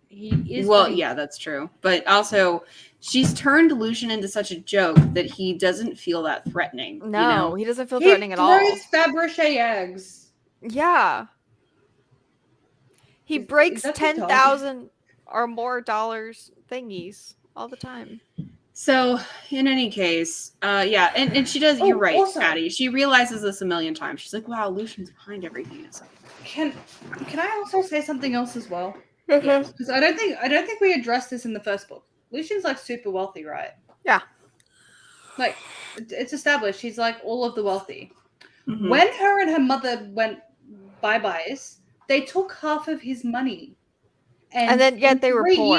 He is. Well, yeah, that's true. But also, she's turned Lucian into such a joke that he doesn't feel that threatening. No, he doesn't feel threatening at all. He throws Fabergé eggs. Yeah. He breaks 10,000 or more dollars thingies all the time. So, in any case, yeah, and she does. You're right, also, Patty. She realizes this a million times. She's like, "Wow, Lucian's behind everything." Can I also say something else as well? Yes, because I don't think we addressed this in the first book. Lucian's like super wealthy, right? Yeah. Like it's established he's like all of the wealthy. Mm-hmm. When her and her mother went bye-byes, they took half of his money. And then yet they were poor.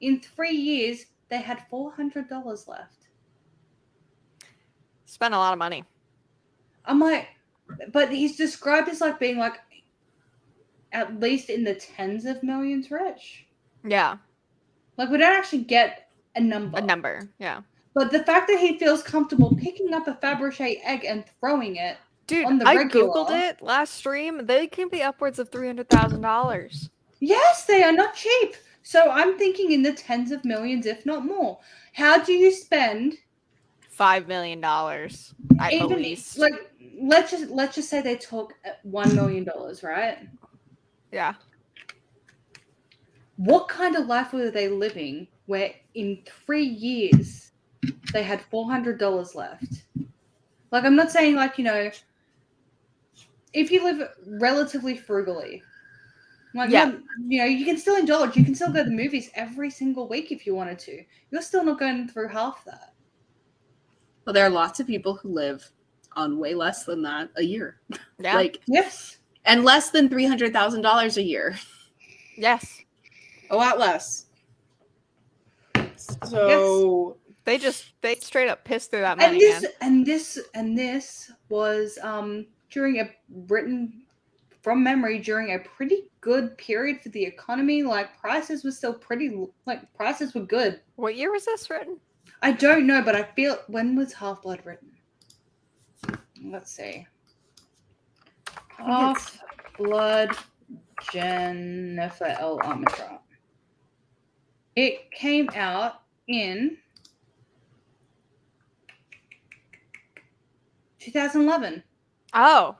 In 3 years, they had $400 left. Spent a lot of money. I'm like, but he's described as like being like at least in the tens of millions rich. Yeah. Like we don't actually get a number. Yeah. But the fact that he feels comfortable picking up a Fabergé egg and throwing it. Dude, on the I regular, Googled it last stream. They can be upwards of $300,000. Yes, they are not cheap. So I'm thinking in the tens of millions, if not more. How do you spend $5 million? At least. Like let's just say they took $1 million, right? Yeah. What kind of life were they living where in 3 years they had $400 left? Like, I'm not saying like, if you live relatively frugally, like, you can still indulge. You can still go to the movies every single week if you wanted to. You're still not going through half that. Well, there are lots of people who live on way less than that a year. Yeah. Yes. And less than $300,000 a year. Yes. A lot less. So they straight up pissed through that money. And this was written from memory during a pretty good period for the economy. Like prices were still prices were good. What year was this written? I don't know, but I feel when was Half-Blood written? Let's see. Half-Blood Jennifer L. Armentrout. It came out in 2011. Oh.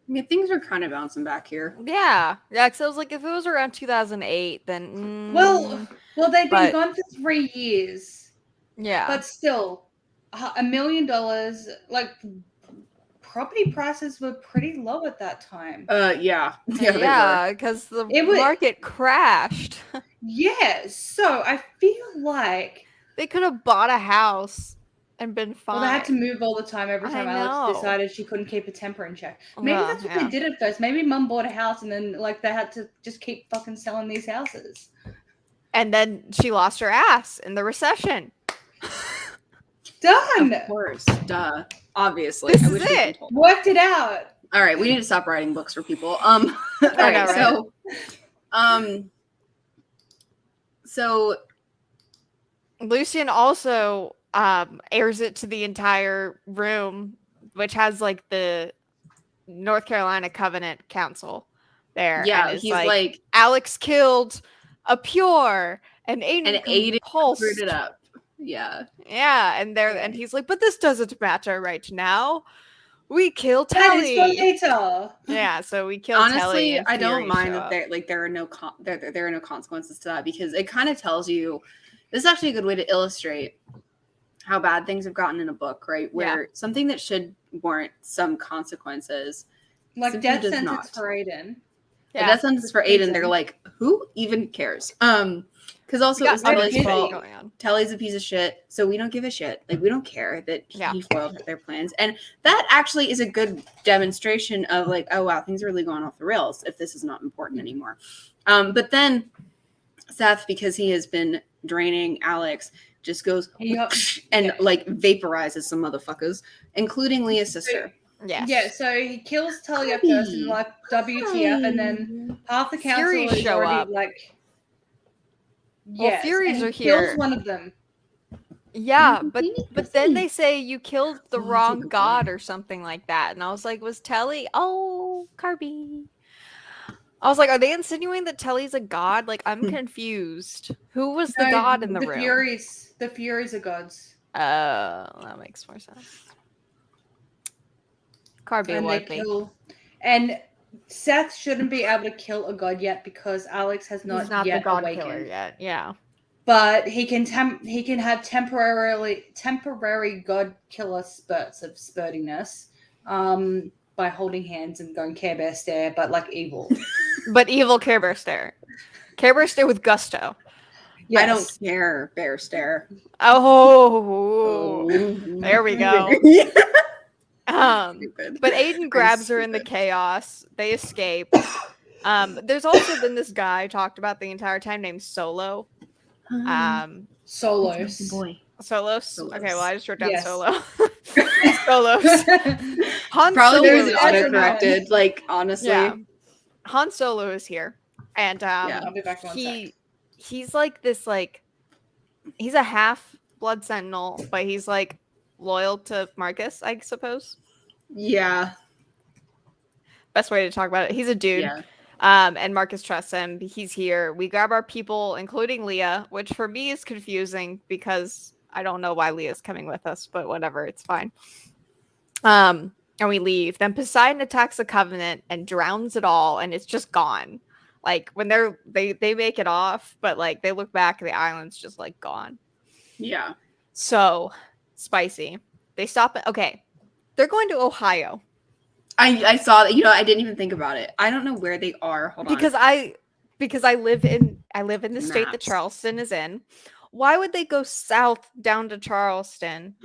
I mean, things are kind of bouncing back here. Yeah. Yeah, because I was like, if it was around 2008, then... Well, they'd been gone for 3 years. Yeah. But still, $1 million. Like, property prices were pretty low at that time. Yeah, they were. Yeah, because the It was- market crashed. Yeah, so I feel like They could have bought a house and been fine. well, they had to move all the time every time I Alex know. decided she couldn't keep a temper in check. Maybe Well, that's what yeah. they did at first. Maybe Mum bought a house and then like they had to just keep fucking selling these houses. And then she lost her ass in the recession. Done. Of course, duh. Obviously, This I is wish we it. could told. Worked it out. All right, we need to stop writing books for people. All right, know, right? so Lucian also airs it to the entire room, which has like the North Carolina Covenant Council there. yeah, and it's he's like Alex killed a pure and Aiden covered pulsed. it up. Yeah, and he's like, but this doesn't matter right now. We kill That is Telly. later. Yeah, so we kill Telly. honestly, And I don't Fury mind show that up. there are no consequences to that, because it kind of tells you this is actually a good way to illustrate how bad things have gotten in a book, right? Where something that should warrant some consequences, Like simply death does sentence not. for Aiden. The death sentence for Aiden, they're Reason. like, who even cares? Because also We it was got Telly's busy. fault. going on. Telly's a piece of shit, so we don't give a shit. Like, we don't care that he foiled their plans. And that actually is a good demonstration of like, oh wow, things are really going off the rails if this is not important anymore. But then Seth, because he has been draining Alex, just goes and like vaporizes some motherfuckers, including Leah's sister. Yes. Yeah, so he kills Tully at first and like WTF, and then half the council Furies is show already up. like. Well, Yes, Furies and are he kills here. one of them. Yeah, but then they say you killed the Oh, that's a wrong good god point. or something like that, and I was like, was Telly? Oh, Carby. I was like, are they insinuating that Telly's a god? Like, I'm confused. Who was the No, god in the room? The Furies are gods. That makes more sense. Carby And they would be. kill. And Seth shouldn't be able to kill a god yet because Alex has He's not not the yet god awakened. killer yet. Yeah. But he can have temporary god killer spurts of spurtiness, by holding hands and going Care Bear stare, but like evil. But evil Care Bear stare. Care Bear stare with gusto. Yes. I don't care, bear stare. Oh, there we go. But Aiden grabs her in the chaos. They escape. There's also been this guy I talked about the entire time named Solo. Solos. Boy. Solos. Okay, well I just wrote down Yes. Solo. Solos. Han Probably Solo there's is autocorrected. Like, honestly. Yeah. Han Solo is here, and I'll be back in 1 sec. he's like this, like he's a half blood sentinel, but he's like loyal to Marcus, I suppose. Yeah. Best way to talk about it. He's a dude. Yeah. And Marcus trusts him. He's here. We grab our people, including Leah, which for me is confusing because I don't know why Leah's coming with us, but whatever, it's fine. And we leave. Then Poseidon attacks the Covenant and drowns it all, and it's just gone. Like when they make it off, but like they look back, the island's just like gone. Yeah. So spicy. They stop at they're going to Ohio. I saw that. I didn't even think about it. I don't know where they are. Hold on. Because I live in the state that Maps. Charleston is in. Why would they go south down to Charleston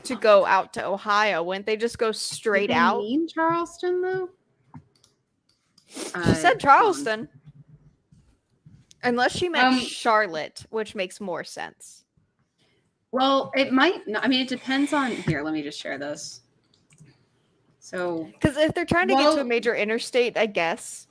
to go out to Ohio? Wouldn't they just go straight Did they out? mean Charleston though? She said Charleston. Unless she meant Charlotte, which makes more sense. Well, it might. I mean, it depends on. Here, let me just share this. So, Because if they're trying to get to a major interstate, I guess.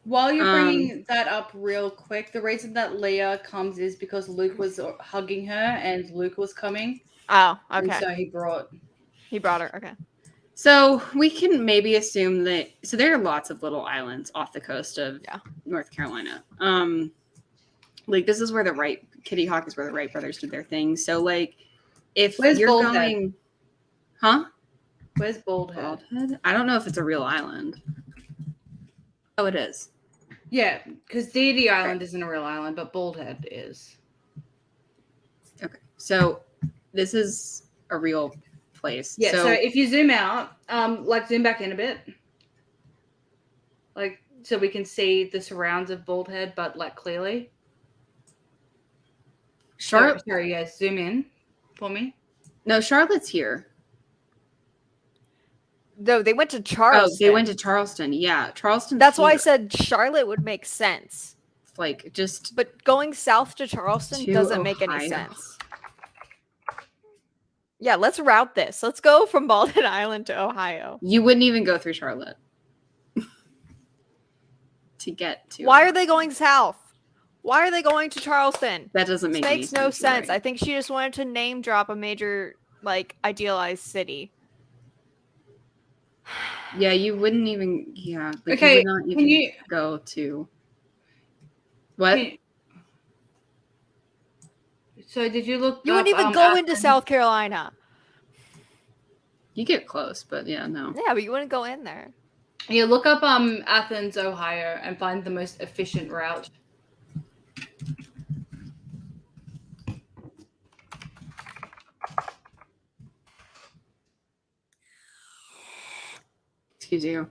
While you're bringing that up real quick, the reason that Leah comes is because Luke was hugging her and Luke was coming. Oh, okay. And so he brought her. Okay. So we can maybe assume that. So there are lots of little islands off the coast of North Carolina. Like this is where Kitty Hawk is where the Wright brothers did their thing. So like, if Where's you're Bald going, Head? Where's Bald Head? Bald Head? I don't know if it's a real island. Oh, it is. Yeah, because Deity Island isn't a real island, but Bald Head is. Okay, so this is a real place. Yeah. So if you zoom out, zoom back in a bit, so we can see the surrounds of Bald Head, but clearly. Charlotte. Sorry, yes. Zoom in for me. No, Charlotte's here. No, they went to Charleston. Oh, they went to Charleston. Yeah, Charleston. That's why I said Charlotte would make sense. But going south to Charleston doesn't make any sense. Yeah, let's route this. Let's go from Bald Head Island to Ohio. You wouldn't even go through Charlotte to get to. Why are they going south? Why are they going to Charleston? That doesn't make makes no sense. Right. I think she just wanted to name drop a major, idealized city. Yeah, you wouldn't even. Yeah. Okay. You would not even go to. What? So did you look? You wouldn't even go into South Carolina. You get close, but yeah, no. Yeah, but you wouldn't go in there. Yeah, look up Athens, Ohio, and find the most efficient route. Excuse you.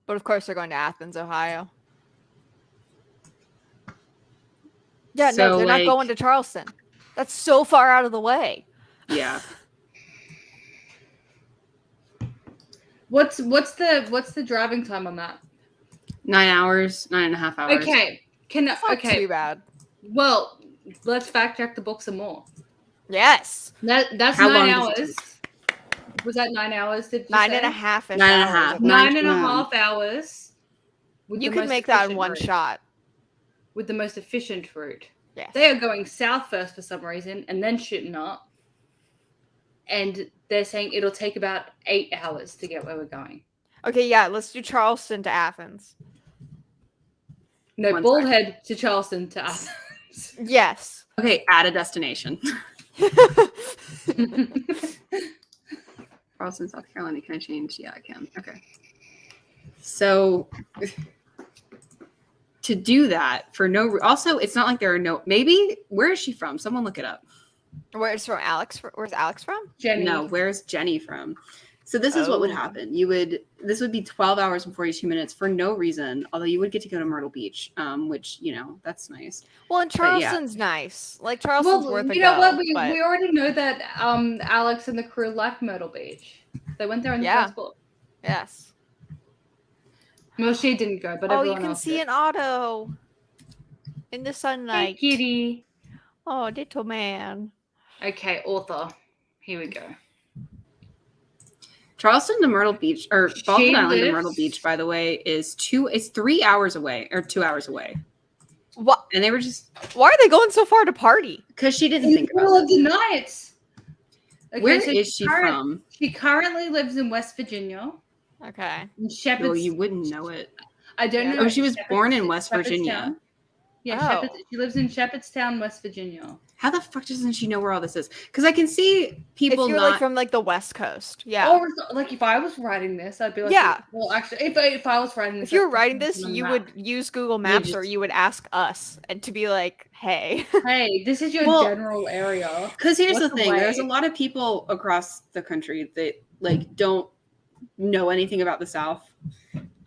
But of course, they're going to Athens, Ohio. Yeah, no, they're not going to Charleston. That's so far out of the way. Yeah. What's the driving time on that? 9 hours, 9.5 hours. Okay. Not too bad. Well, let's fact check the book some more. Yes. That's How 9 hours. Was that 9 hours? Did you 9.5 hours? 9.5 hours. You could make that in one shot. With the most efficient route. Yes. They are going south first for some reason and then shooting up. And they're saying it'll take about 8 hours to get where we're going. Okay, yeah, let's do Charleston to Athens. No, Bald Head to Charleston to Athens. Yes. Okay, add a destination. Charleston, South Carolina. Can I change? Yeah, I can. Okay. So to do that for also, it's not like there are no. Maybe where is she from? Someone look it up. Where's Alex? Where's Alex from? Jenny. No, where's Jenny from? So this is what would happen. This would be 12 hours and 42 minutes for no reason. Although you would get to go to Myrtle Beach, which that's nice. Well, and Charleston's nice. Charleston's worth a go. You know what? We already know that Alex and the crew like Myrtle Beach. They went there in the first book. Yes. Well, she didn't go, but everyone you can else see did. an auto in the sunlight. Hey, kitty. Oh, little man. Okay, author. Here we go. Charleston to Myrtle Beach, or Bald Head Island to Myrtle Beach, by the way, is 3 hours away, or 2 hours away. What? And they were just. Why are they going so far to party? Because she didn't think about it. The night. Okay, Where is she from? She currently lives in West Virginia. Okay. In Shepherd's. Well, you wouldn't know it. I don't know. Oh, she was born in West Virginia. Yeah, she lives in Shepherdstown, West Virginia. How the fuck doesn't she know where all this is? Because I can see people if you're not from the West Coast. Yeah. Or if I was writing this, I'd be like, yeah. Well, actually, if I was writing this, if you were writing this, you would use Google Maps or you would ask us and to be like, hey, this is your general area. Because here's the thing: there's a lot of people across the country that don't know anything about the South,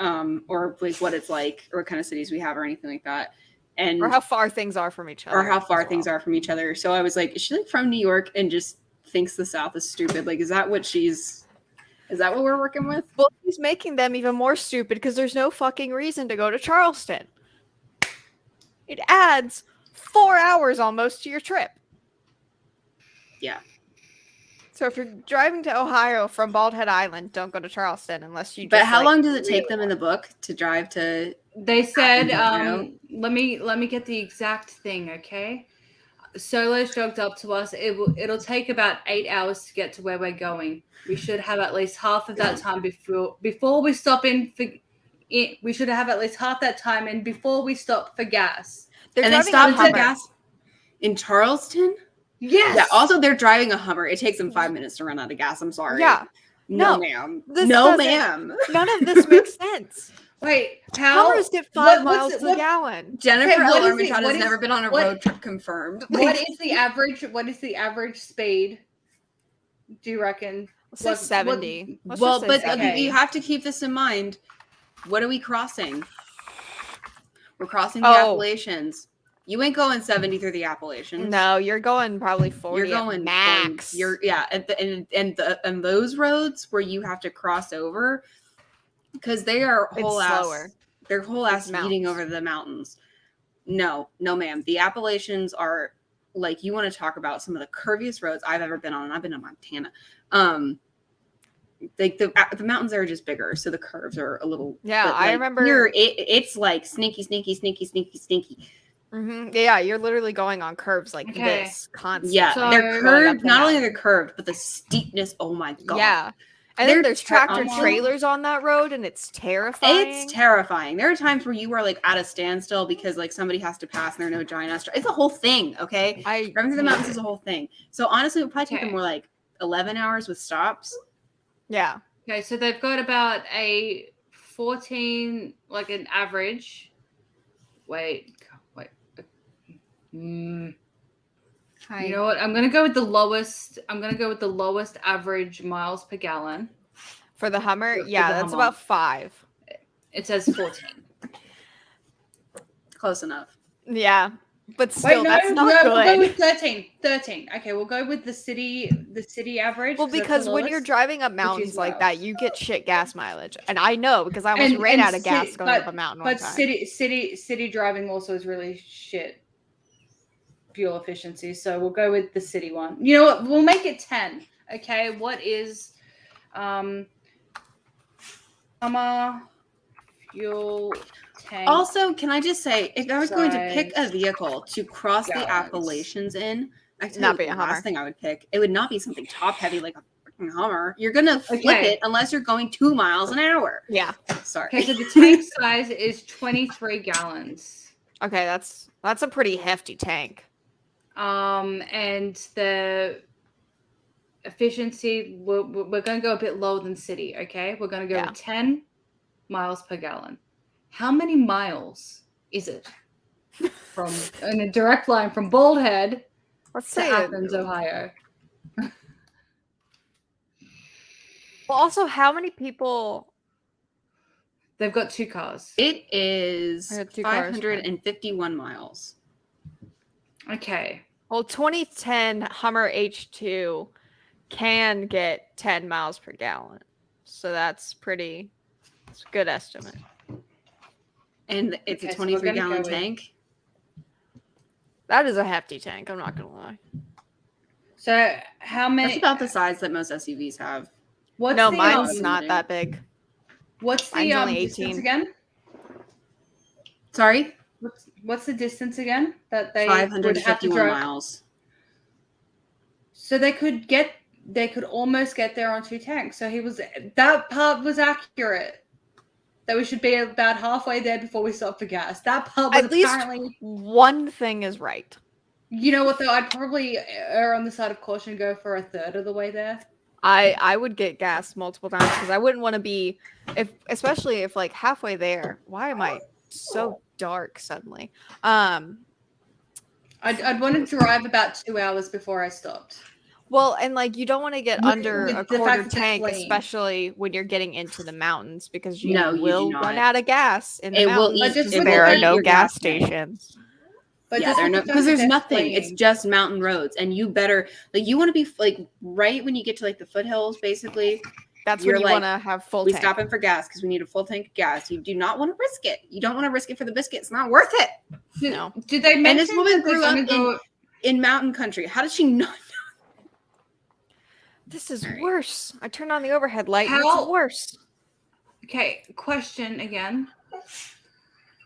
or what it's like, or what kind of cities we have, or anything like that. Or how far things are from each other. Or how far things are from each other. So I was like, is she from New York and just thinks the South is stupid? Is that what we're working with? Well, he's making them even more stupid because there's no fucking reason to go to Charleston. It adds 4 hours almost to your trip. Yeah. So if you're driving to Ohio from Bald Head Island, don't go to Charleston unless you. But how long does it take them in the book to drive to? They said, let me get the exact thing, okay? Solo joked up to us. It'll take about 8 hours to get to where we're going. We should have at least half of that time before we stop in. We should have at least half that time in before we stop for gas. And they stop for gas in Charleston. Yes. Yeah. Also, they're driving a Hummer. It takes them 5 minutes to run out of gas. I'm sorry. Yeah. No, ma'am. None of this makes sense. Wait, how? Hummers get 5 miles to the gallon. Jennifer what L. is it- Armitage what has is- never been on a what- road trip confirmed. What is the average? What is the average speed? Do you reckon? Let's say 70. Let's Well, just say but 70. you have to keep this in mind. What are we crossing? We're crossing the Oh. Appalachians. You ain't going 70 through the Appalachians. No, you're going probably 40 You're going at max. and those roads where you have to cross over because they are whole It's ass slower. they're whole ass mountains. eating over the mountains. No, ma'am. The Appalachians are like, you want to talk about some of the curviest roads I've ever been on, and I've been in Montana. Like the mountains there are just bigger, so the curves are a little. Yeah, but, I like, remember. here it's like sneaky. Mm-hmm. Yeah, you're literally going on curves like this constantly. Yeah, So- they're curved. Not only are they curved, but the steepness. Oh my god. Yeah, and then there's tractor terrifying. trailers on that road, and it's terrifying. It's terrifying. There are times where you are like at a standstill because like somebody has to pass and there are no giant ass. It's a whole thing. Okay, driving through the mountains is a whole thing. So honestly, it would probably take them more like 11 hours with stops. Yeah. Okay, so they've got about a 14, like an average. Wait. You know what? I'm gonna go with the lowest. I'm gonna go with the lowest average miles per gallon For the Hummer, For yeah, the that's Hummer. about 5. It says 14. Close enough. Yeah, but still, that's not We'll go good. with 13. 13. Okay, we'll go with the city average. Well, because when you're driving up mountains like that, you get shit gas mileage, and I know because I almost ran out of gas going up a mountain one But time. city driving also is really shit fuel efficiency. So we'll go with the city one. You know what? We'll make it 10. Okay. What is Hummer fuel tank? Also, can I just say, if I was going to pick a size vehicle to cross the gallons. Appalachians in, I tell Not you be the a Hummer. last thing I would pick. It would not be something top heavy like a freaking Hummer. You're gonna flip Okay. it unless you're going 2 miles an hour. Yeah. Sorry. Okay, so the tank size is 23 gallons. Okay, that's a pretty hefty tank. And the efficiency, we're going to go a bit lower than city, okay? We're going to go with 10 miles per gallon. How many miles is it from in a direct line from Bald Head Let's to say Athens, Ohio? Well, also, how many people? They've got 2 cars. It is I got 2 cars. 551 miles. Okay. Well, 2010 Hummer H2 can get 10 miles per gallon, so it's a good estimate. And it's Okay, a so we're 23 gonna gallon go with- tank. That is a hefty tank. I'm not gonna lie. So how That's many? about the size that most SUVs have. What's No, the, mine's um, not that big. What's the mine's only distance 18. again? Sorry? What's the distance again that they would have to 551 drive? miles. So they could almost get there on 2 tanks. So that part was accurate. That we should be about halfway there before we stop for gas. That part was At least apparently. one thing is right. You know what though? I'd probably err on the side of caution and go for a third of the way there. I would get gas multiple times because I wouldn't want to be especially if like halfway there. Why am I so dark suddenly? I'd want to drive about 2 hours before I stopped. Well, and like you don't want to get under with a the fact quarter that it's tank, lane. especially when you're getting into the mountains, because you No, you will do run not. out of gas in the It will mountains. eat. just if look there at are no your gas tank. stations. But Yeah, just they're with no, the fact because that there's they're nothing. It's flaying. just mountain roads, and you better like you want to be like right when you get to like the foothills. Basically, That's you're when you like, want to have full we tank. stop in for gas because we need a full tank of gas. You do not want to risk it. You don't want to risk it for the biscuit. It's not worth it. No. Did they mention And this woman that they're grew up gonna go? in mountain country. How does she not? This is Alright. worse. I turned on the overhead light. And How- it's worse. Okay, question again.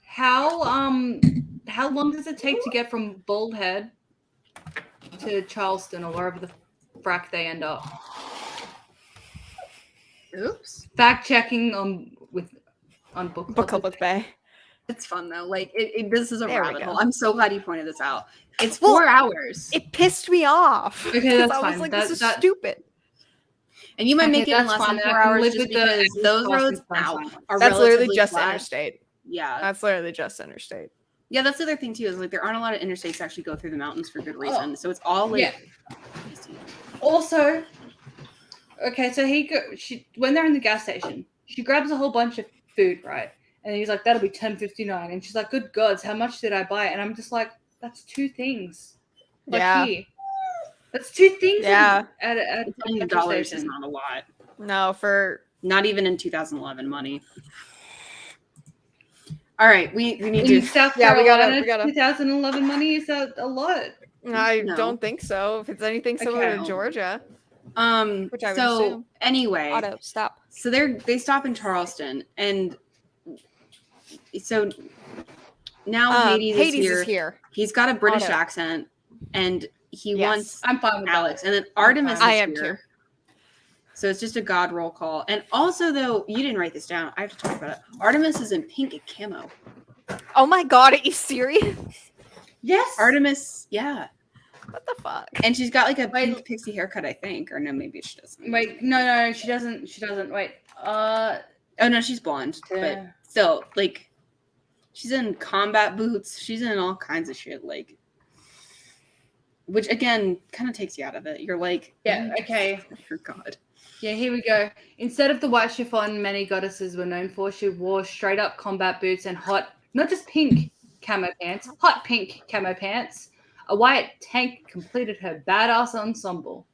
How long does it take to get from Bald Head to Charleston or wherever the frack they end up? Oops. Fact checking on Book Book Club. Club with Bay. It's fun though. Like this is a There we rabbit go. hole. I'm so glad you pointed this out. It's Well, 4 hours. It pissed me off. Okay, 'cause that's I was fine. like, That- this is that- stupid. And you might make it in that's less fine. than I 4 can hours live just with the because extra those cost roads of sunshine. are That's literally relatively just flat. interstate. Yeah. That's literally just interstate. Yeah, that's the other thing too, is like there aren't a lot of interstates that actually go through the mountains for good reason. So it's all like easy. Also, okay, so when they're in the gas station, she grabs a whole bunch of food, right? And he's like, that'll be $10.59. And she's like, good gods, how much did I buy? And I'm just like, that's 2 things. Like here. That's 2 things at a $10 petrol is station. not a lot. No, for not even in 2011 money. All right, we need in to. South Carolina, we gotta. 2011 money is a lot. I don't think so. If it's anything similar to Georgia, which I would assume. Anyway, Auto stop. So they stop in Charleston, and so now Hades is here. He's got a British accent, and he wants I'm fine with Alex, and then Artemis is I am here. too. So it's just a god roll call. And also, though, you didn't write this down. I have to talk about it. Artemis is in pink camo. Oh my god, are you serious? Yes. Artemis, yeah. What the fuck? And she's got like a pink pixie haircut, I think. Or no, maybe she doesn't. Wait, no, she doesn't. She doesn't. Wait. Oh no, she's blonde. But still, like, she's in combat boots. She's in all kinds of shit, like, which again kind of takes you out of it. You're like, yeah, okay. Oh god. Yeah, here we go. Instead of the white chiffon many goddesses were known for, she wore straight up combat boots and hot, not just pink camo pants, hot pink camo pants. A white tank completed her badass ensemble.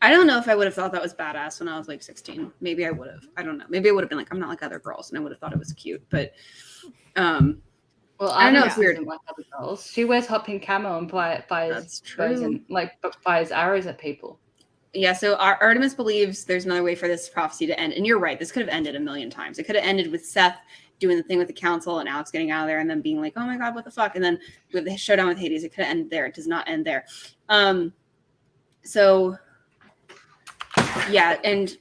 I don't know if I would have thought that was badass when I was like 16. Maybe I would have. I don't know. Maybe I would have been like, I'm not like other girls, and I would have thought it was cute. But well, I don't know. It's weird. Like other girls. She wears hot pink camo and fires arrows at people. Yeah, so Artemis believes there's another way for this prophecy to end. And you're right. This could have ended a million times. It could have ended with Seth doing the thing with the council and Alex getting out of there and then being like, oh my God, what the fuck? And then with the showdown with Hades, it could have ended there. It does not end there. So, yeah, and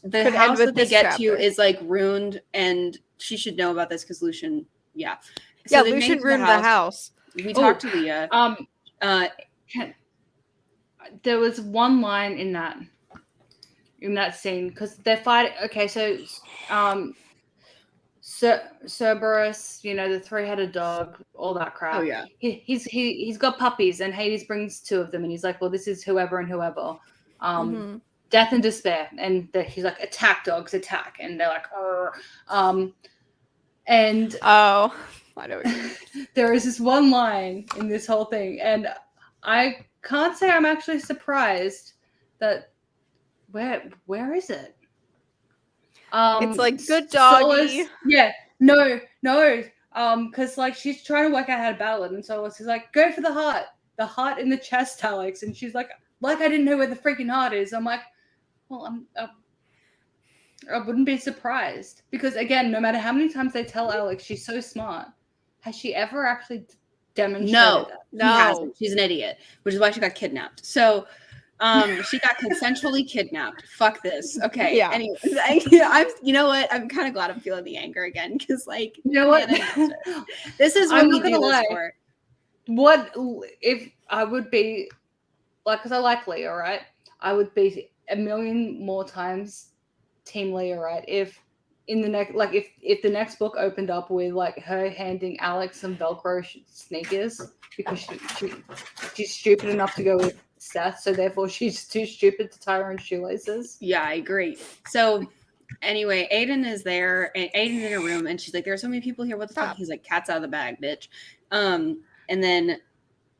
the could house that they get chapter. to is like ruined, and she should know about this because Lucian, So Lucian ruined the house. We talked to Leah. There was one line in that scene because they're fighting. Okay, so Cerberus, the 3-headed dog, all that crap. Oh yeah. He's got puppies, and Hades brings 2 of them, and he's like, well, this is whoever and whoever. Death and despair, and he's like, attack dogs, attack, and they're like, and I know. There is this one line in this whole thing, and I can't say I'm actually surprised that where is it? It's like good doggy. Because like she's trying to work out how to battle it, and Solus is like, go for the heart in the chest, Alex, and she's like I didn't know where the freaking heart is. I'm like, well, I wouldn't be surprised because again, no matter how many times they tell Alex she's so smart, has she ever actually demonstrated that? No, she hasn't. She's an idiot, which is why she got kidnapped. So, she got consensually kidnapped. Fuck this. Okay. Yeah. Anyway, you know what? I'm kind of glad I'm feeling the anger again because, like, you know what? This is what we do this for. What if I would be like? Because I like Leah, right? I would be a million more times Team Leah, right? If in the next, like, if the next book opened up with like her handing Alex some Velcro sneakers because she's stupid enough to go with Seth, so therefore she's too stupid to tie her own shoelaces. Yeah, I agree. So anyway, Aiden is there, and Aiden's in a room, and she's like, "There are so many people here. What the fuck?" He's like, "Cat's out of the bag, bitch." And then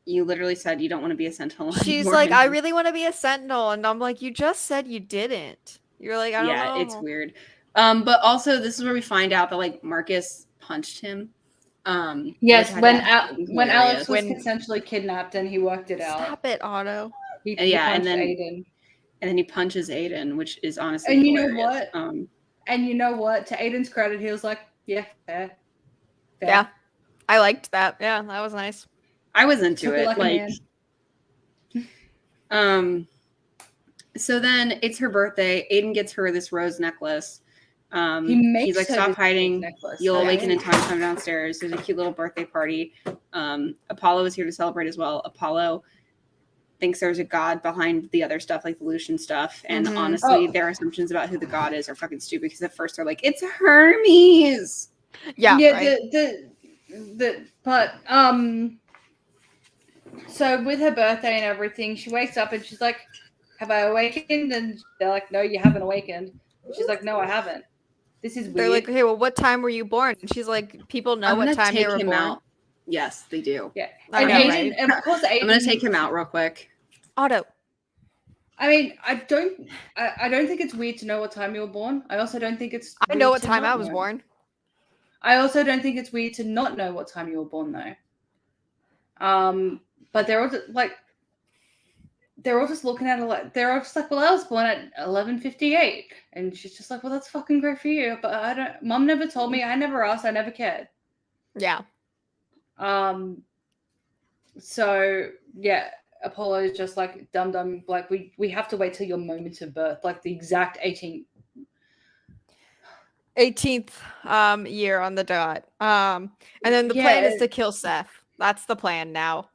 you literally said you don't want to be a sentinel. She's like, "I really want to be a sentinel," and I'm like, "You just said you didn't." You're like, "I don't know." Yeah, it's weird. But also, this is where we find out that like Marcus punched him. Yes, when Alex was essentially kidnapped and he worked it out. Stop it, Otto. He and then Aiden. And then he punches Aiden, which is honestly and hilarious. You know what? And you know what? To Aiden's credit, he was like, "Yeah, fair." Yeah, I liked that. Yeah, that was nice. I was into it. So then it's her birthday. Aiden gets her this rose necklace. He's like, "Stop hiding. You'll awaken in time to come downstairs." There's a cute little birthday party. Apollo is here to celebrate as well. Apollo thinks there's a god behind the other stuff, like the Lucian stuff. And honestly, their assumptions about who the god is are fucking stupid because at first they're like, it's Hermes. Yeah, right? But so with her birthday and everything, she wakes up and she's like, have I awakened? And they're like, no, you haven't awakened. And she's like, no, I haven't. This is weird. They're like, okay, well, what time were you born? And she's like, people know what time they were born. Out. Yes, they do. Yeah. I And know, Aiden, right? and of course, Aiden, I'm gonna take him out real quick. Otto. I mean, I don't think it's weird to know what time you were born. I also don't think it's I know what time I was born. I also don't think it's weird to not know what time you were born though. But they're all just looking at it like they're all just like, well, I was born at 11:58, and she's just like, well, that's fucking great for you, but I don't. Mom never told me. I never asked. I never cared. Yeah. So yeah, Apollo is just like dumb. Like we have to wait till your moment of birth, like the exact 18th year on the dot. And then the plan is to kill Seth. That's the plan now.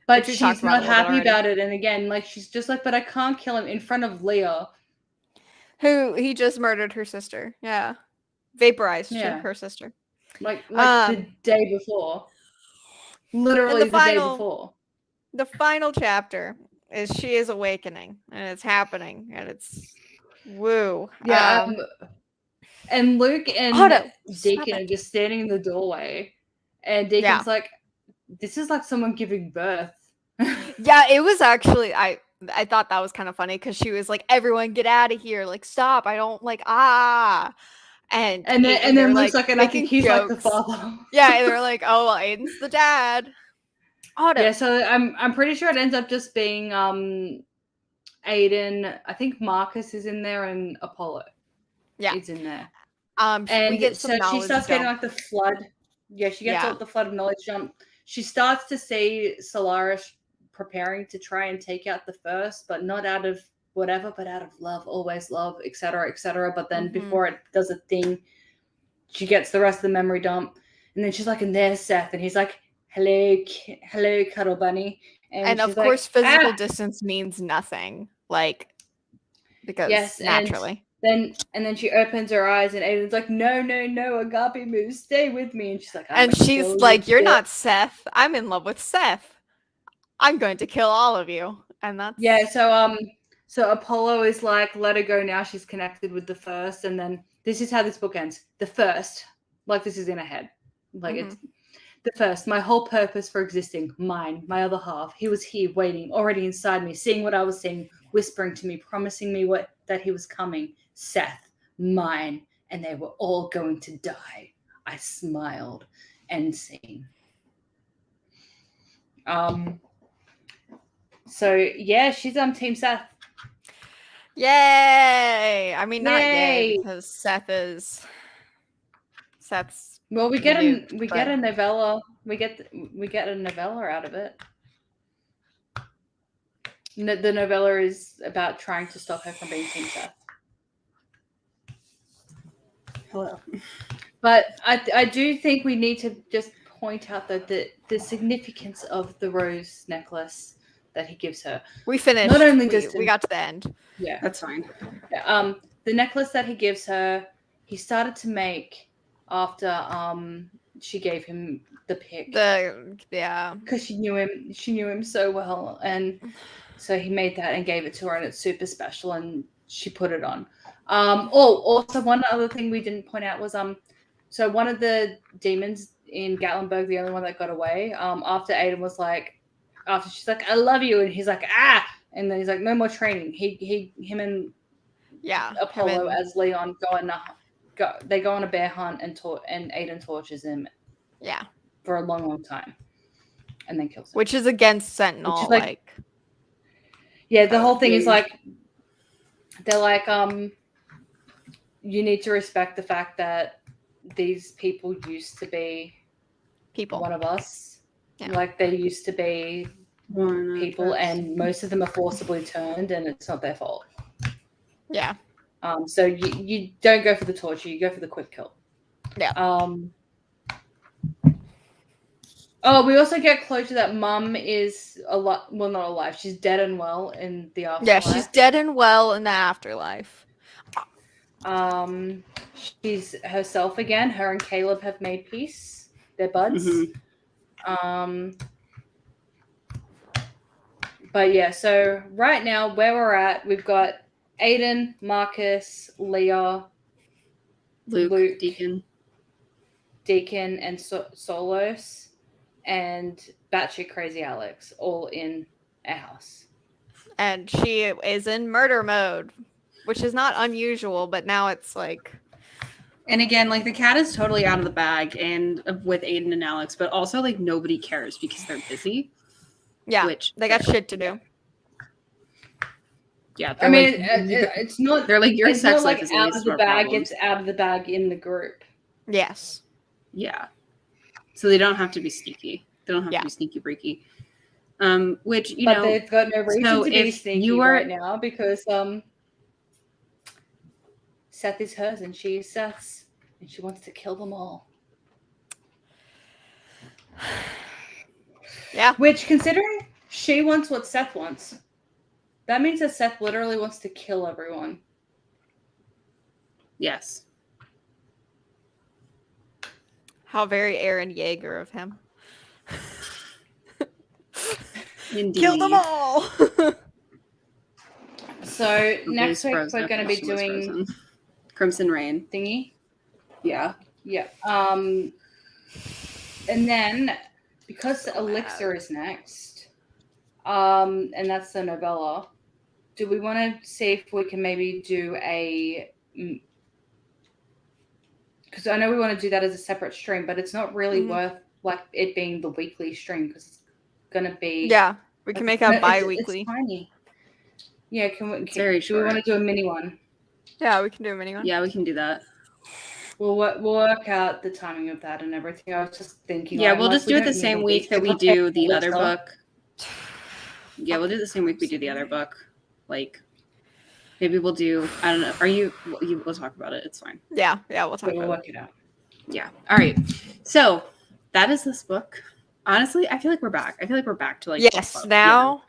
But she's not happy about it. And again, like she's just like, but I can't kill him in front of Leah. Who he just murdered her sister. Yeah. Vaporized her sister. Like the day before. Literally the day before. The final chapter is she is awakening and it's happening and it's woo. Yeah. And Luke and Deacon are just standing in the doorway. And Deacon's like, this is like someone giving birth. Yeah, it was actually I thought that was kind of funny because she was like, everyone get out of here, like stop, I don't like and then Luke's like, and I think he's jokes. Like the father. Yeah, and they're like, oh, Aiden's the dad. Otto. Yeah, so I'm pretty sure it ends up just being Aiden. I think Marcus is in there and Apollo. Yeah, he's in there. And we get some so she starts getting like the flood. Yeah, she gets the flood of knowledge jump. She starts to see Solaris preparing to try and take out the first, but not out of whatever, but out of love, always love, etc., etc. But then before it does a thing, she gets the rest of the memory dump, and then she's like, "And there's Seth," and he's like, "Hello, cuddle bunny." And of course, physical distance means nothing, like because naturally. And then she opens her eyes, and Aiden's like, "No, Agape move, stay with me." And she's like, and she's like, "You're not Seth. I'm in love with Seth. I'm going to kill all of you." And that's So Apollo is like, "Let her go now. She's connected with the first." And then this is how this book ends. The first, like this is in her head, like it's the first. My whole purpose for existing, mine, my other half. He was here, waiting, already inside me, seeing what I was seeing, whispering to me, promising me that he was coming. Seth, mine, and they were all going to die. I smiled and seen. So yeah, she's on Team Seth. Yay! I mean, not yay because Seth's. Well, we get a novella. We get a novella out of it. The novella is about trying to stop her from being Team Seth. Hello. But I do think we need to just point out that the significance of the rose necklace that he gives her. We finished. Not only we got to the end. Yeah, that's fine. The necklace that he gives her, he started to make after she gave him the pick. Because she knew him so well, and so he made that and gave it to her, and it's super special, and she put it on. Also one other thing we didn't point out was so one of the demons in Gatlinburg, the only one that got away, after Aiden was like, after she's like, I love you, and he's like, and then he's like, no more training. Him and Apollo as Leon go on a bear hunt, and Aiden tortures him for a long time and then kills him. Which is against Sentinel. Which is the whole thing is like, they're like, you need to respect the fact that these people used to be one of us. Yeah. Like they used to be people, and most of them are forcibly turned, and it's not their fault. Yeah. So you don't go for the torture, you go for the quick kill. Yeah. Oh, we also get closure that Mum is not alive. She's dead and well in the afterlife. Yeah, she's dead and well in the afterlife. She's herself again. Her and Caleb have made peace. They're buds. But yeah, so right now where we're at, we've got Aiden, Marcus, Leah, Luke Deacon, and Solos, and batshit crazy Alex, all in a house. And she is in murder mode, which is not unusual, but now it's like. And again, like the cat is totally out of the bag, and with Aiden and Alex, but also like nobody cares because they're busy. Yeah, which they got shit to do. Yeah, I mean, it's not. They're like your it's sex not life like is out of the bag. It's out of the bag in the group. Yes. Yeah. So they don't have to be sneaky. They don't have to be sneaky breaky. Which but they've got no reason to be sneaky right now because Seth is hers and she is Seth's, and she wants to kill them all. Yeah. Which, considering she wants what Seth wants, that means that Seth literally wants to kill everyone. Yes. How very Aaron Yeager of him. Indeed. Kill them all! So next week we're going to be doing Crimson Rain thingy. Yeah. Yeah. And then because Elixir is next, and that's the novella, do we want to see if we can maybe do a? Because I know we want to do that as a separate stream, but it's not really worth like it being the weekly stream because it's gonna be. Yeah, we can make a bi-weekly. It's tiny. Yeah, do very short. we want to do a mini one? Yeah, we can do a mini one. Yeah, we can do that. We'll work out the timing of that and everything. I was just thinking. Yeah, we'll just do it the same week that we do the other book. Yeah, we'll do it the same week we do the other book. Like, maybe we'll do. I don't know. We'll talk about it. It's fine. Yeah, we'll talk. We'll work it out. Yeah. All right. So that is this book. Honestly, I feel like we're back. I feel like we're back to like now.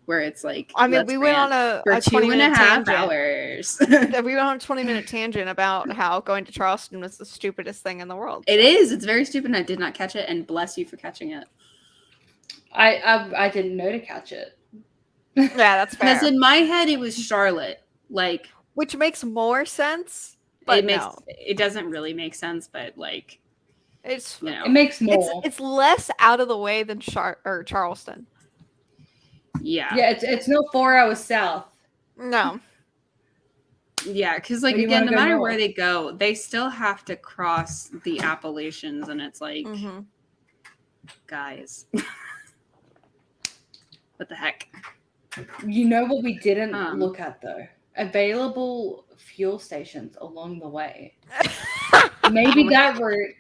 Where it's like, I mean, we went on a 2.5 hours. We went on a 20-minute tangent about how going to Charleston was the stupidest thing in the world. It is. It's very stupid. And I did not catch it, and bless you for catching it. I didn't know to catch it. Yeah, that's fair. Because in my head, it was Charlotte, like, which makes more sense. But it doesn't really make sense, but like, it's it makes more. It's less out of the way than Charleston. Yeah. Yeah, it's not 4 hours south. No. Yeah, because like again, no matter where they go, they still have to cross the Appalachians, and it's like, guys, what the heck? You know what we didn't look at though? Available fuel stations along the way. Maybe that route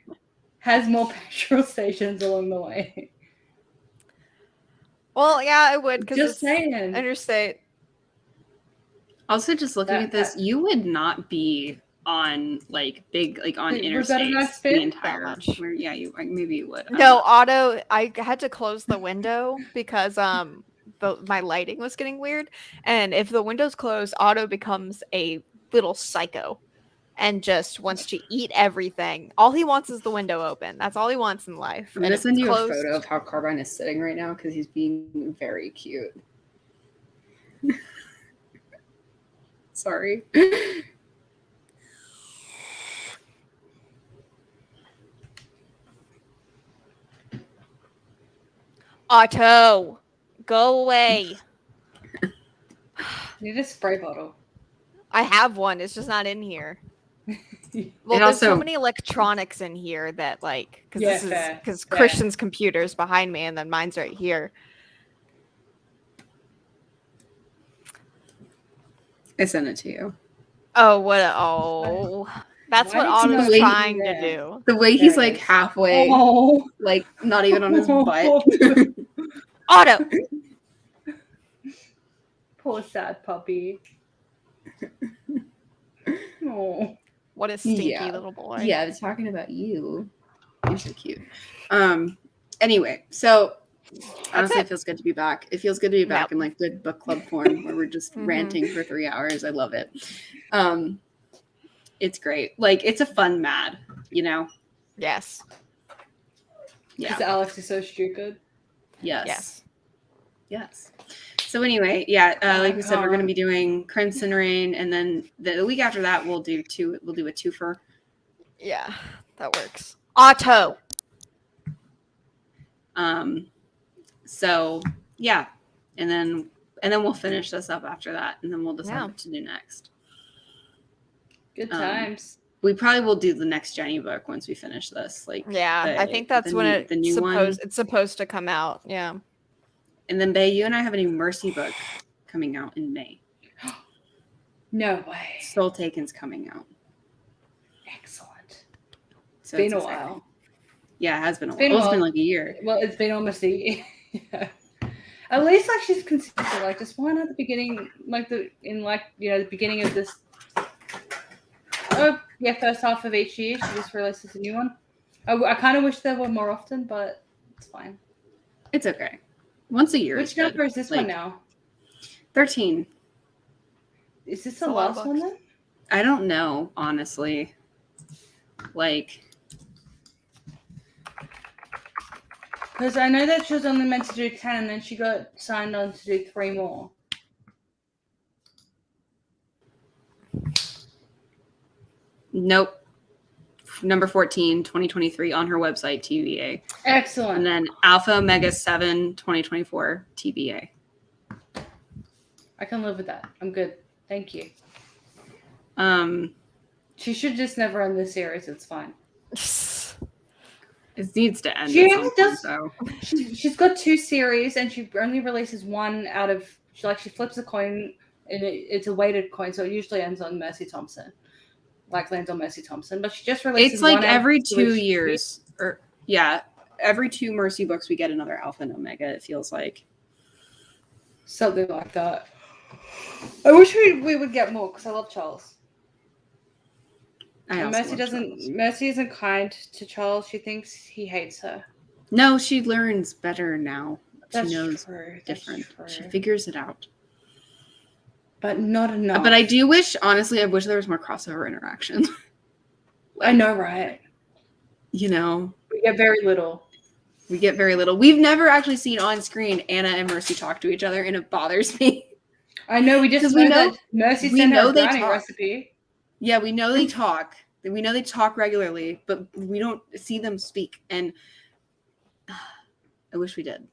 has more petrol stations along the way. Well, yeah, I would because it's interstate. Also, just looking at this, you would not be on like big, like on interstates the entire. Yeah, maybe you would. No, Otto. I had to close the window because my lighting was getting weird, and if the window's closed, Otto becomes a little psycho and just wants to eat everything. All he wants is the window open. That's all he wants in life. I'm gonna send you a photo of how Carbine is sitting right now because he's being very cute. Sorry. Otto, go away. Need a spray bottle. I have one. It's just not in here. Well, there's so many electronics in here that like because Christian's computer's behind me and then mine's right here. I sent it to you. Oh, that's what Otto's trying to do. The way he's like halfway, like not even on his butt. Otto. Poor sad puppy. Oh. What a stinky little boy. Yeah, I was talking about you. You're so cute. Anyway, so honestly, it feels good to be back. It feels good to be back in like good book club form where we're just ranting for 3 hours. I love it. It's great. Like, it's a fun mad, you know? Yes. Yeah. Because Alex is so stupid. Yes. So anyway, like we said, we're going to be doing Crimson Reign, and then the week after that, we'll do a twofer. Yeah, that works. Auto. So yeah, and then we'll finish this up after that, and then we'll decide what to do next. Good times. We probably will do the next Jenny book once we finish this. Like, I think that's when it's supposed to come out. Yeah. And then Bae, you and I have a new Mercy book coming out in May. No way. Soul Taken's coming out. Excellent. So it's been a while. Yeah, it has been a while. It's been like a year. Well, it's been almost a year. Yeah. At least like she's consistent. Like just one at the beginning, the beginning of this. First half of each year, she just releases a new one. I kind of wish there were more often, but it's fine. It's okay. Once a year. Which number is this one now? 13. Is this the last one then? I don't know, honestly. Like, because I know that she was only meant to do 10, and then she got signed on to do 3 more. Nope. Number 14, 2023 on her website, TBA. Excellent. And then Alpha Omega 7, 2024, TBA. I can live with that. I'm good. Thank you. She should just never end this series. It's fine. It needs to end. She only does. She's got 2 series, and she only releases one out of. She flips a coin, and it's a weighted coin, so it usually ends on Mercy Thompson. Lands on Mercy Thompson, but she just releases. It's like every 2 years, every 2 Mercy books we get another Alpha and Omega. It feels like something like that. I wish we would get more because I love Charles. Mercy isn't kind to Charles. She thinks he hates her. No, she learns better now. That's she knows true. different. She figures it out. But not enough. But I do wish, honestly, there was more crossover interaction. I know, right? You know? We get very little. We've never actually seen on screen Anna and Mercy talk to each other, and it bothers me. I know, we just know that Mercy sent her a brownie recipe. Yeah, we know they talk. We know they talk regularly, but we don't see them speak. And I wish we did.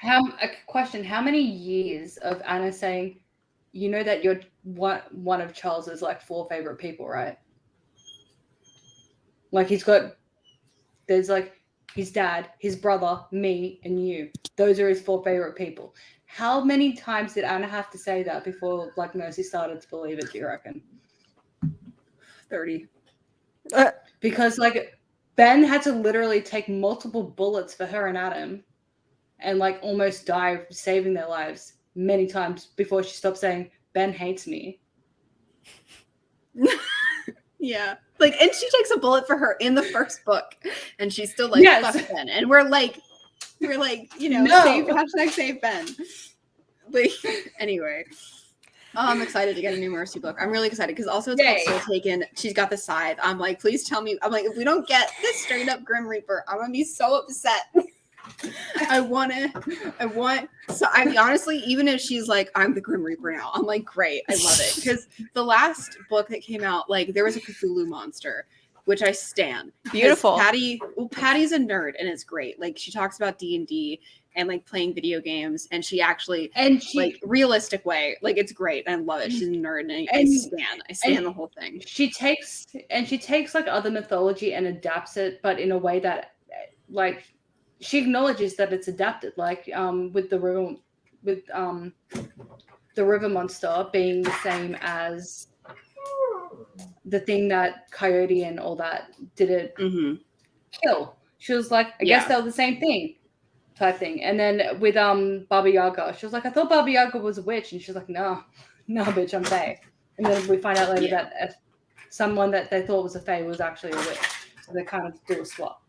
A question. How many years of Anna saying, you know that you're one of Charles's 4 favorite people, right? There's his dad, his brother, me, and you. Those are his 4 favorite people. How many times did Anna have to say that before Mercy started to believe it, do you reckon? 30. Because Ben had to literally take multiple bullets for her and Adam and almost die saving their lives many times before she stopped saying, Ben hates me. Yeah. And she takes a bullet for her in the first book, and she's still yes. Fuck Ben. And we're no. Save Ben. But anyway, I'm excited to get a new Mercy book. I'm really excited because also it's called Soul Taken. She's got the scythe. I'm please tell me. If we don't get this straight up Grim Reaper, I'm gonna be so upset. Honestly, even if she's I'm the Grim Reaper now, I'm great. I love it. Because the last book that came out, there was a Cthulhu monster, which I stan. Beautiful. Patty's a nerd, and it's great. She talks about D&D and playing video games, and she realistic way. It's great. I love it. She's a nerd, and I stan the whole thing. She takes other mythology and adapts it, but in a way that she acknowledges that it's adapted, with the river monster being the same as the thing that Coyote and all that did it kill. She was I guess they were the same thing, type thing. And then with Baba Yaga, she was I thought Baba Yaga was a witch, and she's no, bitch, I'm Fae. And then we find out later that someone that they thought was a Fae was actually a witch. So they kind of do a swap.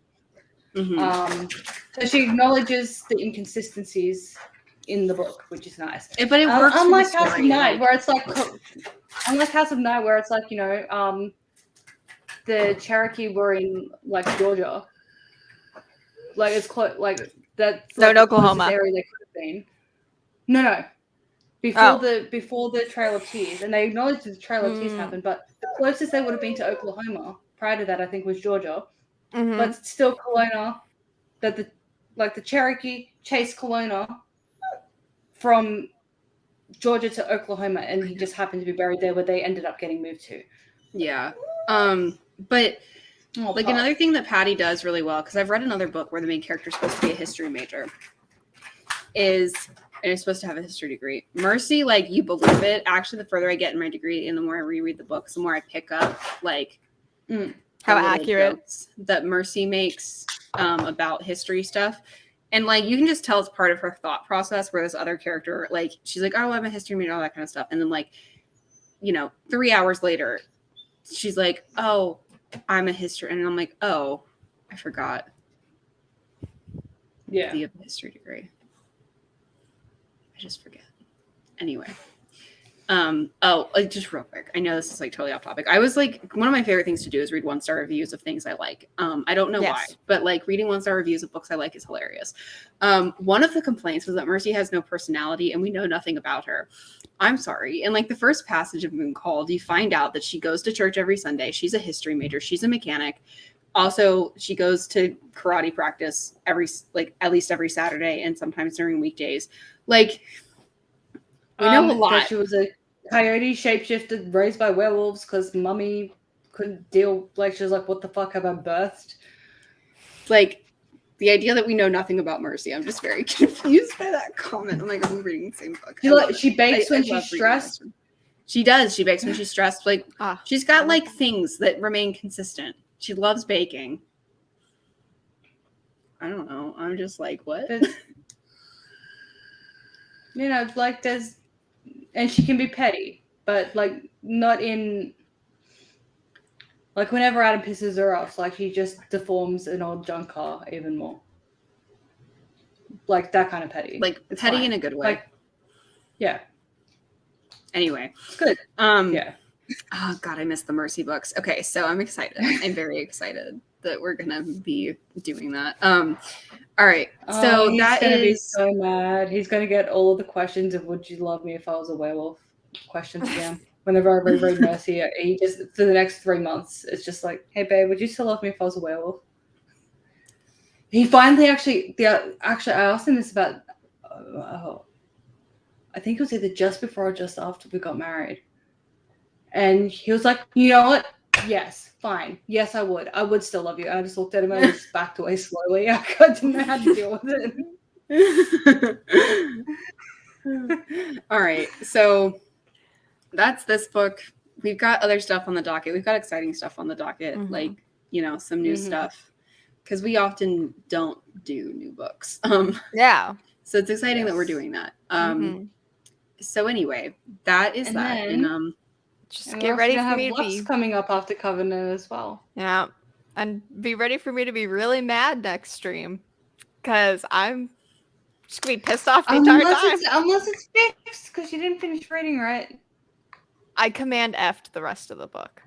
So she acknowledges the inconsistencies in the book, which is nice. But it works. Unlike House of Night, where it's like, the Cherokee were in like Georgia, like it's close, like that's No, like in the Oklahoma. closest area they could have been. No. Before the Trail of Tears, and they acknowledged that the Trail of Tears happened, but the closest they would have been to Oklahoma prior to that, I think, was Georgia. Mm-hmm. But still, Kelowna, that the Cherokee chased Kelowna from Georgia to Oklahoma, and he just happened to be buried there, where they ended up getting moved to. Yeah, but another thing that Patty does really well, because I've read another book where the main character is supposed to be a history major, and is supposed to have a history degree. Mercy, like, you believe it. Actually, the further I get in my degree and the more I reread the books, the more I pick up, like, how accurate that Mercy makes about history stuff. And, like, you can just tell it's part of her thought process, where this other character, like, she's like, oh, I'm a history major, all that kind of stuff. And then, like, 3 hours later, she's like, oh, I'm a history. And I'm like, oh, I forgot. Yeah. You have a history degree. I just forget. Anyway. Just real quick. I know this is like totally off topic. I was like, one of my favorite things to do is read 1-star reviews of things I like. I don't know why, but like reading 1-star reviews of books I like is hilarious. One of the complaints was that Mercy has no personality and we know nothing about her. I'm sorry. In like the first passage of Moon Called, you find out that she goes to church every Sunday. She's a history major. She's a mechanic. Also, she goes to karate practice at least every Saturday and sometimes during weekdays. Like, we know a lot. That she was a coyote shapeshifted, raised by werewolves because Mummy couldn't deal. Like, she was like, "What the fuck have I birthed?" Like, the idea that we know nothing about Mercy, I'm just very confused by that comment. I'm like, I'm reading the same book. She bakes when she's stressed. She does. She bakes when she's stressed. Like, she's got like things that remain consistent. She loves baking. I don't know. I'm just like, what? Like there's, and she can be petty, but like not in. Like whenever Adam pisses her off, like he just deforms an old junk car even more. Like that kind of petty. Like petty in a good way. Like, yeah. Anyway, it's good. Yeah. Oh God, I missed the Mercy books. Okay, so I'm excited. I'm very excited that we're gonna be doing that. All right. So he's that gonna be is so mad. He's gonna get all of the questions of "Would you love me if I was a werewolf?" questions again. Whenever I reread Mercy, he just for the next 3 months, it's just like, "Hey babe, would you still love me if I was a werewolf?" He finally actually I asked him this about. I think it was either just before or just after we got married. And he was like, you know what? Yes, fine. Yes, I would. I would still love you. I just looked at him and I just backed away slowly. I didn't know how to deal with it. All right. So that's this book. We've got other stuff on the docket. We've got exciting stuff on the docket, like, some new stuff. Because we often don't do new books. Yeah. So it's exciting that we're doing that. So anyway, that is that. And just get ready for me to be coming up after Covenant as well. Yeah. And be ready for me to be really mad next stream. Because I'm just gonna be pissed off the entire time. Unless it's fixed, because you didn't finish reading, right? I command F'd the rest of the book.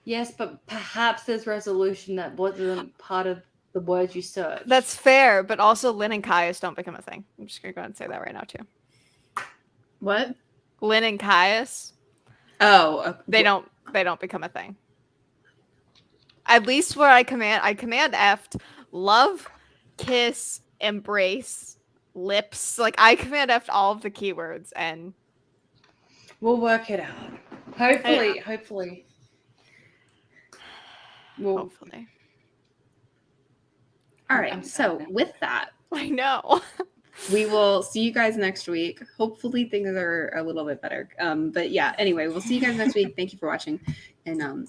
Yes, but perhaps there's resolution that wasn't part of the words you searched. That's fair, but also Lynn and Caius don't become a thing. I'm just gonna go ahead and say that right now too. What? Lynn and Caius. Oh, they don't become a thing. At least where I command F, love, kiss, embrace, lips. Like I command F all of the keywords, and we'll work it out. Hopefully. Hopefully. All right. So with that, I know. We will see you guys next week. Hopefully things are a little bit better. But yeah, anyway, we'll see you guys next week. Thank you for watching. And